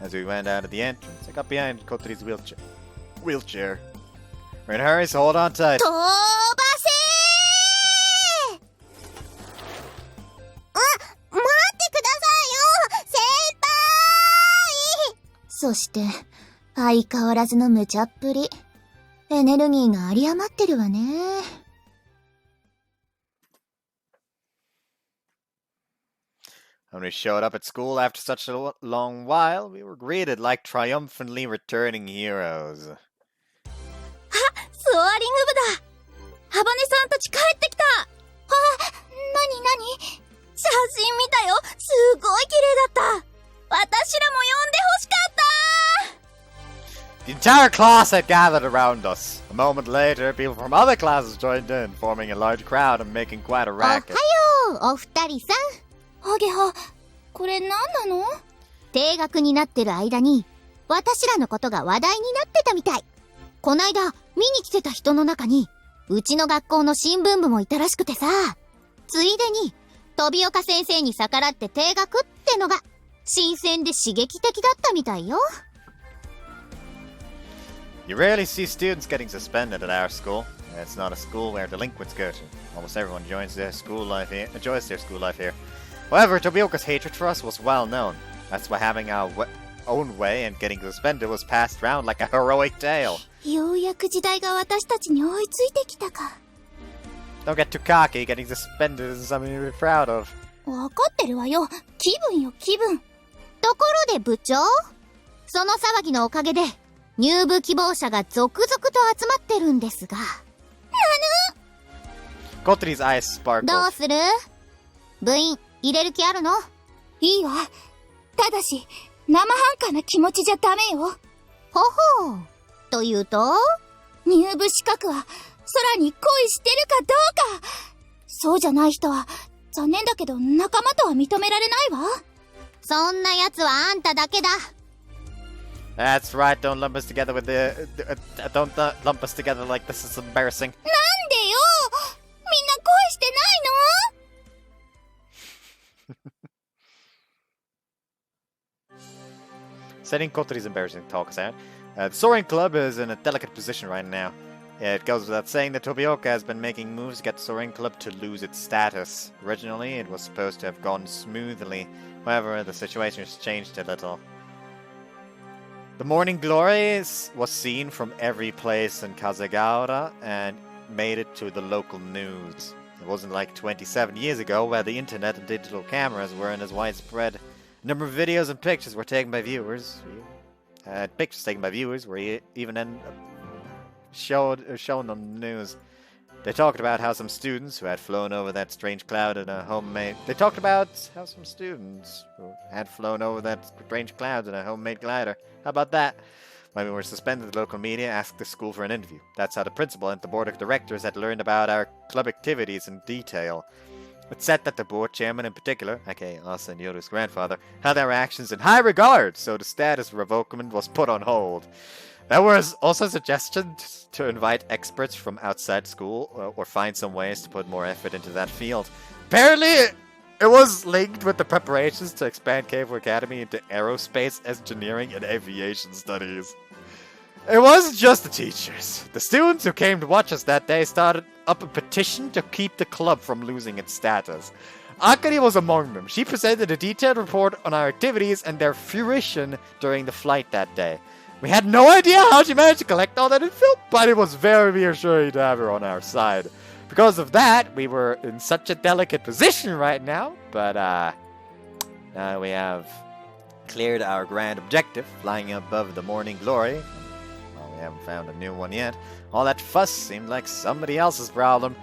A: As we went out of the entrance, I got behind Kotori's wheelchair. We're in a hurry, so hold on tight.
B: 飛ばせー。待ってくださいよ、先輩。そして、相変わらずの無茶っぷり。エネルギーが有り余ってるわね。
A: When we showed up at school after such a long while, we were greeted like triumphantly returning heroes.
B: あ、ソアリング部だ。ハバネさんたち帰ってきた。あ、なに写真見たよ。すごい綺麗だった。私らも呼んで欲しかった。
A: The entire class had gathered around us. A moment later, people from other classes joined in, forming a large crowd and making quite a racket.
B: おはよう、お二人さん。ハゲハ、これ何なの？低学になってる間に、私らのことが話題になってたみたい。こないだ、見に来てた人の中に、うちの学校の新聞部もいたらしくてさ、ついでに、飛岡先生に逆らって低学ってのが、新鮮で刺激的だったみたいよ。
A: You rarely see students getting suspended at our school. It's not a school where delinquents go to. Almost everyone enjoys their school life here. However, Tobioka's hatred for us was well known. That's why having our own way and getting suspended was passed around like a heroic tale.
B: ようやく時代が私たちに追いついてきたか。
A: Don't get too cocky. Getting suspended isn't something to be proud of.
B: わかってるわよ。気分よ、気分。ところで部長、その騒ぎのおかげで、入部希望者が続々と集まってるんですが。
A: Kotori's eyes sparkled.
B: どうする？部員、入れる気あるの？
H: いいわ。ただし、生半可な気持ちじゃダメよ。
B: ほほう。というと？
H: 入部資格は、空に恋してるかどうか。そうじゃない人は、残念だけど仲間とは認められないわ。
B: そんな奴はあんただけだ。
A: That's right, don't lump us together with don't lump us together like this is embarrassing.
H: なんでよ！みんな恋してないの？
A: Setting Kotori's embarrassing talk aside, the Soaring Club is in a delicate position right now. It goes without saying that Tobioka has been making moves to get the Soaring Club to lose its status. Originally, it was supposed to have gone smoothly. However, the situation has changed a little. The Morning Glory was seen from every place in Kazagaura and made it to the local news. It wasn't like 27 years ago where the internet and digital cameras weren't as widespread. A number of videos and pictures were taken by viewers. Pictures taken by viewers were even shown on the news. They talked about how some students who had flown over that strange cloud in a homemade... glider. How about that? When we were suspended, the local media asked the school for an interview. That's how the principal and the board of directors had learned about our club activities in detail. It said that the board chairman in particular, aka us and Yoru's grandfather, held our actions in high regard, so the status revocament was put on hold. There was also suggestions to invite experts from outside school or find some ways to put more effort into that field. Apparently, it was linked with the preparations to expand Keifu Academy into aerospace engineering and aviation studies. It wasn't just the teachers. The students who came to watch us that day started up a petition to keep the club from losing its status. Akari was among them. She presented a detailed report on our activities and their fruition during the flight that day. We had no idea how she managed to collect all that info, but it was very reassuring to have her on our side. Because of that, we were in such a delicate position right now, but now we have cleared our grand objective, flying above the Morning Glory. Well, we haven't found a new one yet. All that fuss seemed like somebody else's problem.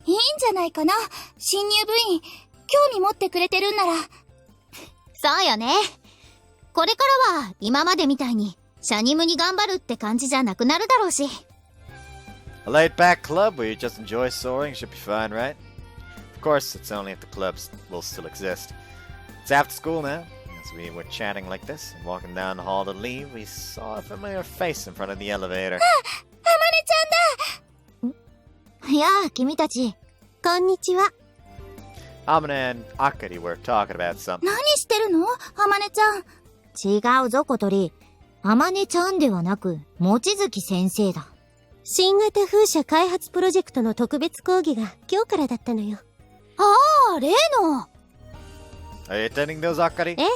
H: いいんじゃないかな、新入部員。興味持ってくれてるんなら。
B: そうよね。これからは今までみたいにシャニムに頑張るって感じじゃなくなるだろうし。
A: A laid-back club where you just enjoy soaring should be fine, right? Of course, it's only if the clubs will still exist. It's after school now. As we were chatting like this and walking down the hall to leave, we saw a familiar face in front of the elevator.
H: あ、あまねちゃんだ。
B: やあ、君たち。
G: こんにちは。
A: Amane and Akari were talking about something.
H: 何してるの？あまねちゃん。
B: 違うぞ、小鳥。あまねちゃんではなく、望月先生だ。
G: 新型風車開発プロジェクトの特別講義が今日からだったのよ。
H: ああ、例の。
A: Are you attending those, Akari?
G: ええ。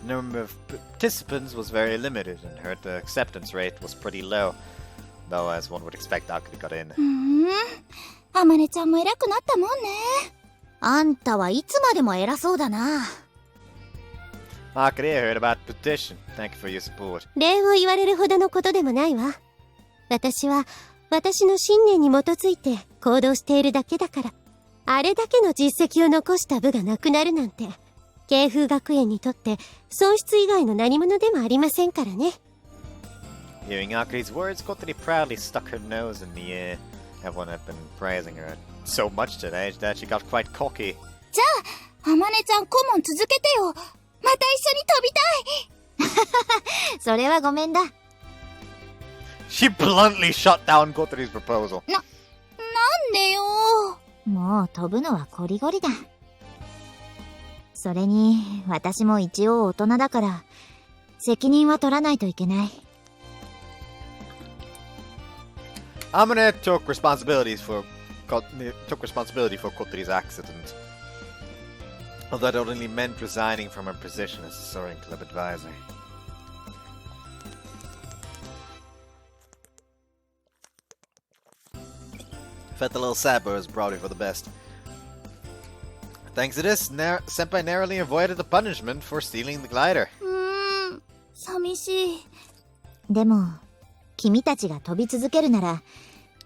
A: The number of participants was very limited, and her acceptance rate was pretty low. Though, as one would expect, Akari got in.
H: あまねちゃんも偉くなったもんね。
B: あんたはいつまでも偉そうだな。
A: Akari, I heard about the petition. Thank you for your support.
G: 礼を言われるほどのことでもないわ。私は私の信念に基づいて行動しているだけだから。あれだけの実績を残した部がなくなるなんて、慶風学園にとって損失以外の何者でもありませんからね。
A: Hearing Akari's words, Kotori proudly stuck her nose in the air. Everyone had been praising her so much today that she got quite cocky.
H: じゃあ、あまねちゃん顧問続けてよ。また一緒に飛びたい。
B: それはごめんだ。
A: She bluntly shut down Kotori's proposal.
H: なんでよ。
B: もう飛ぶのはこりごりだ。それに、私も一応大人だから、責任は取らないといけない。
A: Amane took responsibility for Kotori's accident. Although that only meant resigning from her position as a soaring club advisor. Felt a little sad, but it was probably for the best. Thanks to this, Senpai narrowly avoided the punishment for stealing the glider.
B: 寂しい。
K: でも、君たちが飛び続けるなら、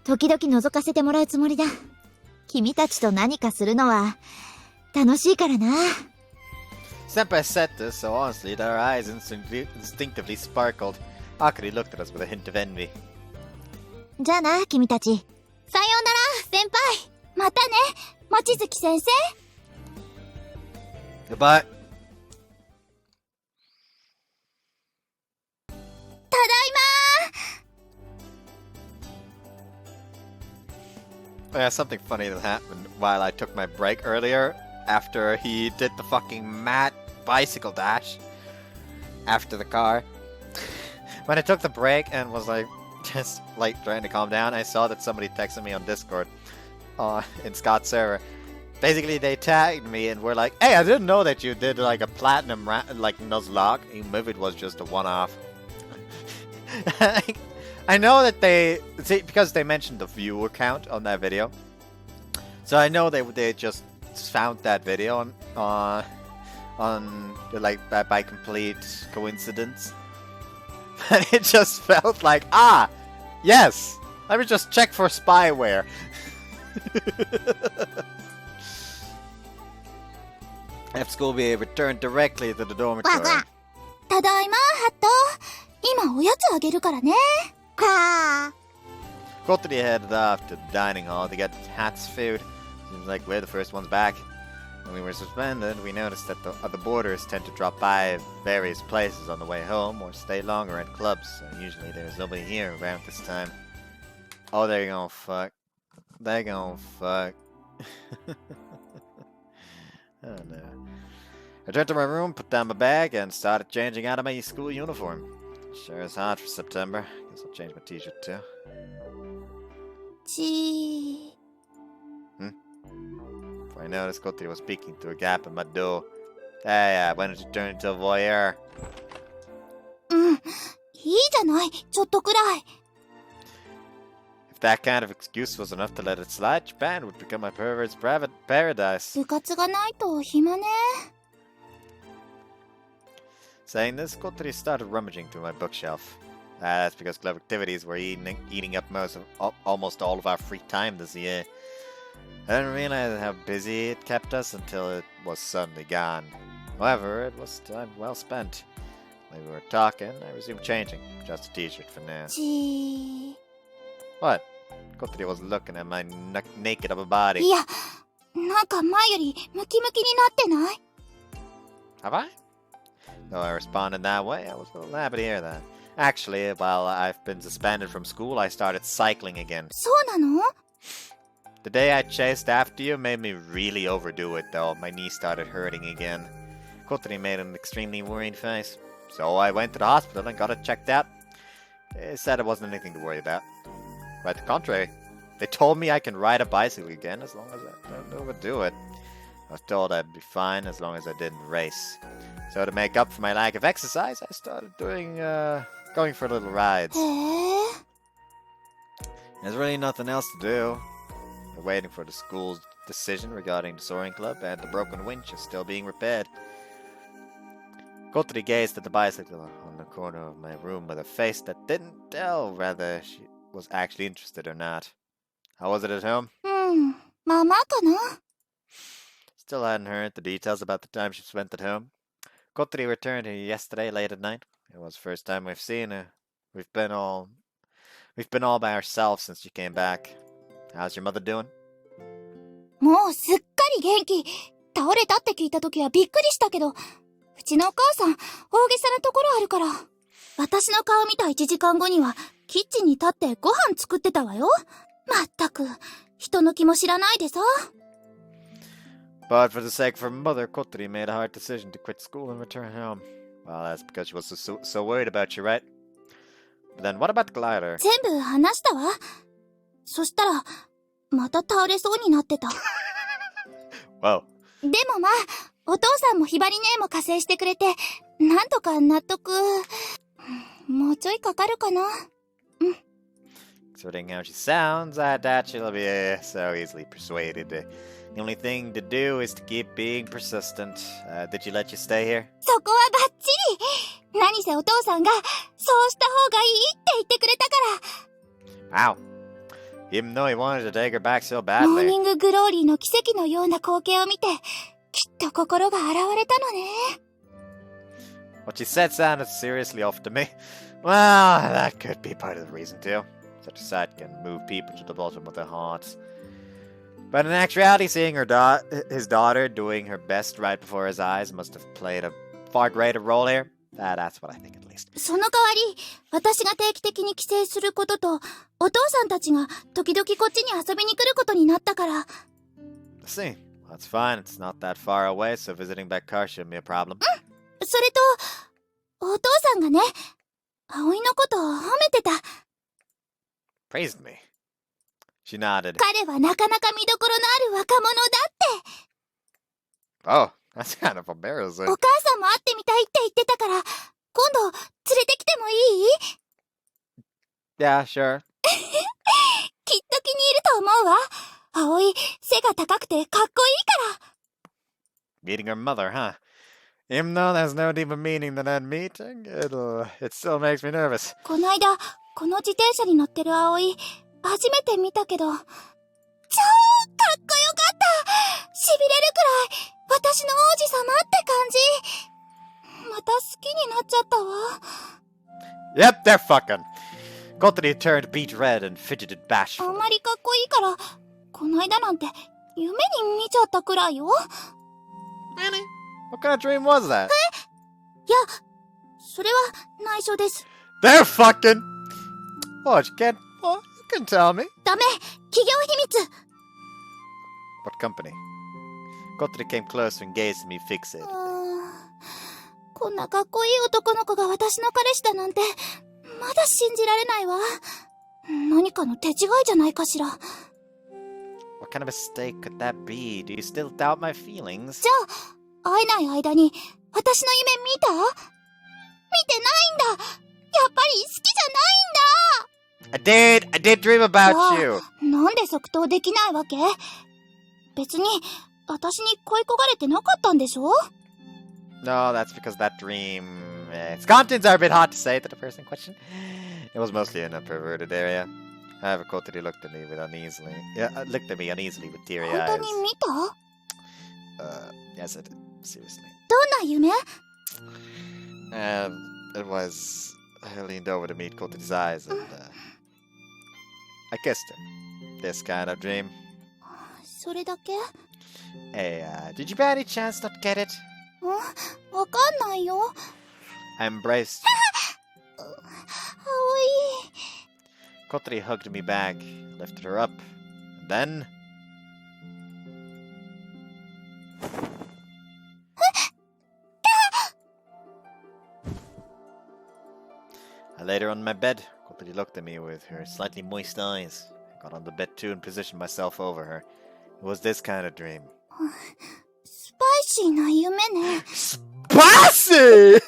K: 時々覗かせてもらうつもりだ。君たちと何かするのは、楽しいからな。
A: Senpai said this so honestly that our eyes instinctively sparkled. Akari looked at us with a hint of envy.
K: じゃあな、君たち。
B: さようなら、先輩。またね、望月先生。
A: Goodbye.
B: ただいま
A: Yeah, something funny that happened while I took my break earlier after he did the fucking mad bicycle dash after the car. When I took the break and was like just like trying to calm down, I saw that somebody texted me on Discord in Scott's server. Basically, they tagged me and were like, "Hey, I didn't know that you did like a platinum like Nuzlocke, even if it was just a one-off." I know that because they mentioned the viewer count on that video, so I know they just found that video on like by complete coincidence. And it just felt like, yes, let me just check for spyware. After school, we returned directly to the dormitory.
B: ただいま、ハット。今おやつあげるからね。
A: Kotori headed off to the dining hall to get Hat's food. Seems like we're the first ones back. When we were suspended, we noticed that the other boarders tend to drop by various places on the way home or stay longer at clubs, so usually there's nobody here around this time. Oh, they're gonna fuck. They're gonna fuck. Oh no. I returned to my room, put down my bag, and started changing out of my school uniform. Sure is hot for September. Guess I'll change my t-shirt too. I noticed Kotori was peeking through a gap in my door. Hey, why don't you turn into a voyeur?
B: いいじゃない、ちょっとくらい。
A: If that kind of excuse was enough to let it slide, Japan would become my pervert's private paradise.
B: 部活がないと暇ね。
A: Saying this, Kotori started rummaging through my bookshelf. That's because club activities were eating up almost all of our free time this year. I didn't realize how busy it kept us until it was suddenly gone. However, it was time well spent. While we were talking, I resumed changing. Just a t-shirt for now. What? Kotori was looking at my naked upper body.
B: いや、なんか前よりムキムキになってない？
A: Have I? Though I responded that way, I was a little happy to hear that. Actually, while I've been suspended from school, I started cycling again.
B: そうなの？
A: The day I chased after you made me really overdo it, though. My knee started hurting again. Kotori made an extremely worried face. So I went to the hospital and got it checked out. They said it wasn't anything to worry about. Quite the contrary. They told me I can ride a bicycle again as long as I don't overdo it. I was told I'd be fine as long as I didn't race. So to make up for my lack of exercise, I started going for little rides. There's really nothing else to do. We're waiting for the school's decision regarding the soaring club, and the broken winch is still being repaired. Kotori gazed at the bicycle on the corner of my room with a face that didn't tell whether she was actually interested or not. How was it at home?
B: まあまあかな。
A: Still hadn't heard the details about the time she spent at home. Kotori returned here yesterday late at night. It was the first time we've seen her. We've been all by ourselves since she came back. How's your mother doing?
B: もうすっかり元気。倒れたって聞いた時はびっくりしたけど、うちのお母さん、大げさなところあるから。私の顔見た1時間後には、キッチンに立ってご飯作ってたわよ。まったく、人の気も知らないでさ。
A: But for the sake of her mother, Kotori made a hard decision to quit school and return home. Well, that's because she was so worried about you, right? But then what about the glider?
B: 全部話したわ。そしたら、また倒れそうになってた。
A: Whoa.
B: でもまあ、お父さんもひばり姉も加勢してくれて、なんとか納得。もうちょいかかるかな。
A: Considering how she sounds, I doubt she'll be so easily persuaded to The only thing to do is to keep being persistent. Did you let you stay here?
B: そこはバッチリ。何せお父さんが、そうした方がいいって言ってくれたから。
A: Wow. Even though he wanted to take her back so
B: モー
A: badly.
B: ニンググローリーの奇跡のような光景を見て、きっと心が洗われたのね。
A: What she said sounded seriously off to me. Well, that could be part of the reason too. Such a sight can move people to the bottom of their hearts. But in actuality, seeing his daughter doing her best right before his eyes must have played a far greater role here. That's what I think at least.
B: その代わり、私が定期的に帰省することと、お父さんたちが時々こっちに遊びに来ることになったから。
A: I see. That's fine. It's not that far away, so visiting back car shouldn't be a problem.
B: それと、お父さんがね、葵のことを褒めてた。
A: Praised me. She nodded.
B: 彼はなかなか見どころのある若者だって。
A: Oh, that's kind of embarrassing.
B: お母さんも会ってみたいって言ってたから、今度連れてきてもいい？
A: Yeah, sure.
B: きっと気に入ると思うわ。葵、背が高くてかっこいいから。
A: Meeting her mother, huh? Even though there's no deeper meaning than that meeting, it still makes me nervous.
B: こないだ、この自転車に乗ってる葵、初めて見たけど、超かっこよかった！しびれるくらい、私の王子様って感じ。また好きになっちゃったわ。
A: Yep, they're fucking. Kotori turned beet red and fidgeted
B: あ
A: bashfully.
B: んまりかっこいいから、こないだなんて夢に見ちゃったくらいよ。
A: Really? What kind of dream was that?
B: いや、それは内緒です。
A: They're fucking. What, you can't. Well, you can tell me.
B: ダメ、企業秘密。
A: What company? Kotori came closer and gazed at me fixated.
B: こんなかっこいい男の子が私の彼氏だなんて、まだ信じられないわ。何かの手違いじゃないかしら。
A: What kind of mistake could that be? Do you still doubt my feelings?
B: じゃあ、会えない間に、私の夢見た？見てないんだ。やっぱり好きじゃないんだ。
A: I did dream about you.
B: なんで即答できないわけ？別に、私に恋焦がれてなかったんでしょ？
A: No, that's because that dream. Its contents are a bit hard to say to the person in question. It was mostly in a perverted area. However, Kotori looked at me uneasily with teary
B: 本
A: eyes.
B: 当に見た？
A: Yes, I did. Seriously.
B: どんな夢？
A: It was. I leaned over to meet Kotori's eyes and I kissed her. This kind of dream.
B: それだけ？
A: Hey, did you by any chance not get it?
B: わかんないよ。
A: I embraced.
B: 葵。
A: Kotori hugged me back, lifted her up, and then. I laid her on my bed. Kotori looked at me with her slightly moist eyes. I got on the bed too and positioned myself over her. It was this kind of dream.
B: スパイシーな夢ね。
A: Spicy!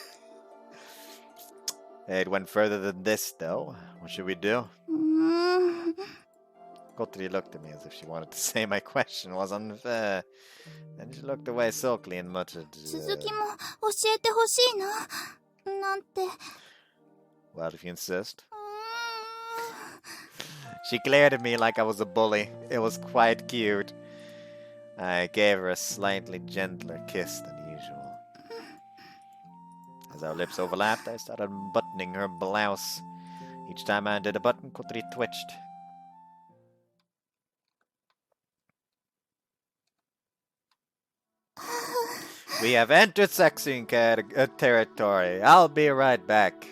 A: It went further than this, though. What should we do? Kotori looked at me as if she wanted to say my question was unfair. Then she looked away sulkily and muttered,
B: 続きも教えてほしいな。なんて。
A: Well, if you insist. She glared at me like I was a bully. It was quite cute. I gave her a slightly gentler kiss than usual. As our lips overlapped, I started unbuttoning her blouse. Each time I undid a button, Kotori twitched. We have entered sexing territory. I'll be right back.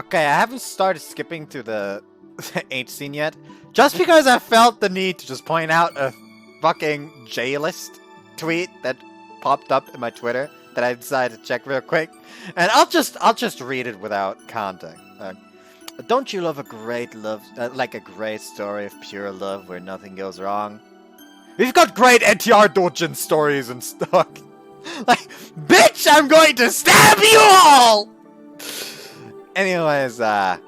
A: Okay, I haven't started skipping to the H scene yet, just because I felt the need to just point out a fucking J-list tweet that popped up in my Twitter that I decided to check real quick, and I'll just read it without context. Don't you love a great love, like a great story of pure love where nothing goes wrong? We've got great NTR Dojin stories and stuff. Like, bitch, I'm going to stab you all! Anyways, back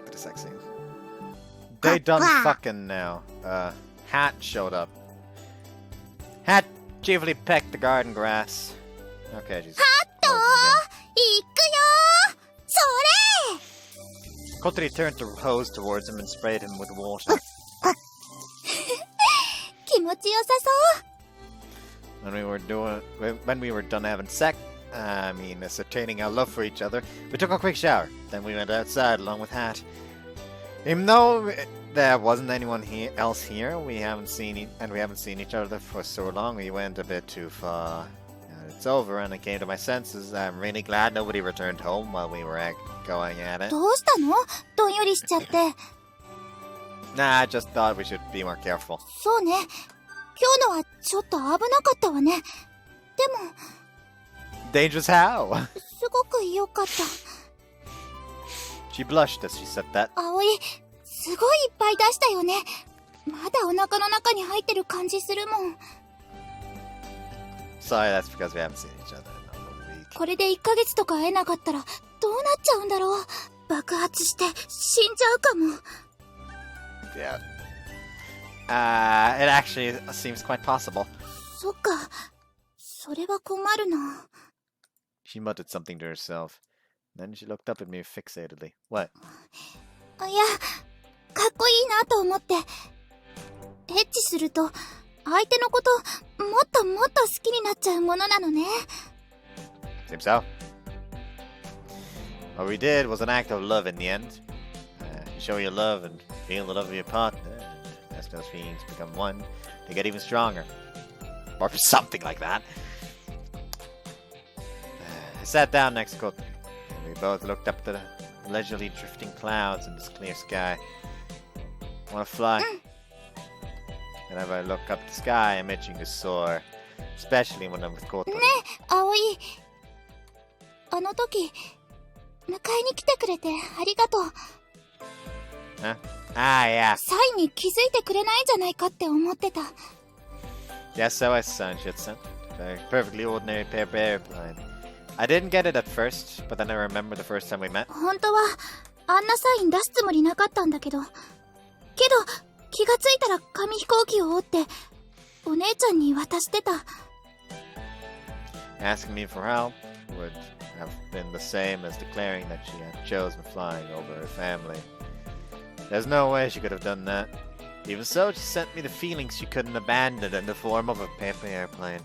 A: to the sex scene. they done fucking now. Hat showed up. Hat chiefly pecked the garden grass. Okay, she's...
B: ハットー行くよーそれ
A: Kotori turned the hose towards him and sprayed him with water.
B: 気持ちよさそう
A: When we were done having sex, ascertaining our love for each other, we took a quick shower. Then we went outside along with Hat. Even though there wasn't anyone else here, we haven't seen each other for so long. We went a bit too far. It's over, and I came to my senses. I'm really glad nobody returned home while we were going at it.
B: どうしたのどんよりしちゃって
A: Nah, I just thought we should be more careful.
B: そうね今日のはちょっと危なかったわねでも
A: Dangerous how?
B: すごく良かった
A: She blushed as she said that.
B: 葵すごいいっぱい出したよねまだお腹の中に入ってる感じするもん
A: Sorry, that's because we haven't seen each other in a week.
B: これで1ヶ月とか会えなかったらどうなっちゃうんだろう爆発して死んじゃうかも
A: Yeah. It actually seems quite possible.
B: そっかそれは困るな
A: She muttered something to herself. Then she looked up at me fixatedly. What?
B: いやかっこいいなと思ってエッチすると相手のこともっともっと好きになっちゃうものなのね
A: Seems so. What we did was an act of love in the end. You show your love and feel the love of your partner. And as those feelings become one, they get even stronger. Or something like that. I sat down next to Kotori, and we both looked up at the leisurely drifting clouds in this clear sky. I want to fly. Whenever I look up at the sky, I'm itching to soar. Especially when I'm with Kotori.
B: ねえ葵あの時迎えに来てくれてありがとう
A: Huh? Ah, yeah.
B: サイに気づいてくれないんじゃないかって思ってた
A: Yes, so I Shitsen. A perfectly ordinary barbarian. I didn't get it at first, but then I remember the first time we met.
B: 本当はあんなサイン出すつもりなかったんだけどけど気がついたら紙飛行機を折ってお姉ちゃんに渡してた
A: Asking me for help would have been the same as declaring that she had chosen flying over her family. There's no way she could have done that. Even so, she sent me the feelings she couldn't abandon in the form of a paper airplane.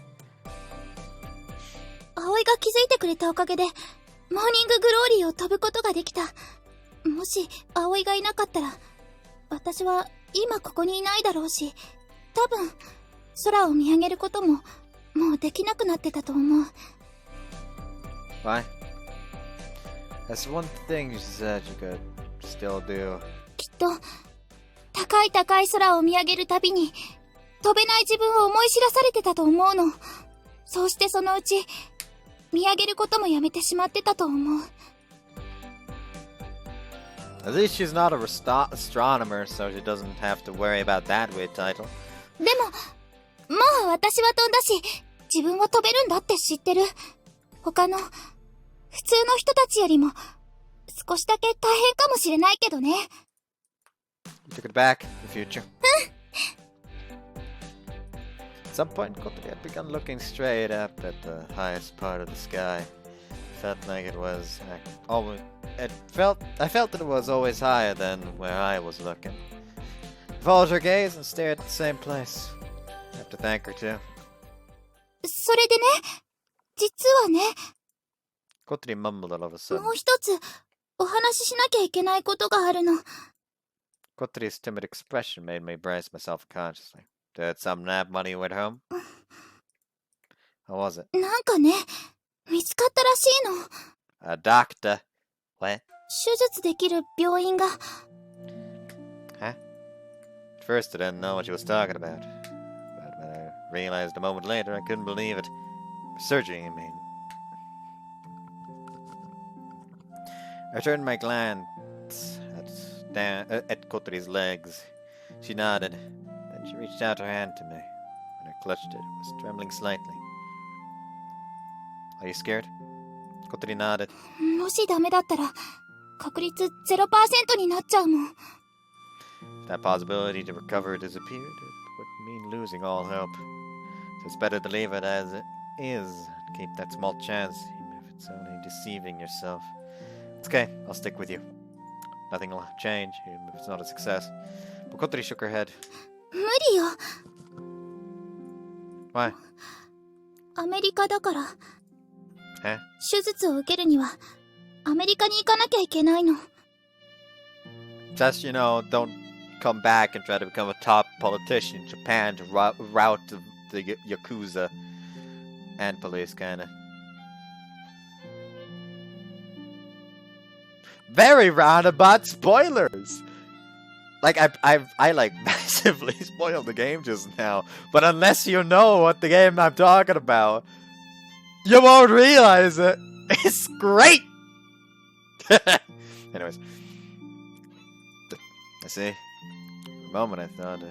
B: 葵が気づいてくれたおかげでモーニンググローリーを飛ぶことができたもし葵がいなかったら私は今ここにいないだろうし多分空を見上げることももうできなくなってたと思う
A: Why? That's one thing you said you could still do.
B: きっと高い高い空を見上げるたびに飛べない自分を思い知らされてたと思うのそうしてそのうち見上げることもやめてしまってたと思う
A: At least she's not a astronomer, so she doesn't have to worry about that weird title.
B: でももう私は飛んだし自分は飛べるんだって知ってる他の普通の人たちよりも少しだけ大変かもしれないけどね
A: You took it back in the future. At some point, Kotori had begun looking straight up at the highest part of the sky. Felt like it was always. I felt that it was always higher than where I was looking. I followed her gaze and stared at the same place. I have to thank her too.
B: それでね実はね
A: Kotori mumbled all of a sudden.
B: もう一つお話ししなきゃいけないことがあるの
A: Kotori's timid expression made me brace myself consciously. Did something happen when you went home? How was it?
B: なんかね見つかったらしいの
A: A doctor. What?
B: 手術できる病院が
A: Huh? At first I didn't know what she was talking about. But when I realized a moment later, I couldn't believe it. Surgery, I mean. I turned my glance at Kotori's legs. She nodded. Then she reached out her hand to me. When I clutched it, it was trembling slightly. Are you scared? Kotori nodded.
B: もしダメだったら確率 0% になっちゃうもん
A: that possibility to recover disappeared, it would mean losing all hope. So it's better to leave it as it is, and keep that small chance, even if it's only deceiving yourself. It's okay, I'll stick with you. Nothing will change, even if it's not a success. But Kotori shook her head.
B: 無理よ。
A: Why?
B: アメリカだから。
A: Eh?
B: 手術を受けるには、アメリカに行かなきゃいけないの。
A: Just, don't come back and try to become a top politician in Japan to rout the Yakuza and police, kinda. Very roundabout spoilers! Like, I like massively spoiled the game just now. But unless you know what the game I'm talking about, you won't realize it. It's great! Anyways. I see. For a moment I thought about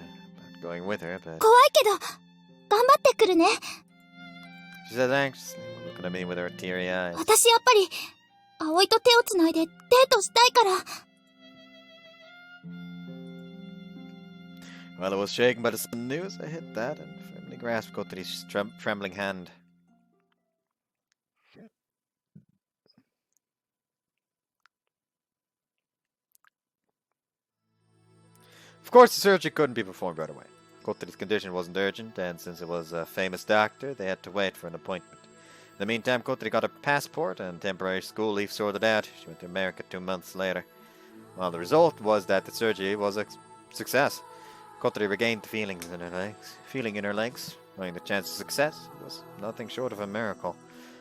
A: going with her, but...
B: 怖いけど、頑張ってくるね。
A: She said anxiously, looking at me with her teary eyes.
B: 私やっぱり、葵と手をつないでデートしたいから。
A: While I was shaken by the sudden news, I hit that and firmly grasped Kotori's trembling hand. Of course, the surgery couldn't be performed right away. Kotori's condition wasn't urgent, and since it was a famous doctor, they had to wait for an appointment. In the meantime, Kotori got her passport and temporary school leave sorted out. She went to America 2 months later. Well, the result was that the surgery was a success. Kotori regained the feeling in her legs, knowing the chance of success was nothing short of a miracle.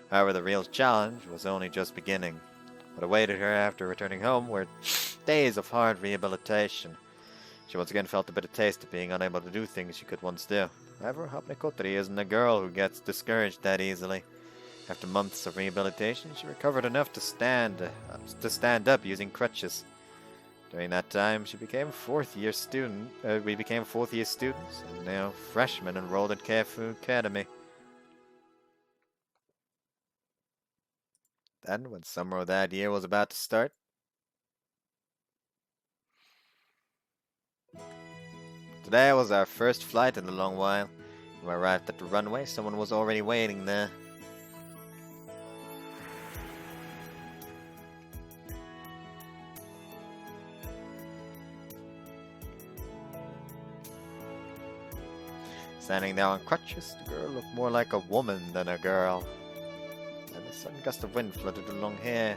A: However, the real challenge was only just beginning. What awaited her after returning home were days of hard rehabilitation. She once again felt a bitter taste of being unable to do things she could once do. However, Hapne Kotori isn't a girl who gets discouraged that easily. After months of rehabilitation, she recovered enough to stand up using crutches. During that time, she became a fourth-year student. We became fourth-year students, and now freshmen enrolled at Keifu Academy. Then, when summer of that year was about to start, today was our first flight in a long while. When we arrived at the runway, someone was already waiting there. Standing there on crutches, the girl looked more like a woman than a girl. And a sudden gust of wind flooded along here.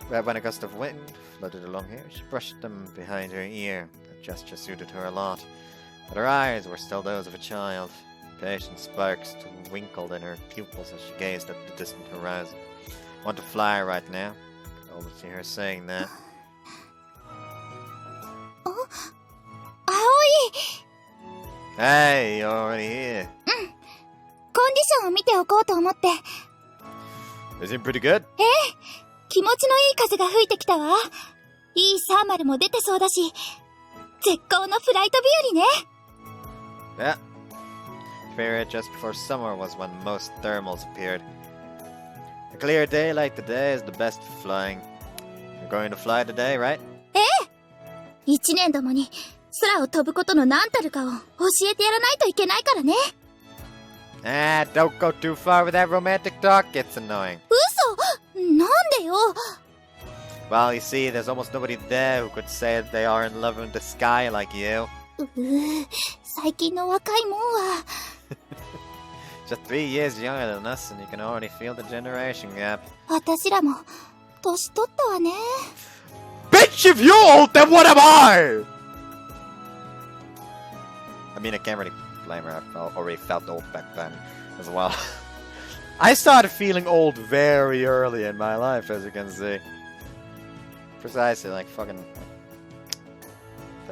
A: When a gust of wind flooded along here, she brushed them behind her ear. That gesture suited her a lot. But her eyes were still those of a child. Patient sparks twinkled in her pupils as she gazed at the distant horizon. I want to fly right now. I could almost hear her saying that.
B: Oh, Aoi!
A: Hey, you're already here.
B: コンディションを見ておこうと思って。
A: Is it pretty good?
B: 気持ちのいい風が吹いてきたわ。いいサーマルも出てそうだし、絶好のフライト日和ね。
A: Yeah. Period just before summer was when most thermals appeared. A clear day like today is the best for flying. You're going to fly today, right?
B: 一年どもに空を飛ぶことの何たるかを教えてやらないといけないからね。
A: Don't go too far with that romantic talk, it's annoying.
B: 嘘！なんでよ。
A: Well, you see, there's almost nobody there who could say that they are in love with the sky like you.
B: 最近の若いもんは。
A: Just 3 years younger than us, and you can already feel the generation gap.
B: 私らも年取ったわね。
A: Bitch, if you're old, then what am I? I mean, I can't really blame her. I already felt old back then as well. I started feeling old very early in my life, as you can see. Precisely, like fucking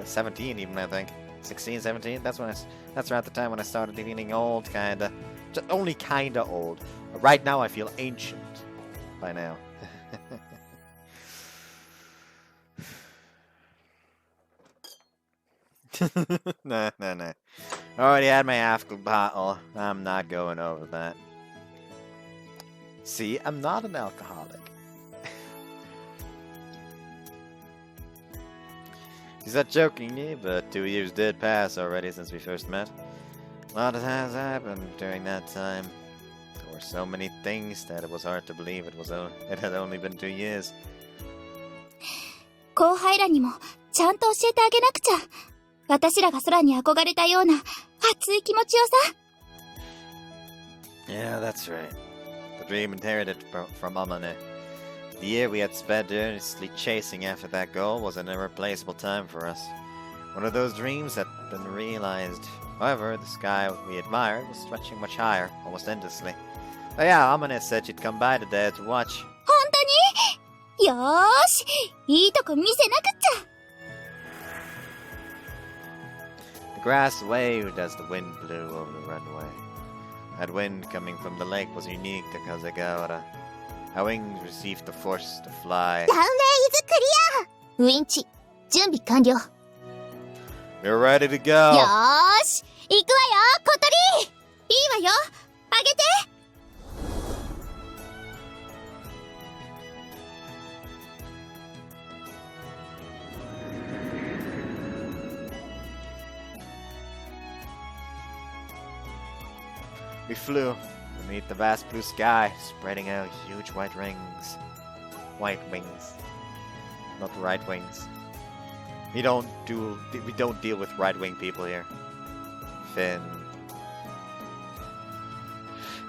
A: 17 even, I think. 16, 17, that's around the time when I started feeling old, kinda. Just only kinda old. Right now I feel ancient by now. Nah. I already had my alcohol bottle. I'm not going over that. See, I'm not an alcoholic. He said jokingly, but 2 years did pass already since we first met. A lot has happened during that time. There were so many things that it was hard to believe it had only been 2 years.
B: 後輩らにもちゃんと教えてあげなくちゃ。私らが空に憧れたような熱い気持ちをさ。
A: Yeah, that's right. The dream inherited from Amane. The year we had spent earnestly chasing after that goal was an irreplaceable time for us. One of those dreams had been realized. However, the sky we admired was stretching much higher, almost endlessly. Oh yeah, Amane said she'd come by today to watch.
B: 本当に？よーし、いいとこ見せなくっちゃ。
A: The grass waved as the wind blew over the runway. That wind coming from the lake was unique to Kazegawara. Our wings received the force to fly.
K: ランウェイイズクリア。ウィンチ、準備完了。
A: We're ready to go.
B: よーし、行くわよ、小鳥。いいわよ、あげて。
A: We flew beneath the vast blue sky, spreading out huge white rings. White wings. Not the right wings. We don't deal with right-wing people here. Finn.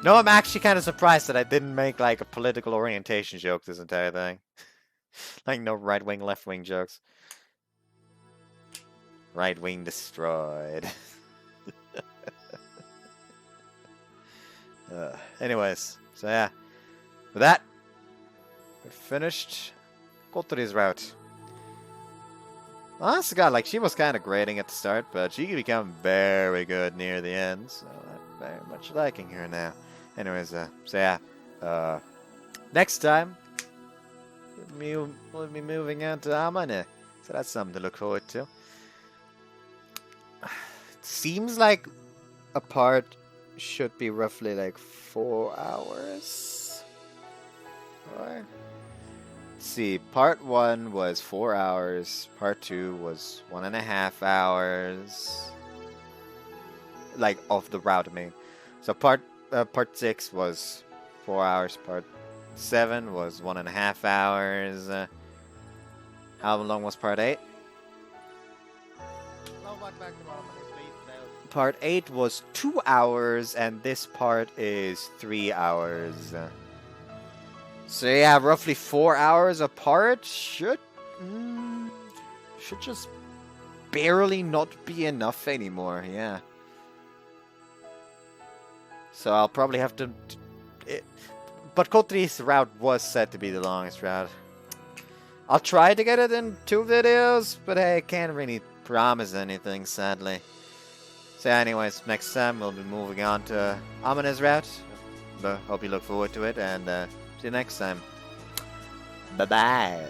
A: No, I'm actually kind of surprised that I didn't make like a political orientation joke this entire thing. Like no right-wing, left-wing jokes. Right-wing destroyed. Anyways, so yeah. With that, we're finished Kotori-Route. Honest to God, like, she was kind of grating at the start, but she could become very good near the end, so I'm very much liking her now. Anyways, so yeah. Next time, we'll be moving on to Amane, so that's something to look forward to. It seems like a part should be roughly like 4 hours. Or? Let's see, part 1 was 4 hours, part 2 was 1.5 hours. Like, of the route, I mean. So part 6 was 4 hours, part 7 was 1.5 hours. How long was part 8? Part 8 was 2 hours, and this part is 3 hours. So yeah, roughly 4 hours apart should just barely not be enough anymore, yeah. So I'll probably have to... But Kotori-Route was said to be the longest route. I'll try to get it in 2 videos, but hey, I can't really promise anything, sadly. So anyways, next time we'll be moving on to Amane's route. But hope you look forward to it, and see you next time. Bye-bye.